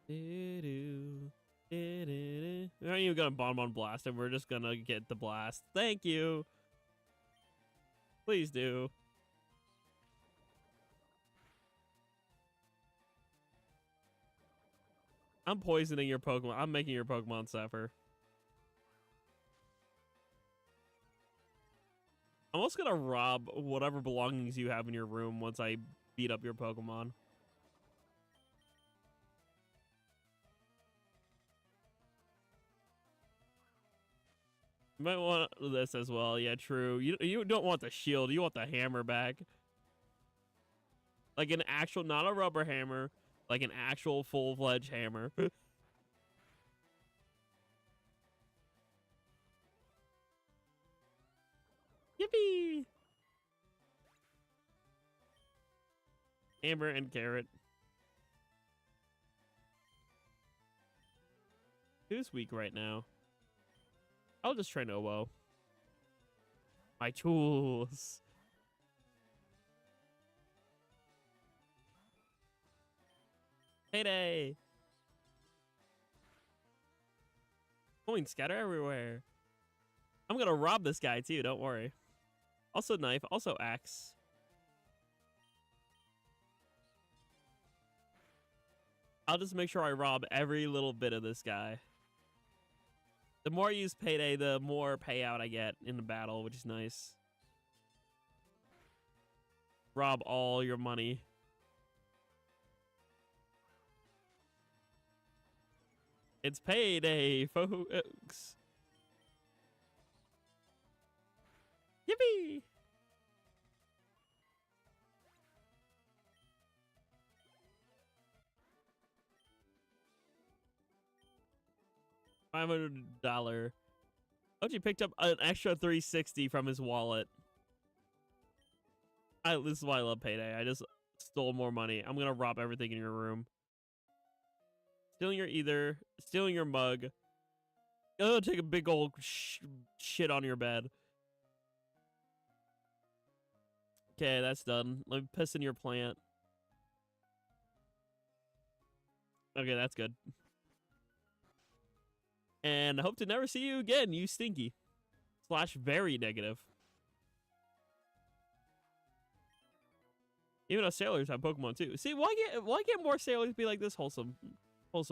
We aren't even gonna bomb on blast, and we're just gonna get the blast. Thank you. Please do. I'm poisoning your Pokemon. I'm making your Pokemon suffer. I'm also gonna rob whatever belongings you have in your room once I beat up your Pokemon. You might want this as well. Yeah, true. You don't want the shield. You want the hammer back. Like an actual, not a rubber hammer. Like an actual full-fledged hammer. Yippee! Hammer and carrot. Who's weak right now? I'll just train Owo. My tools. Payday! Coins scatter everywhere. I'm gonna rob this guy too, don't worry. Also knife, also axe. I'll just make sure I rob every little bit of this guy. The more I use Payday, the more payout I get in the battle, which is nice. Rob all your money. It's payday, folks. Yippee! $500. Oji picked up an extra 360 from his wallet. This is why I love Payday. I just stole more money. I'm gonna rob everything in your room. Stealing your ether. Stealing your mug. Oh, take a big old shit on your bed. Okay, that's done. Let me piss in your plant. Okay, that's good. And I hope to never see you again, you stinky. / very negative. Even us sailors have Pokemon too. See, why get more sailors be like this wholesome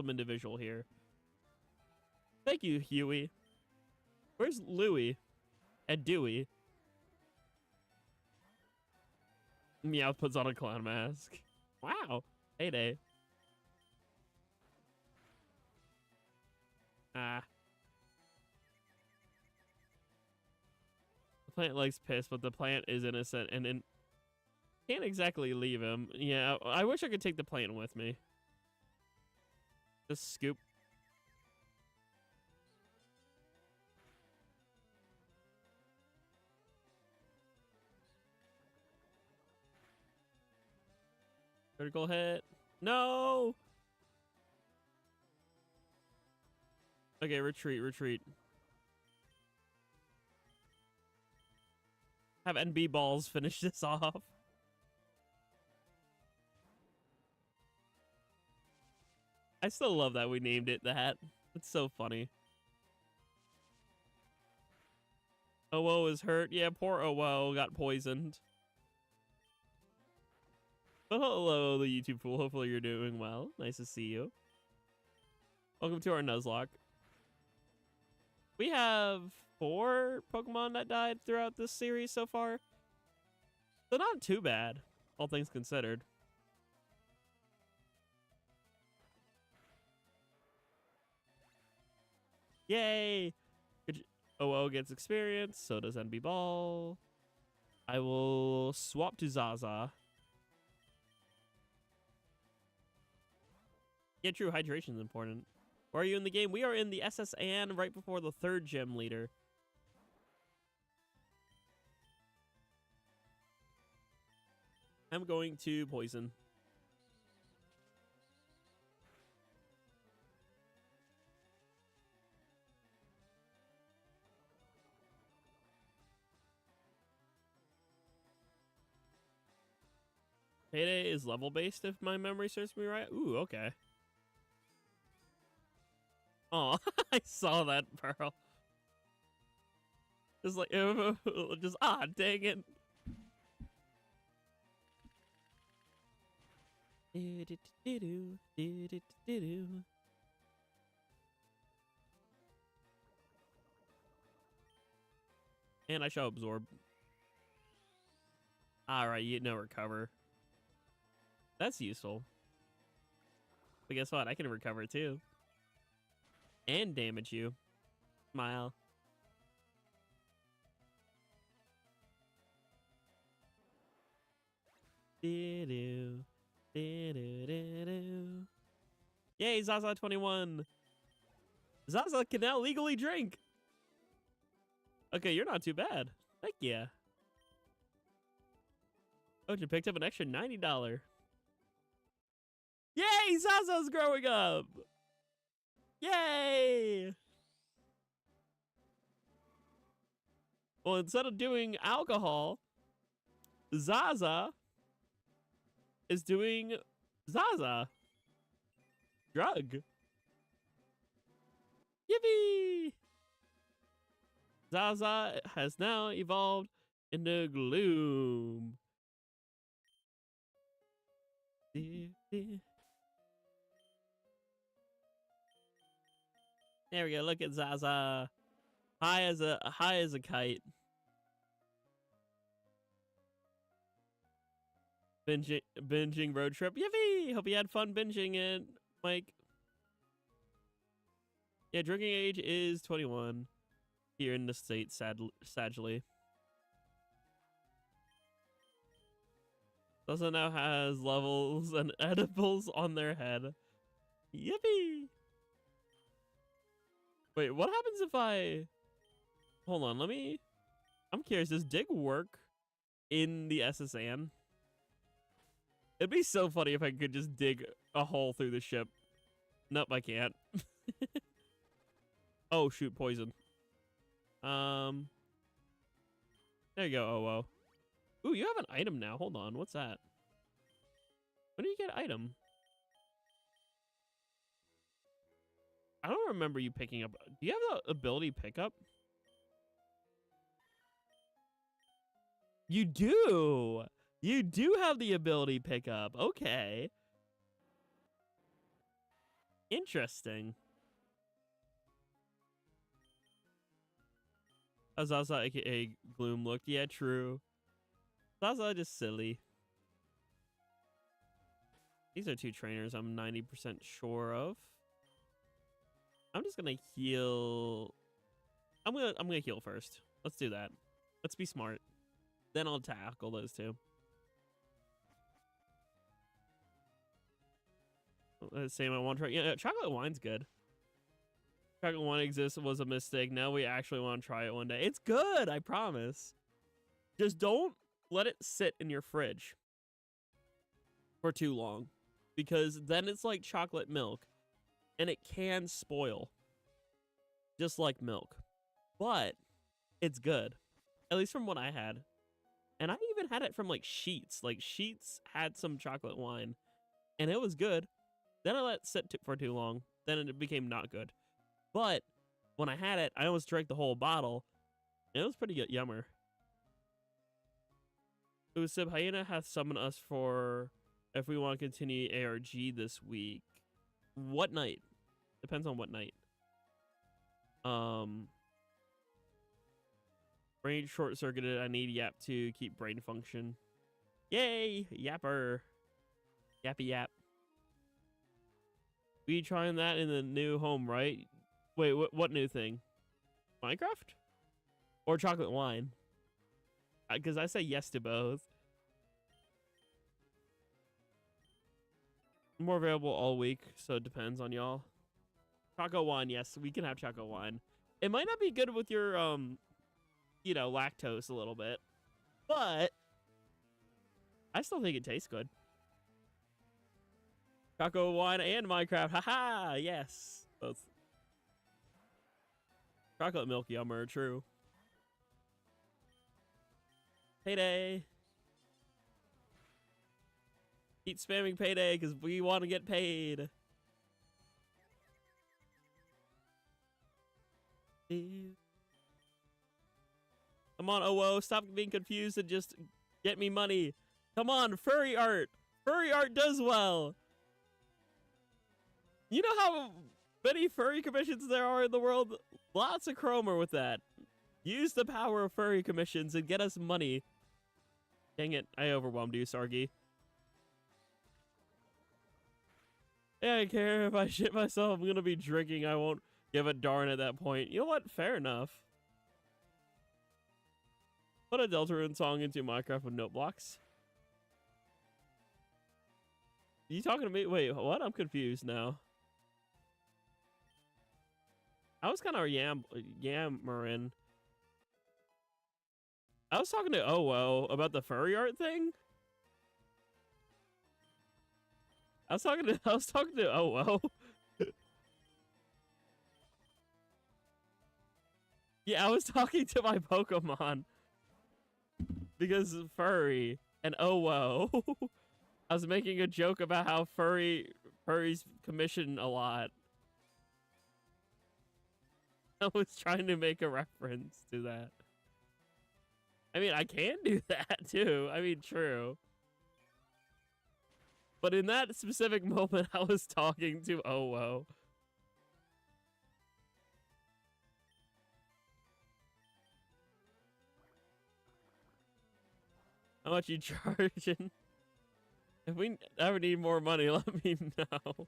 individual here? Thank you, Huey. Where's Louie? And Dewey? Meowth puts on a clown mask. Wow. Payday. Ah. The plant likes piss, but the plant is innocent and can't exactly leave him. Yeah, I wish I could take the plant with me. Just scoop. Critical hit. No! Okay, retreat, retreat. Have NB balls finish this off. I still love that we named it that. It's so funny. OO is hurt. Yeah, poor OO got poisoned. But hello, the YouTube fool. Hopefully you're doing well. Nice to see you. Welcome to our Nuzlocke. We have 4 Pokemon that died throughout this series so far. So not too bad, all things considered. Yay! OO gets experience, so does NB Ball. I will swap to Zaza. Yeah, true, hydration is important. Where are you in the game? We are in the SS Anne right before the 3rd gym leader. I'm going to poison. Payday is level based if my memory serves me right. Ooh, okay. Oh, I saw that, Pearl. Just like, just, dang it. And I shall absorb. Alright, you know recover. That's useful. But guess what? I can recover too. And damage you. Smile. Yay, Zaza 21. Zaza can now legally drink. Okay, you're not too bad. Heck yeah. Oh, you picked up an extra $90. Yay, Zaza's growing up. Yay. Well, instead of doing alcohol, Zaza is doing Zaza. Drug. Yippee! Zaza has now evolved into Gloom. There we go. Look at Zaza. High as a kite. Binging road trip. Yippee! Hope you had fun binging it, Mike. Yeah, drinking age is 21 here in the state, sadly. Also now has levels and edibles on their head. Yippee! Wait, what happens if I... Hold on, I'm curious, does dig work in the SSN? It'd be so funny if I could just dig a hole through the ship. Nope, I can't. Oh, shoot, poison. There you go, OO. Ooh, you have an item now. Hold on, what's that? When do you get item? I don't remember you picking up. Do you have the ability pickup? You do! You do have the ability pickup. Okay. Interesting. How Zaza aka Gloom looked. Yeah, true. Zaza just silly. These are 2 trainers I'm 90% sure of. I'm just gonna heal. I'm gonna heal first. Let's do that. Let's be smart. Then I'll tackle those 2. Same, I want to try. Yeah, chocolate wine's good. Chocolate wine exists was a mistake. Now we actually want to try it one day. It's good, I promise. Just don't let it sit in your fridge for too long, because then it's like chocolate milk and it can spoil just like milk, but it's good, at least from what I had. And I even had it from like Sheets. Like Sheets had some chocolate wine and it was good. Then I let it sit for too long, then it became not good. But when I had it, I almost drank the whole bottle and it was pretty good. Yummer. Ooh, Sib Hyena hath summoned us for if we want to continue ARG this week. What night? Depends on what night. Brain short-circuited. I need Yap to keep brain function. Yay! Yapper. Yappy yap. We trying that in the new home, right? Wait, what new thing? Minecraft? Or chocolate wine? Because I say yes to both. More available all week, so it depends on y'all. Choco wine, yes, we can have choco wine. It might not be good with your, you know, lactose a little bit, but I still think it tastes good. Choco wine and Minecraft, haha, yes, both. Chocolate milk yummer, true. Payday. Keep spamming payday because we want to get paid. Come on, OO, stop being confused and just get me money. Come on, furry art. Furry art does well. You know how many furry commissions there are in the world? Lots of chroma with that. Use the power of furry commissions and get us money. Dang it, I overwhelmed you, Sargi. Yeah, I care if I shit myself. I'm gonna be drinking. I won't give a darn at that point. You know what? Fair enough. Put a Deltarune song into Minecraft with note blocks. You talking to me? Wait, what? I'm confused now. I was kind of yammering. I was talking to OO about the furry art thing. I was talking to OO. Yeah, I was talking to my Pokemon because furry and OO. I was making a joke about how furries commission a lot. I was trying to make a reference to that. I mean, I can do that too. I mean, true. But in that specific moment, I was talking to OO. How much you charging? If we ever need more money, let me know.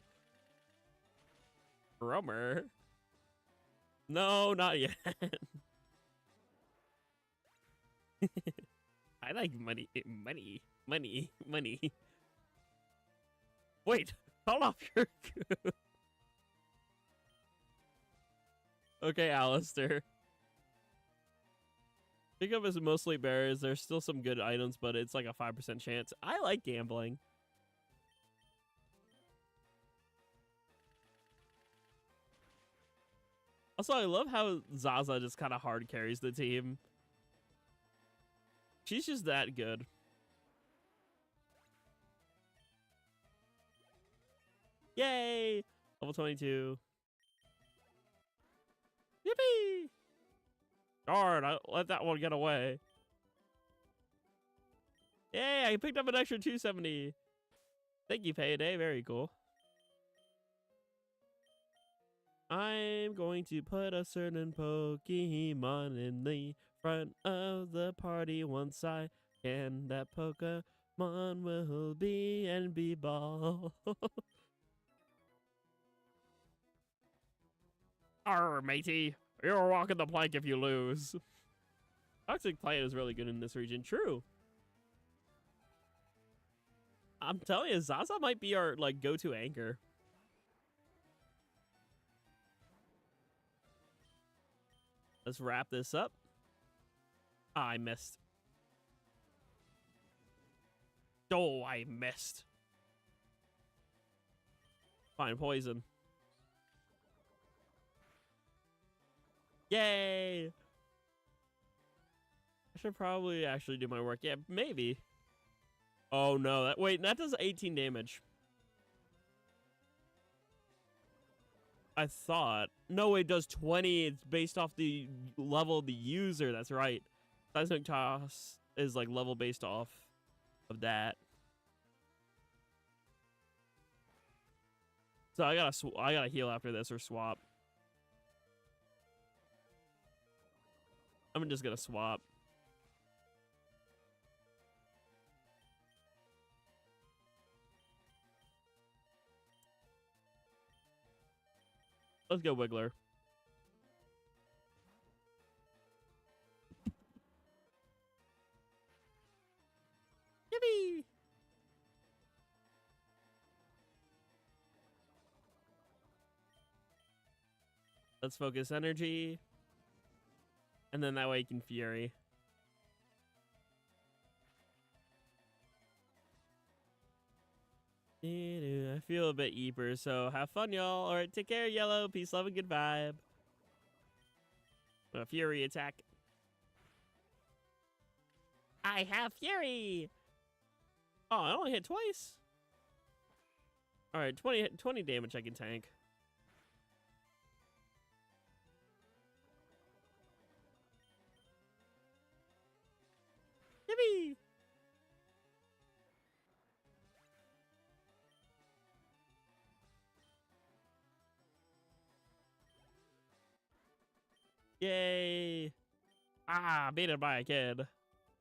Drummer? No, not yet. I like money. Money. Wait, call off your goo. Okay, Alistair. Pickup is mostly berries. There's still some good items, but it's like a 5% chance. I like gambling. Also, I love how Zaza just kind of hard carries the team. She's just that good. Yay! Level 22. Yippee! Darn, I let that one get away. Yay, I picked up an extra 270. Thank you, Payday. Very cool. I'm going to put a certain Pokemon in the front of the party once I can. That Pokemon will be NB Ball. Arr, matey. You're walking the plank if you lose. Toxic Plant is really good in this region. True. I'm telling you, Zaza might be our like go-to anchor. Let's wrap this up. I missed. Oh, I missed. Fine, poison. Yay! I should probably actually do my work. Yeah, maybe. Oh no, that does 18 damage. I thought. No, it does 20. It's based off the level of the user. That's right. Seismic Toss is like level based off of that. So I gotta heal after this or swap. I'm just gonna swap. Let's go, Wiggler. Yippee! Let's focus energy. And then that way you can Fury. I feel a bit eeper, so have fun, y'all. Alright, take care, Yellow. Peace, love, and good vibe. A Fury attack. I have Fury! Oh, I only hit twice. Alright, 20 damage I can tank. Yippee! Yay! Ah, beaten by a kid.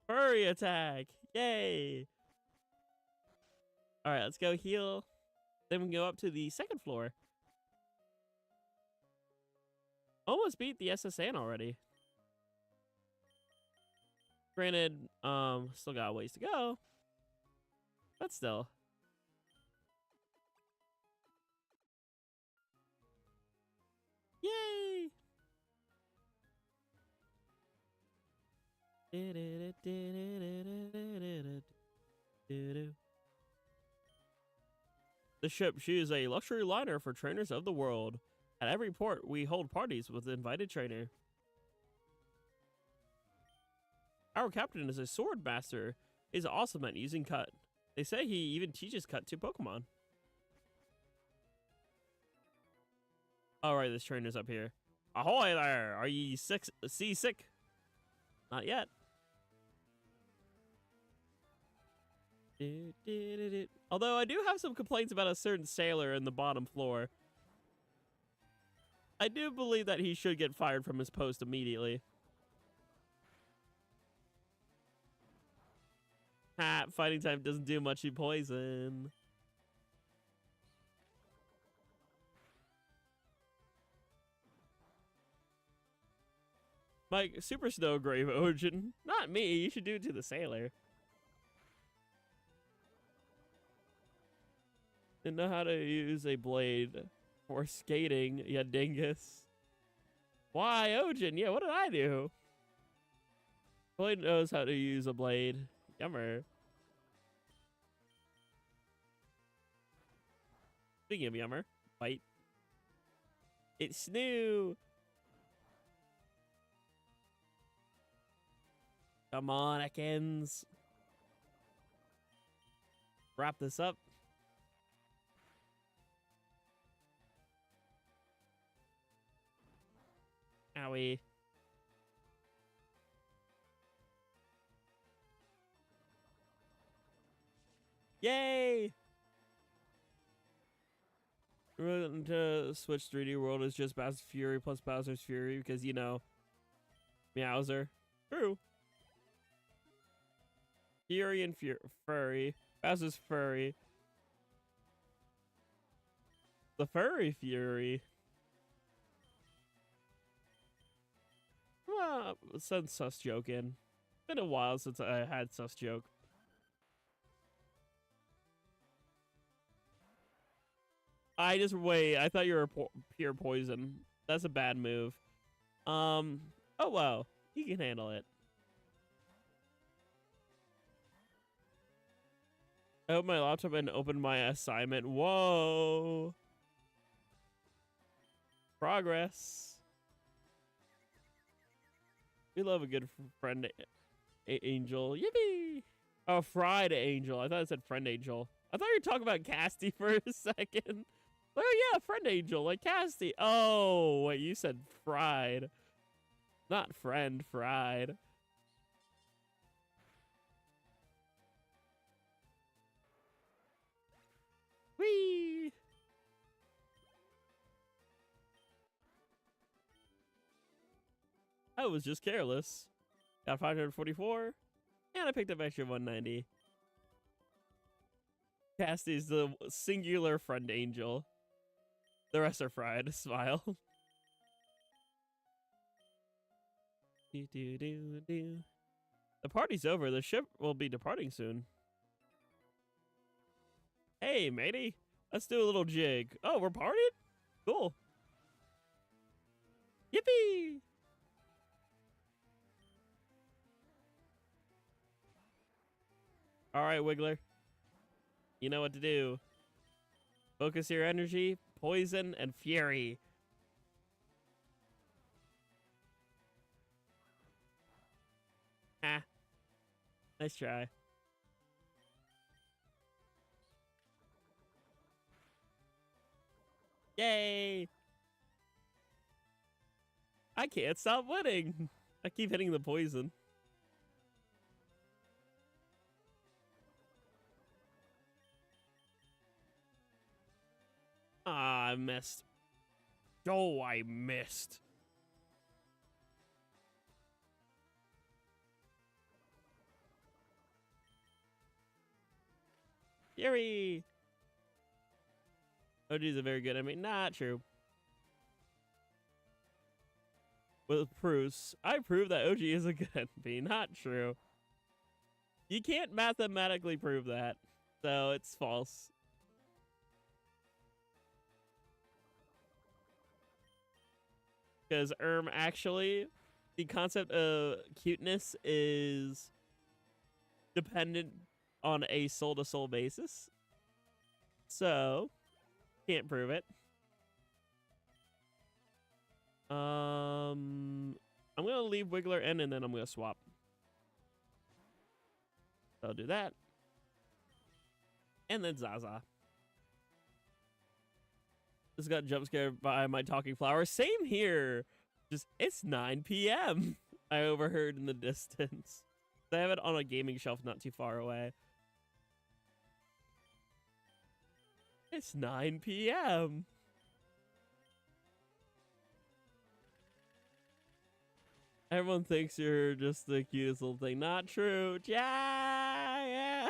Furry attack! Yay! Alright, let's go heal. Then we can go up to the second floor. Almost beat the SSN already. Granted, still got a ways to go. But still. Yay! The ship, she is a luxury liner for trainers of the world. At every port, we hold parties with the invited trainer. Our captain is a sword master. He's awesome at using cut. They say he even teaches cut to Pokemon. Alright, this trainer's up here. Ahoy there! Are ye seasick? Not yet. Although I do have some complaints about a certain sailor in the bottom floor. I do believe that he should get fired from his post immediately. Ha, fighting type doesn't do much to poison. Mike, Super Snow Grave Origin. Not me, you should do it to the sailor. Didn't know how to use a blade for skating, ya dingus. Why, Ojin? Yeah, what did I do? Blade knows how to use a blade. Yummer. Speaking of yummer, bite. It's new. Come on, Ekans. Wrap this up. Owie. Yay! To switch 3D World is just Bowser's Fury plus Bowser's Fury because, you know, Meowser. True. Fury and Furry. Bowser's Furry. The Furry Fury. Well, send sus joke in. Been a while since I had sus joke. I thought you were pure poison. That's a bad move. Oh well, he can handle it. I hope my laptop didn't open my assignment. Whoa. progress. We love a good friend angel. Yippee! Oh, fried angel. I thought it said friend angel. I thought you were talking about Casty for a second. Oh yeah, friend angel, like Casty. Oh, wait, you said fried. Not friend, fried. Whee! I was just careless. Got 544, and I picked up extra 190. Casty's the singular friend angel. The rest are fried. Smile. The party's over. The ship will be departing soon. Hey, matey. Let's do a little jig. Oh, we're partied? Cool. Yippee! All right, Wiggler. You know what to do. Focus your energy, poison, and fury. Ah. Nice try. Yay! I can't stop winning. I keep hitting the poison. Ah, I missed. Oh, I missed. Fury! OG's a very good enemy. Not true. With proofs, I prove that OG is a good enemy. Not true. You can't mathematically prove that. So it's false. Because actually, the concept of cuteness is dependent on a soul-to-soul basis. So, can't prove it. I'm gonna leave Wiggler in and then I'm gonna swap. So I'll do that. And then Zaza. Just got jump scared by my talking flower. Same here. Just, it's 9 p.m. I overheard in the distance. I have it on a gaming shelf not too far away. It's 9 p.m. Everyone thinks you're just the cutest little thing. Not true. Jack!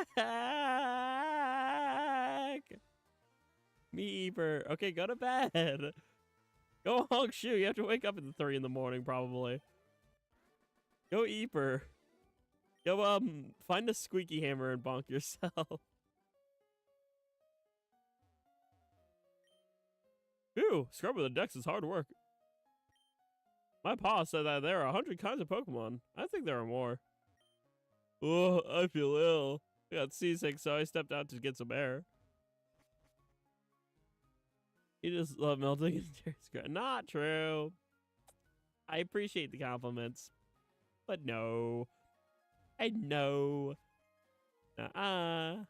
Meeper. Okay, go to bed. Go honk shoe. You have to wake up at 3 in the morning, probably. Go Eeper. Go, find a squeaky hammer and bonk yourself. Ooh, scrubbing the decks is hard work. My pa said that there are 100 kinds of Pokemon. I think there are more. Oh, I feel ill. I got seasick, so I stepped out to get some air. You just love melting in Jerry's ground. Not true. I appreciate the compliments. But no. I know. Nuh-uh.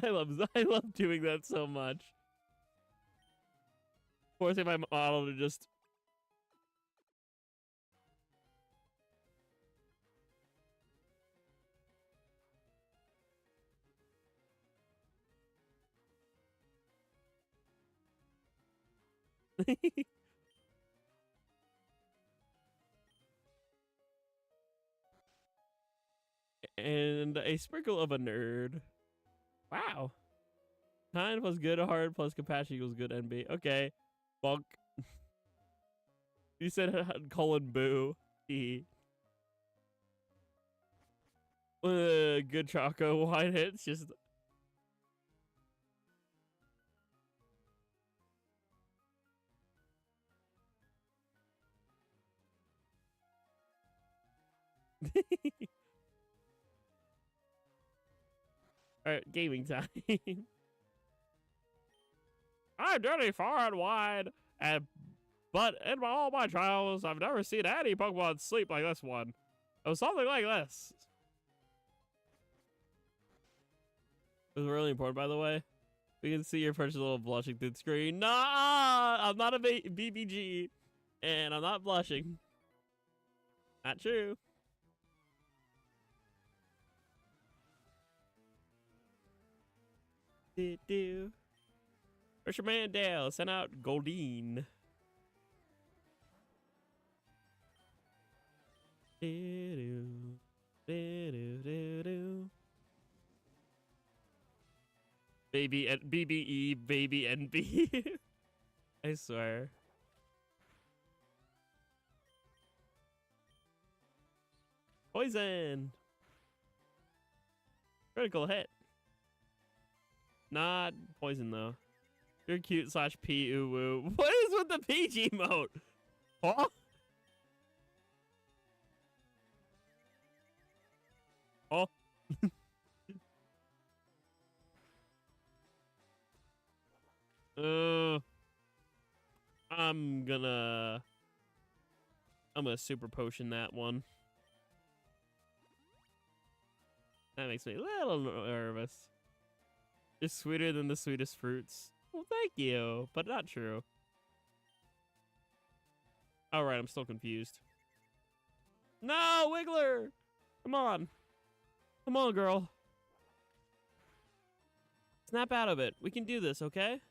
I love doing that so much. Forcing my model to just and a sprinkle of a nerd. Wow. Kind plus good hard plus compassion equals good NB. Okay. Bunk. You said colon boo. Good Choco. Wide hits. Just. Alright, gaming time. I've journeyed far and wide, but in all my travels, I've never seen any Pokemon sleep like this one. It was something like this. It was really important, by the way. We can see your first little blushing through the screen. Nah, I'm not a BBG, and I'm not blushing. Not true. Do. Where's your man Dale? Send out Goldeen. Baby and BBE, baby NB. I swear. Poison. Critical hit. Not poison though. You're cute / P ooh woo. What is with the PG mode? Huh? Oh. I'm gonna super potion that one. That makes me a little nervous. You're sweeter than the sweetest fruits. Well, thank you, but not true. All right, I'm still confused. No, Wiggler! Come on. Come on, girl. Snap out of it. We can do this, okay?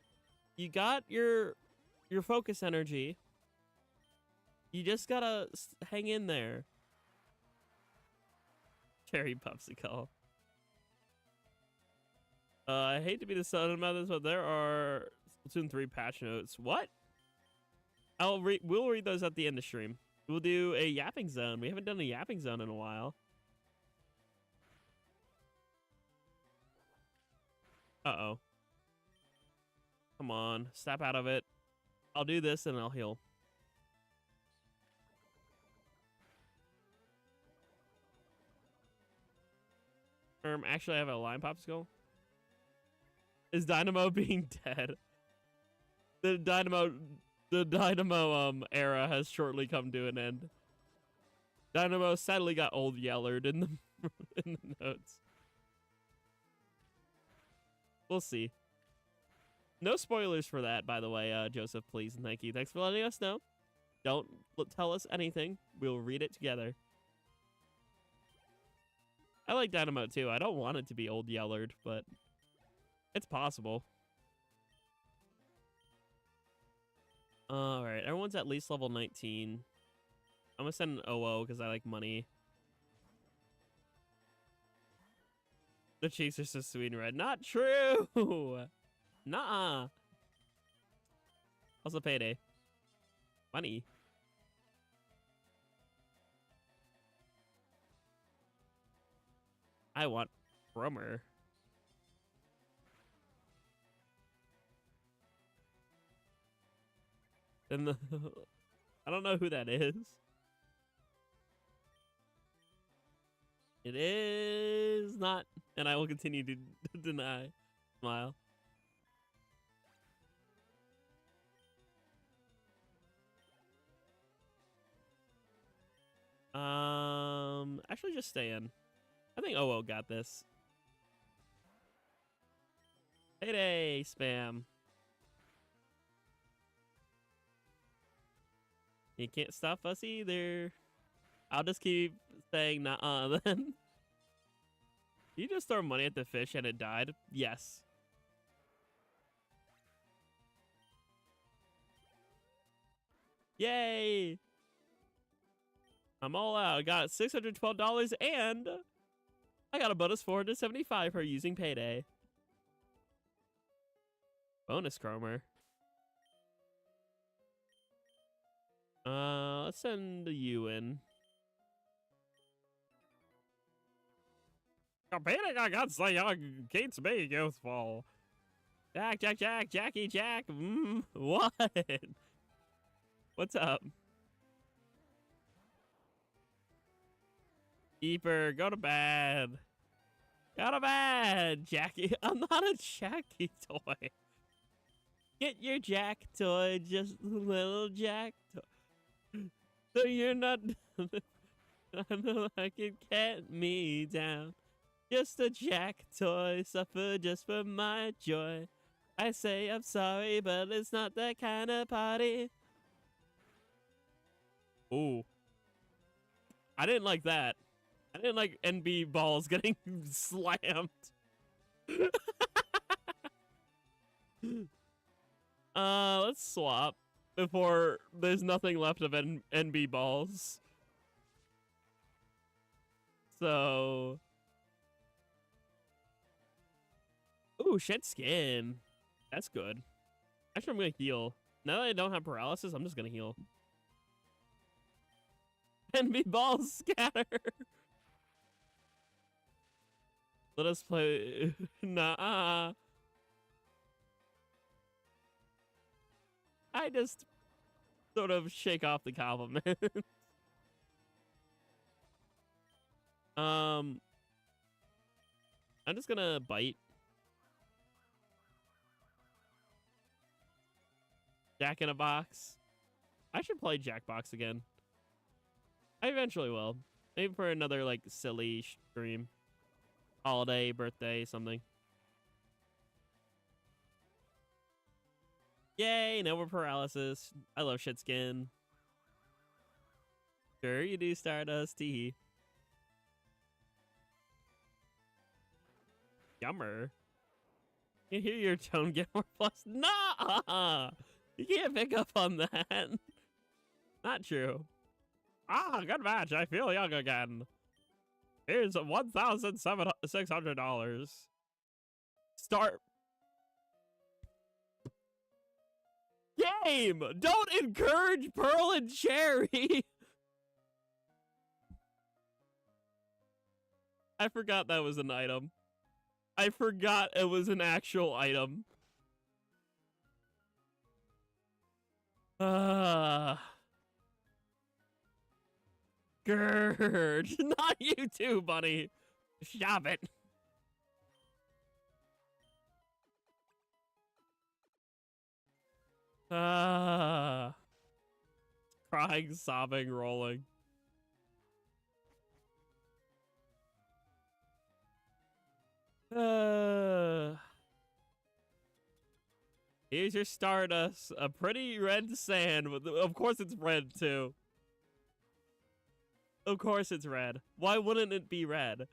You got your focus energy. You just gotta hang in there. Cherry popsicle. I hate to be the son about this, but there are Splatoon 3 patch notes. What? We'll read those at the end of stream. We'll do a yapping zone. We haven't done a yapping zone in a while. Uh-oh. Come on, snap out of it. I'll do this and I'll heal. Actually, I have a lime popsicle. Is Dynamo being dead? The Dynamo era has shortly come to an end. Dynamo sadly got old yellered in the in the notes. We'll see. No spoilers for that, by the way, Joseph, please and thank you. Thanks for letting us know. Don't tell us anything. We'll read it together. I like Dynamo too. I don't want it to be old yellered, but it's possible. Alright, everyone's at least level 19. I'm gonna send an OO because I like money. The cheeks are so sweet and red. Not true! Nuh-uh. Also payday. Money. I want Brummer. And the I don't know who that is. It is not, and I will continue to deny. Smile. Actually just stay in. I think OO got this. Payday spam. You can't stop us either. I'll just keep saying nah then. You just throw money at the fish and it died? Yes. Yay! I'm all out. I got $612 and I got a bonus $475 for using payday. Bonus Chromer. Let's send you in. Competing against the young keeps me youthful. Jackie, Jack. What? What's up? Keeper, go to bed. Go Got a bad Jackie. I'm not a Jackie toy. Get your Jack toy, just a little Jack toy. So you're not like it get me down. Just a Jack toy, suffer just for my joy. I say I'm sorry, but it's not that kind of party. Ooh. I didn't like that. I didn't like NB balls getting slammed. Let's swap before there's nothing left of NB balls. So, ooh, shed skin. That's good. Actually, I'm gonna heal. Now that I don't have paralysis, I'm just gonna heal. NB balls scatter. Let us play. Nah. I just sort of shake off the compliment. I'm just gonna bite. Jack in a box. I should play Jackbox again. I eventually will. Maybe for another like silly stream. Holiday, birthday, something. Yay, no more paralysis. I love shit skin. Sure you do, Stardust. Tee. Yummer. You hear your tone get more plus. Nah! You can't pick up on that. Not true. Ah, good match. I feel young again. Here's $1,600. Start. Game! Don't encourage Pearl and Cherry! I forgot that was an item. I forgot it was an actual item. Gurge! Not you too, buddy! Stop it! Crying, sobbing, rolling. Here's your Stardust. A pretty red sand. Of course it's red, too. Of course it's red. Why wouldn't it be red?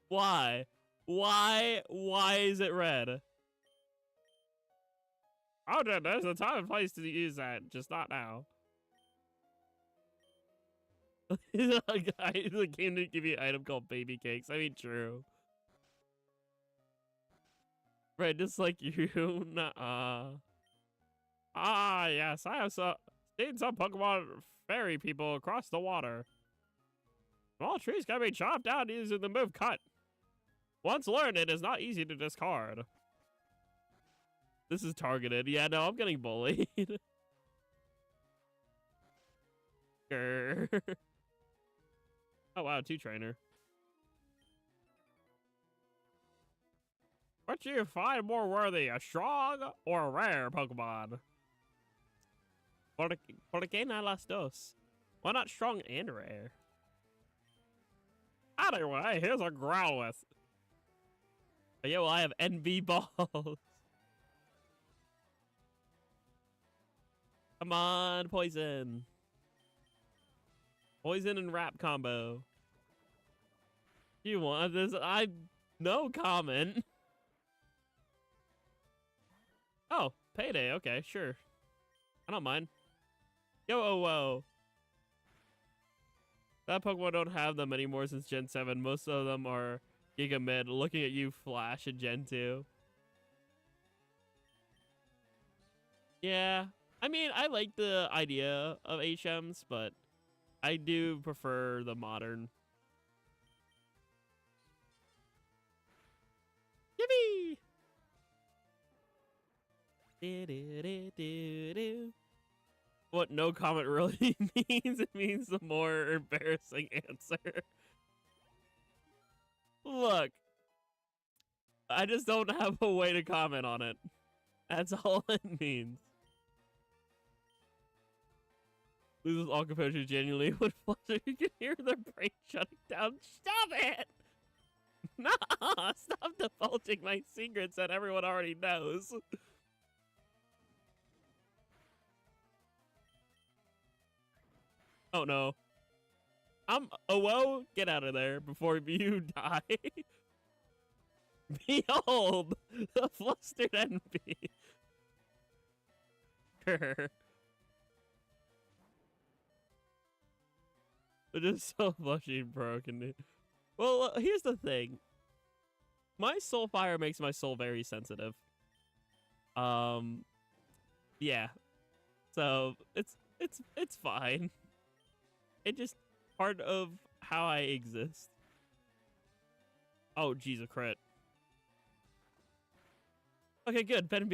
Why? Why is it red? Oh, there's a time and place to use that. Just not now. The game didn't give you an item called baby cakes. I mean, true. Right, just like you. Nuh-uh. Ah, yes. I have seen some Pokemon fairy people across the water. Small trees can be chopped down using the move cut. Once learned, it is not easy to discard. This is targeted. Yeah, no, I'm getting bullied. Grr. Oh, wow, 2-trainer. What do you find more worthy, a strong or a rare Pokemon? ¿Por qué no las dos? Why not strong and rare? Anyway, here's a Growlithe. Oh, yeah, well, I have NV balls. Come on, poison. Poison and rap combo. You want this? No comment. Oh, payday. Okay, sure. I don't mind. Yo, oh, whoa. That Pokemon don't have them anymore since Gen 7. Most of them are Giga Mid. Looking at you, Flash, in Gen 2. Yeah. I mean, I like the idea of HMs, but I do prefer the modern. Yippee! What no comment really means? It means the more embarrassing answer. Look, I just don't have a way to comment on it. That's all it means. Loses all composure genuinely when flustered. You can hear their brain shutting down. Stop it! No! Stop divulging my secrets that everyone already knows. Oh no. Whoa, get out of there before you die. Behold, the flustered envy. They're just so flushing broken. Well, here's the thing. My soul fire makes my soul very sensitive. Yeah. So it's fine. It's just part of how I exist. Oh, geez, a crit. Okay, good. Ben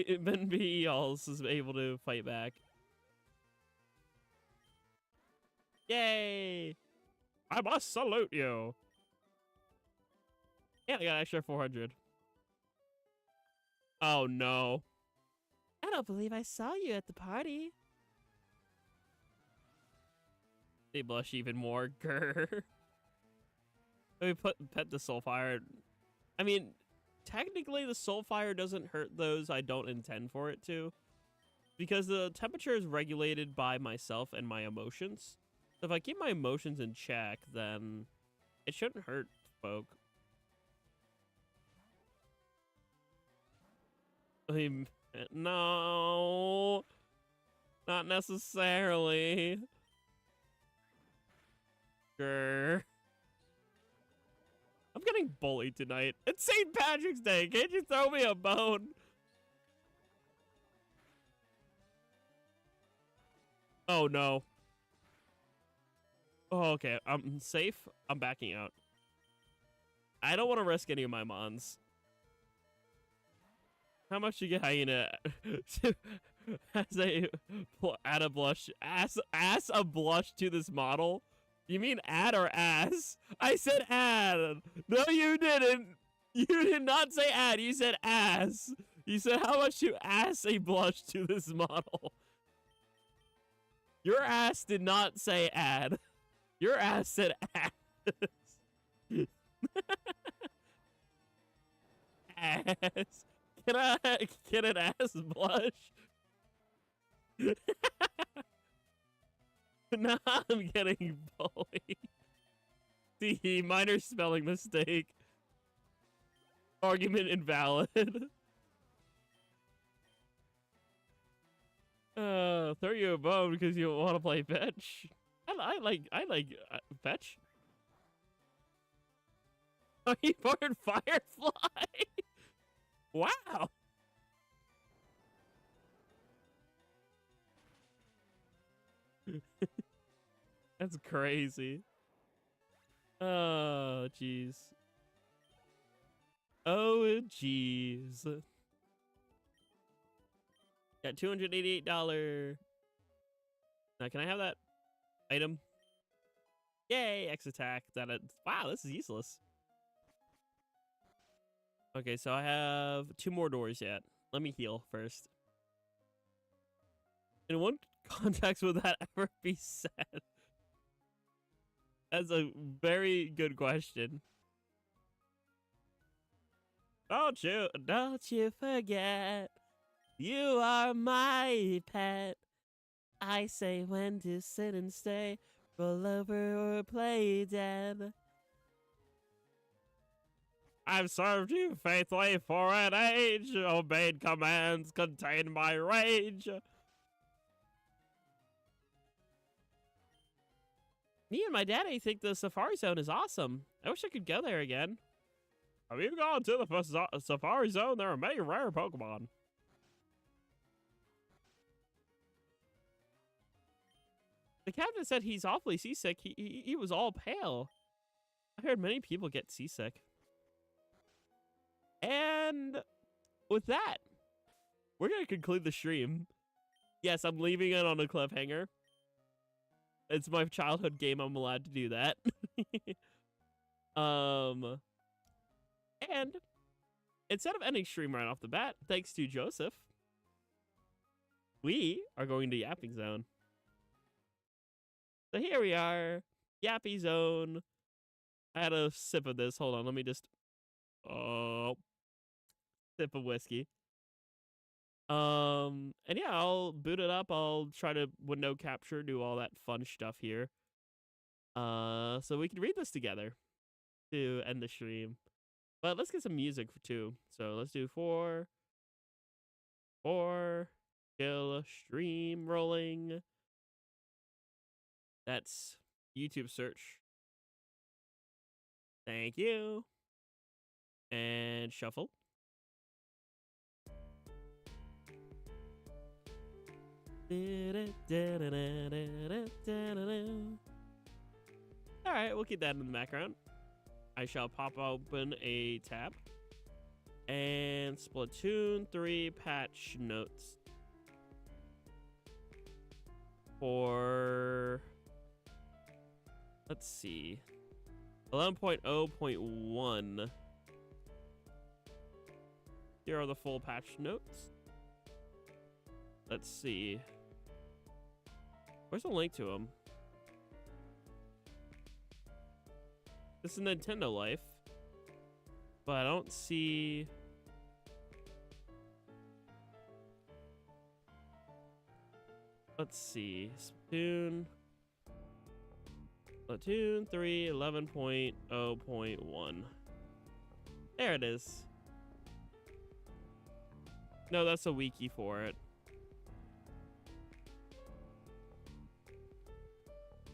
B also is able to fight back. Yay! I must salute you. Yeah, I got extra 400. Oh no. I don't believe I saw you at the party. They blush even more. Grr. Let me pet the Soulfire. I mean, technically the Soulfire doesn't hurt those I don't intend for it to, because the temperature is regulated by myself and my emotions. So if I keep my emotions in check, then it shouldn't hurt folk. I mean, no, not necessarily. Grr. I'm getting bullied tonight. It's St. Patrick's Day. Can't you throw me a bone? Oh, no. Oh, okay. I'm safe. I'm backing out. I don't want to risk any of my mons. How much you get hyena as a add a blush ass a blush to this model? You mean add or ass? I said add. No, you didn't. You did not say add. You said ass. You said how much you ass a blush to this model. Your ass did not say add. Your ass said ass. Ass. Can I get an ass blush? Now I'm getting bullied. See, minor spelling mistake. Argument invalid. Throw you a bone because you want to play fetch. I like fetch. Oh, he born Firefly. Wow. That's crazy. Oh, jeez. Oh, jeez. Got $288. Now, can I have that item? Yay, X attack. Wow, this is useless. Okay, so I have 2 more doors yet. Let me heal first. In what context would that ever be said? That's a very good question. Don't you forget, you are my pet. I say when to sit and stay, roll over or play dead. I've served you faithfully for an age, obeyed commands, contained my rage. Me and my daddy think the Safari Zone is awesome. I wish I could go there again. Have you gone to the Safari Zone? There are many rare Pokemon. The captain said he's awfully seasick. He was all pale. I heard many people get seasick. And with that, we're going to conclude the stream. Yes, I'm leaving it on a cliffhanger. It's my childhood game. I'm allowed to do that. And instead of ending stream right off the bat, thanks to Joseph, we are going to Yapping Zone. So here we are, Yappy Zone. I had a sip of this. Hold on, let me just sip of whiskey. And yeah, I'll boot it up. I'll try to window capture, do all that fun stuff here. So we can read this together to end the stream. But let's get some music too. So let's do 4, kill stream rolling. That's YouTube search. Thank you. And shuffle. Alright, we'll keep that in the background. I shall pop open a tab. And Splatoon 3 patch notes. For... let's see. 11.0.1. Here are the full patch notes. Let's see. Where's the link to them? This is Nintendo Life. But I don't see... let's see. Splatoon 3 11.0.1. There it is. No, that's a wiki for it.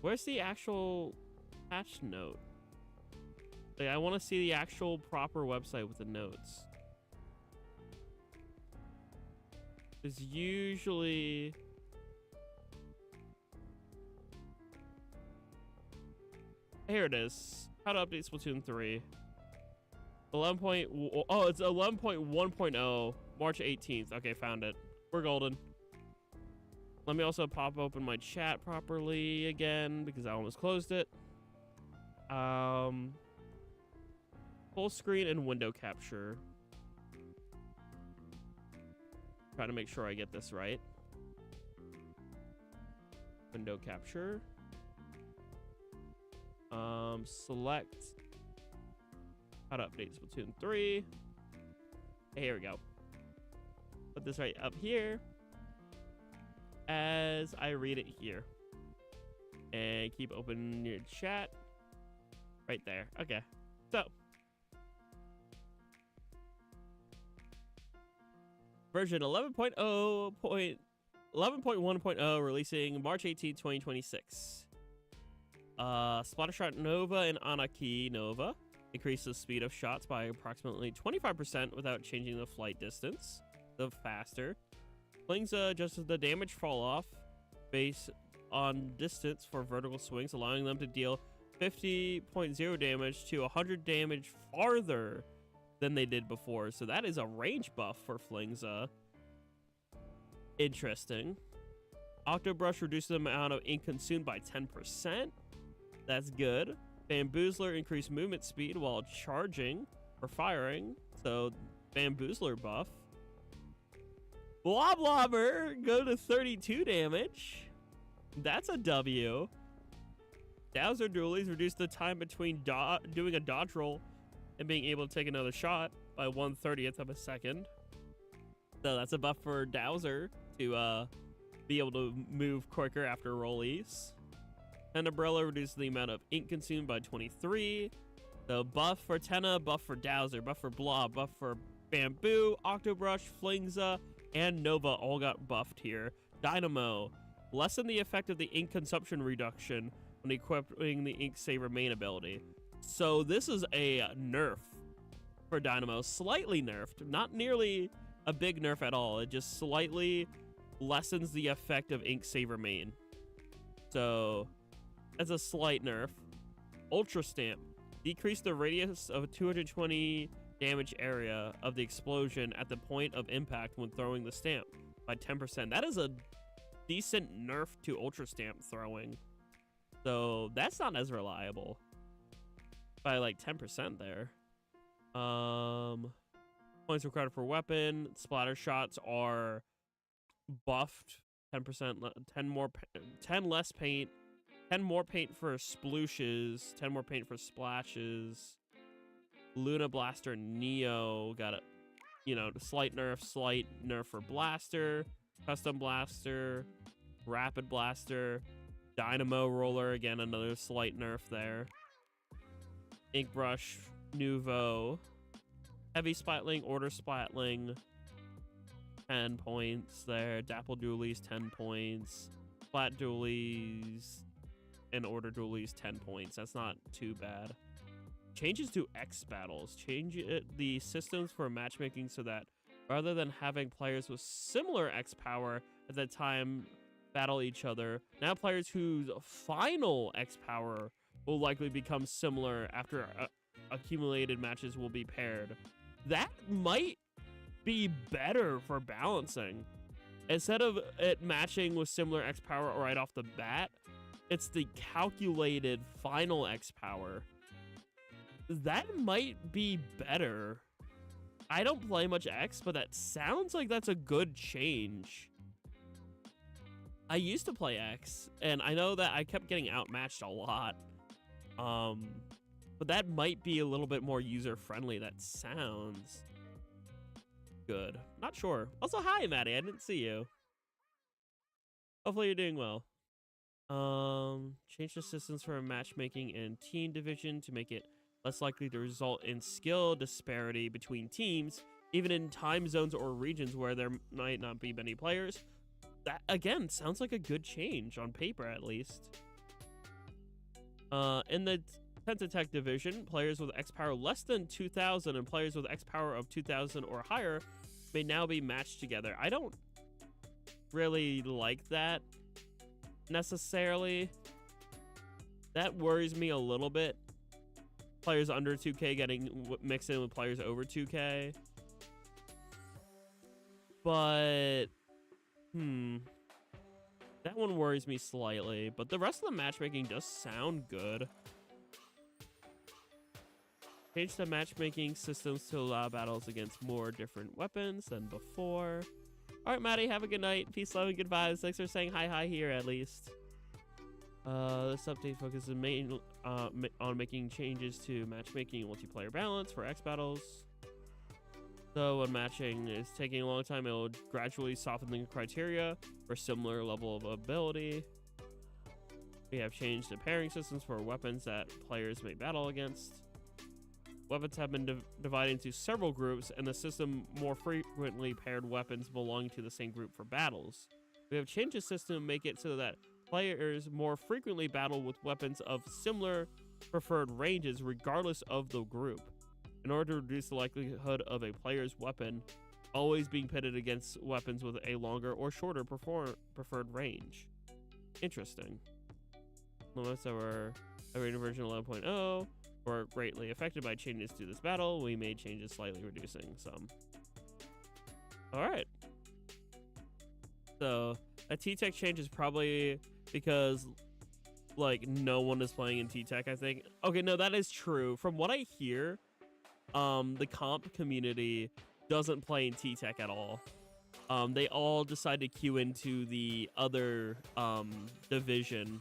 Where's the actual patch note? Like, I want to see the actual proper website with the notes. It's usually... here it is. How to update Splatoon 3. 11. Oh, it's 11.1.0. March 18th. Okay, found it. We're golden. Let me also pop open my chat properly again because I almost closed it. Full screen and window capture. Try to make sure I get this right. Window capture. Select how to update Splatoon 3. Okay, here we go. Put this right up here as I read it here. And keep open your chat. Right there. Okay. So. Version 11.1.0 releasing March 18, 2026. Splattershot Nova and Anarchy Nova increase the speed of shots by approximately 25% without changing the flight distance. The faster. Flings adjusts the damage fall off based on distance for vertical swings, allowing them to deal 50.0 damage to 100 damage farther than they did before. So that is a range buff for Flings. Interesting. Octobrush reduces the amount of ink consumed by 10%. That's good. Bamboozler increased movement speed while charging or firing. So Bamboozler buff. Bloblobber go to 32 damage. That's a W. Dowser Dualies reduce the time between doing a dodge roll and being able to take another shot by 1/30th of a second. So that's a buff for Dowser to be able to move quicker after rollies. Tenebrella reduces the amount of ink consumed by 23. So buff for Tenna, buff for Dowser, buff for Blob, buff for Bamboo, Octobrush, Flingza, and Nova all got buffed here. Dynamo, lessen the effect of the ink consumption reduction when equipping the Ink Saver main ability. So this is a nerf for Dynamo. Slightly nerfed, not nearly a big nerf at all. It just slightly lessens the effect of Ink Saver main. So that's a slight nerf. Ultra Stamp, decrease the radius of 220 damage area of the explosion at the point of impact when throwing the stamp by 10%. That is a decent nerf to Ultra Stamp throwing. So that's not as reliable by like 10% there. Points required for weapon. Splatter shots are buffed. 10%, 10 less paint. 10 more paint for splooshes. 10 more paint for splashes. Luna Blaster Neo got a, you know, slight nerf for Blaster. Custom Blaster. Rapid Blaster. Dynamo Roller, again, another slight nerf there. Ink Brush, Nouveau. Heavy Splatling, Order Splatling. 10 points there. Dapple Dualies, 10 points. Splat Dualies and Order Dualies, 10 points. That's not too bad. Changes to X battles. Change the systems for matchmaking so that rather than having players with similar X power at the time battle each other, now players whose final X power will likely become similar after accumulated matches will be paired. That might be better for balancing. Instead of it matching with similar X power right off the bat, it's the calculated final X power. That might be better. I don't play much X, but that sounds like that's a good change. I used to play X, and I know that I kept getting outmatched a lot. But that might be a little bit more user-friendly. That sounds good. Not sure. Also, hi, Maddie. I didn't see you. Hopefully you're doing well. Change the systems for matchmaking and team division to make it less likely to result in skill disparity between teams, even in time zones or regions where there might not be many players. That, again, sounds like a good change, on paper at least. In the Pentatech division, players with X power less than 2,000 and players with X power of 2,000 or higher may now be matched together. I don't really like that necessarily. That worries me a little bit. Players under 2K getting mixed in with players over 2K. But that one worries me slightly, but the rest of the matchmaking does sound good. Change the matchmaking systems to allow battles against more different weapons than before. All right, Maddie, have a good night. Peace, love, and good vibes. Thanks for saying hi here, at least. This update focuses mainly on making changes to matchmaking and multiplayer balance for X battles. So when matching is taking a long time, it will gradually soften the criteria for similar level of ability. We have changed the pairing systems for weapons that players may battle against. Weapons have been divided into several groups, and the system more frequently paired weapons belonging to the same group for battles. We have changed the system to make it so that players more frequently battle with weapons of similar preferred ranges regardless of the group, in order to reduce the likelihood of a player's weapon always being pitted against weapons with a longer or shorter preferred range. Interesting. Limits that were in version 11.0 were greatly affected by changes to this battle. We made changes slightly reducing some. Alright. So, a T-Tech change is probably because, like, no one is playing in T-Tech, I think. Okay, no, that is true. From what I hear, the comp community doesn't play in T-Tech at all. They all decide to queue into the other division.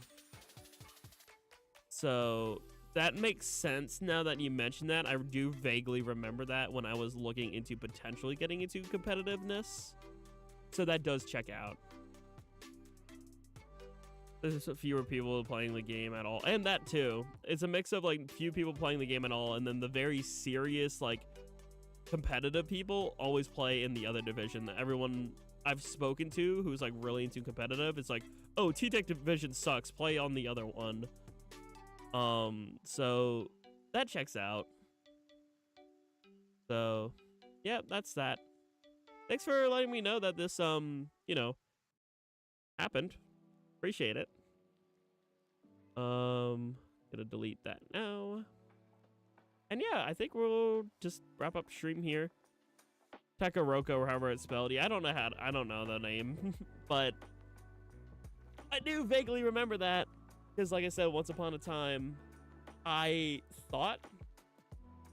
So that makes sense now that you mention that. I do vaguely remember that when I was looking into potentially getting into competitiveness. So that does check out. There's fewer people playing the game at all, and that too. It's a mix of like few people playing the game at all, and then the very serious like competitive people always play in the other division. Everyone I've spoken to who's like really into competitive, it's like, oh, T-Tech division sucks, play on the other one. So that checks out. So yeah, that's that. Thanks for letting me know that this you know, happened. Appreciate it. Gonna delete that now. And yeah, I think we'll just wrap up stream here. Pekaroko, or however it's spelled. Yeah, I don't know the name, but I do vaguely remember that because, like I said, once upon a time, I thought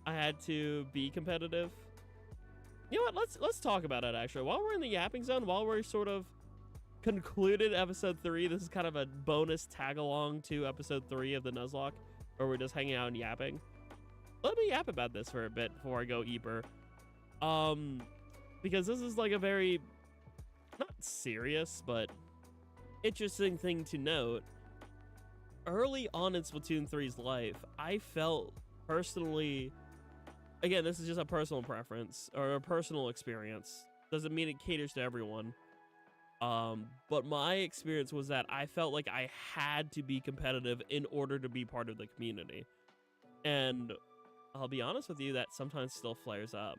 I had to be competitive You know what? Let's talk about it actually. While we're in the yapping zone, while we're sort of concluded episode 3, this is kind of a bonus tag along to episode 3 of the Nuzlocke, where we're just hanging out and yapping. Let me yap about this for a bit before I go eeper. Because this is like a very, not serious, but interesting thing to note. Early on in Splatoon 3's life, I felt personally, again, this is just a personal preference or a personal experience. Doesn't mean it caters to everyone. But my experience was that I felt like I had to be competitive in order to be part of the community. And I'll be honest with you, that sometimes still flares up.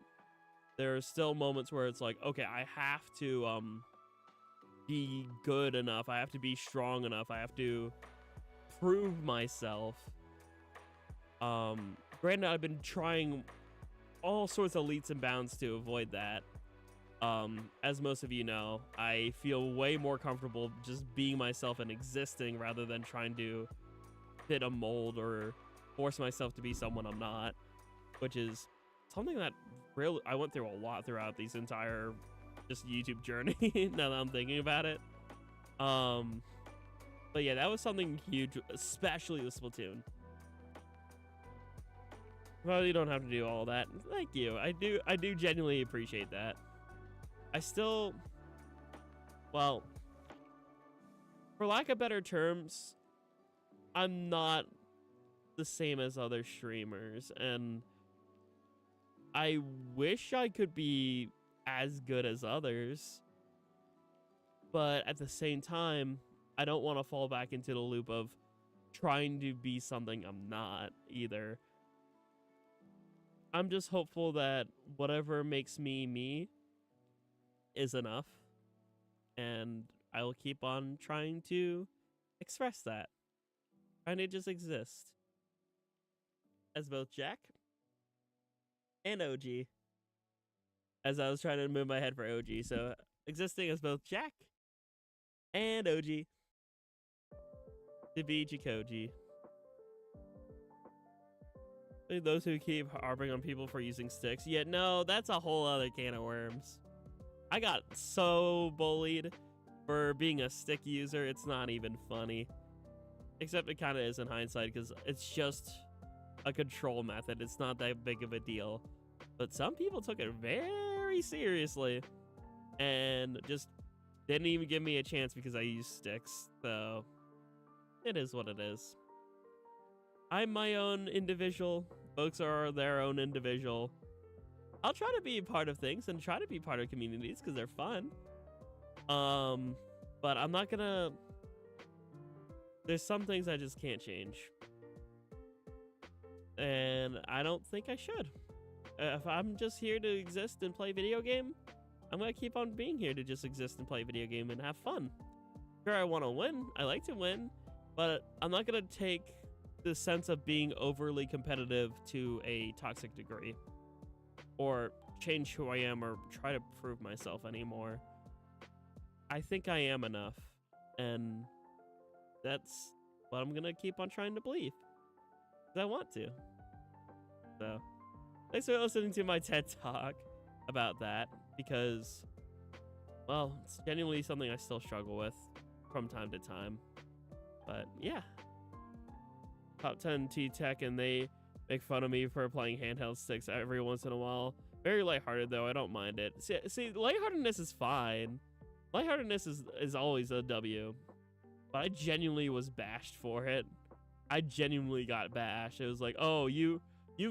There are still moments where it's like, okay, I have to be good enough. I have to be strong enough. I have to prove myself. Granted, I've been trying all sorts of leaps and bounds to avoid that. As most of you know, I feel way more comfortable just being myself and existing rather than trying to fit a mold or force myself to be someone I'm not, which is something that really I went through a lot throughout these entire just YouTube journey. Now that I'm thinking about it. But yeah, that was something huge, especially with Splatoon. Well, you don't have to do all that. Thank you. I do genuinely appreciate that. I still, well, for lack of better terms, I'm not the same as other streamers, and I wish I could be as good as others, but at the same time, I don't want to fall back into the loop of trying to be something I'm not either. I'm just hopeful that whatever makes me me is enough, and I will keep on trying to express that. Trying to just exist as both Jack and OG. As I was trying to move my head for OG, so existing as both Jack and OG. To be Jackogień. Those who keep harping on people for using sticks. Yeah, no, that's a whole other can of worms. I got so bullied for being a stick user, it's not even funny. Except it kind of is in hindsight, because it's just a control method. It's not that big of a deal. But some people took it very seriously and just didn't even give me a chance because I use sticks. So it is what it is. I'm my own individual. Folks are their own individual. I'll try to be a part of things and try to be part of communities because they're fun. But I'm not gonna... There's some things I just can't change. And I don't think I should. If I'm just here to exist and play video game, I'm gonna keep on being here to just exist and play video game and have fun. Sure, I want to win. I like to win. But I'm not gonna take the sense of being overly competitive to a toxic degree. Or change who I am or try to prove myself anymore. I think I am enough, and that's what I'm gonna keep on trying to believe, because I want to. So thanks for listening to my TED Talk about that, because, well, it's genuinely something I still struggle with from time to time. But yeah, top 10 T-Tech, and they make fun of me for playing handheld sticks every once in a while. Very lighthearted, though. I don't mind it. See, lightheartedness is fine. Lightheartedness is always a W. But I genuinely was bashed for it. I genuinely got bashed. It was like, oh, you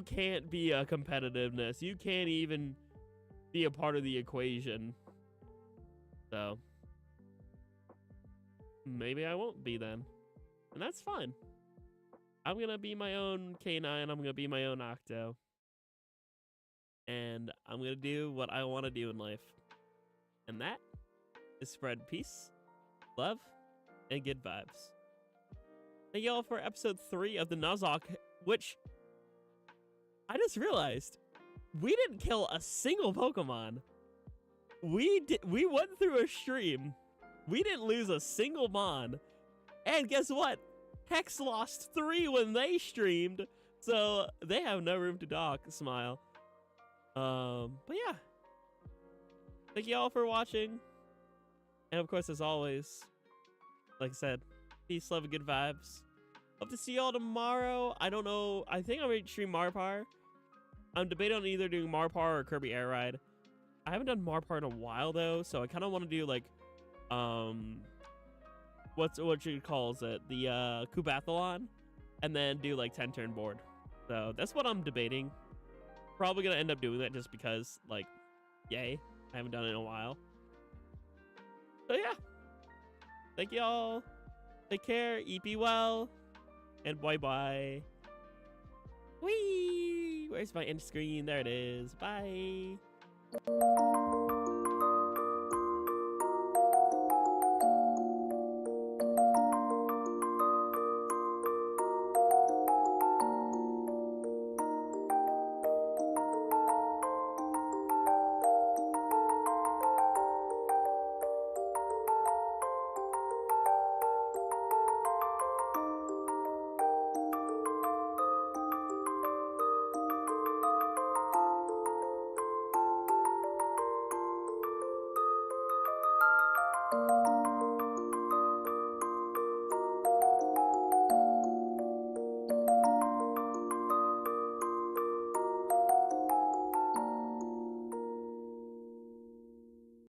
can't be a competitiveness. You can't even be a part of the equation. So maybe I won't be then. And that's fine. I'm going to be my own K9. I'm going to be my own Octo. And I'm going to do what I want to do in life. And that is spread peace, love, and good vibes. Thank you all for episode 3 of the Nuzlocke, which I just realized we didn't kill a single Pokemon. We went through a stream. We didn't lose a single Mon. And guess what? Hex lost 3 when they streamed, so they have no room to talk. Smile. But yeah, thank you all for watching. And of course, as always, like I said, peace, love, and good vibes. Hope to see y'all tomorrow. I don't know. I think I'm going to stream Marpar. I'm debating on either doing Marpar or Kirby Air Ride. I haven't done Marpar in a while, though, so I kind of want to do, like, what you calls it? The, Kubathlon. And then do, like, 10-turn board. So, that's what I'm debating. Probably going to end up doing that just because, like, yay. I haven't done it in a while. So, yeah. Thank y'all. Take care. Eat be well. And bye-bye. Whee! Where's my end screen? There it is. Bye.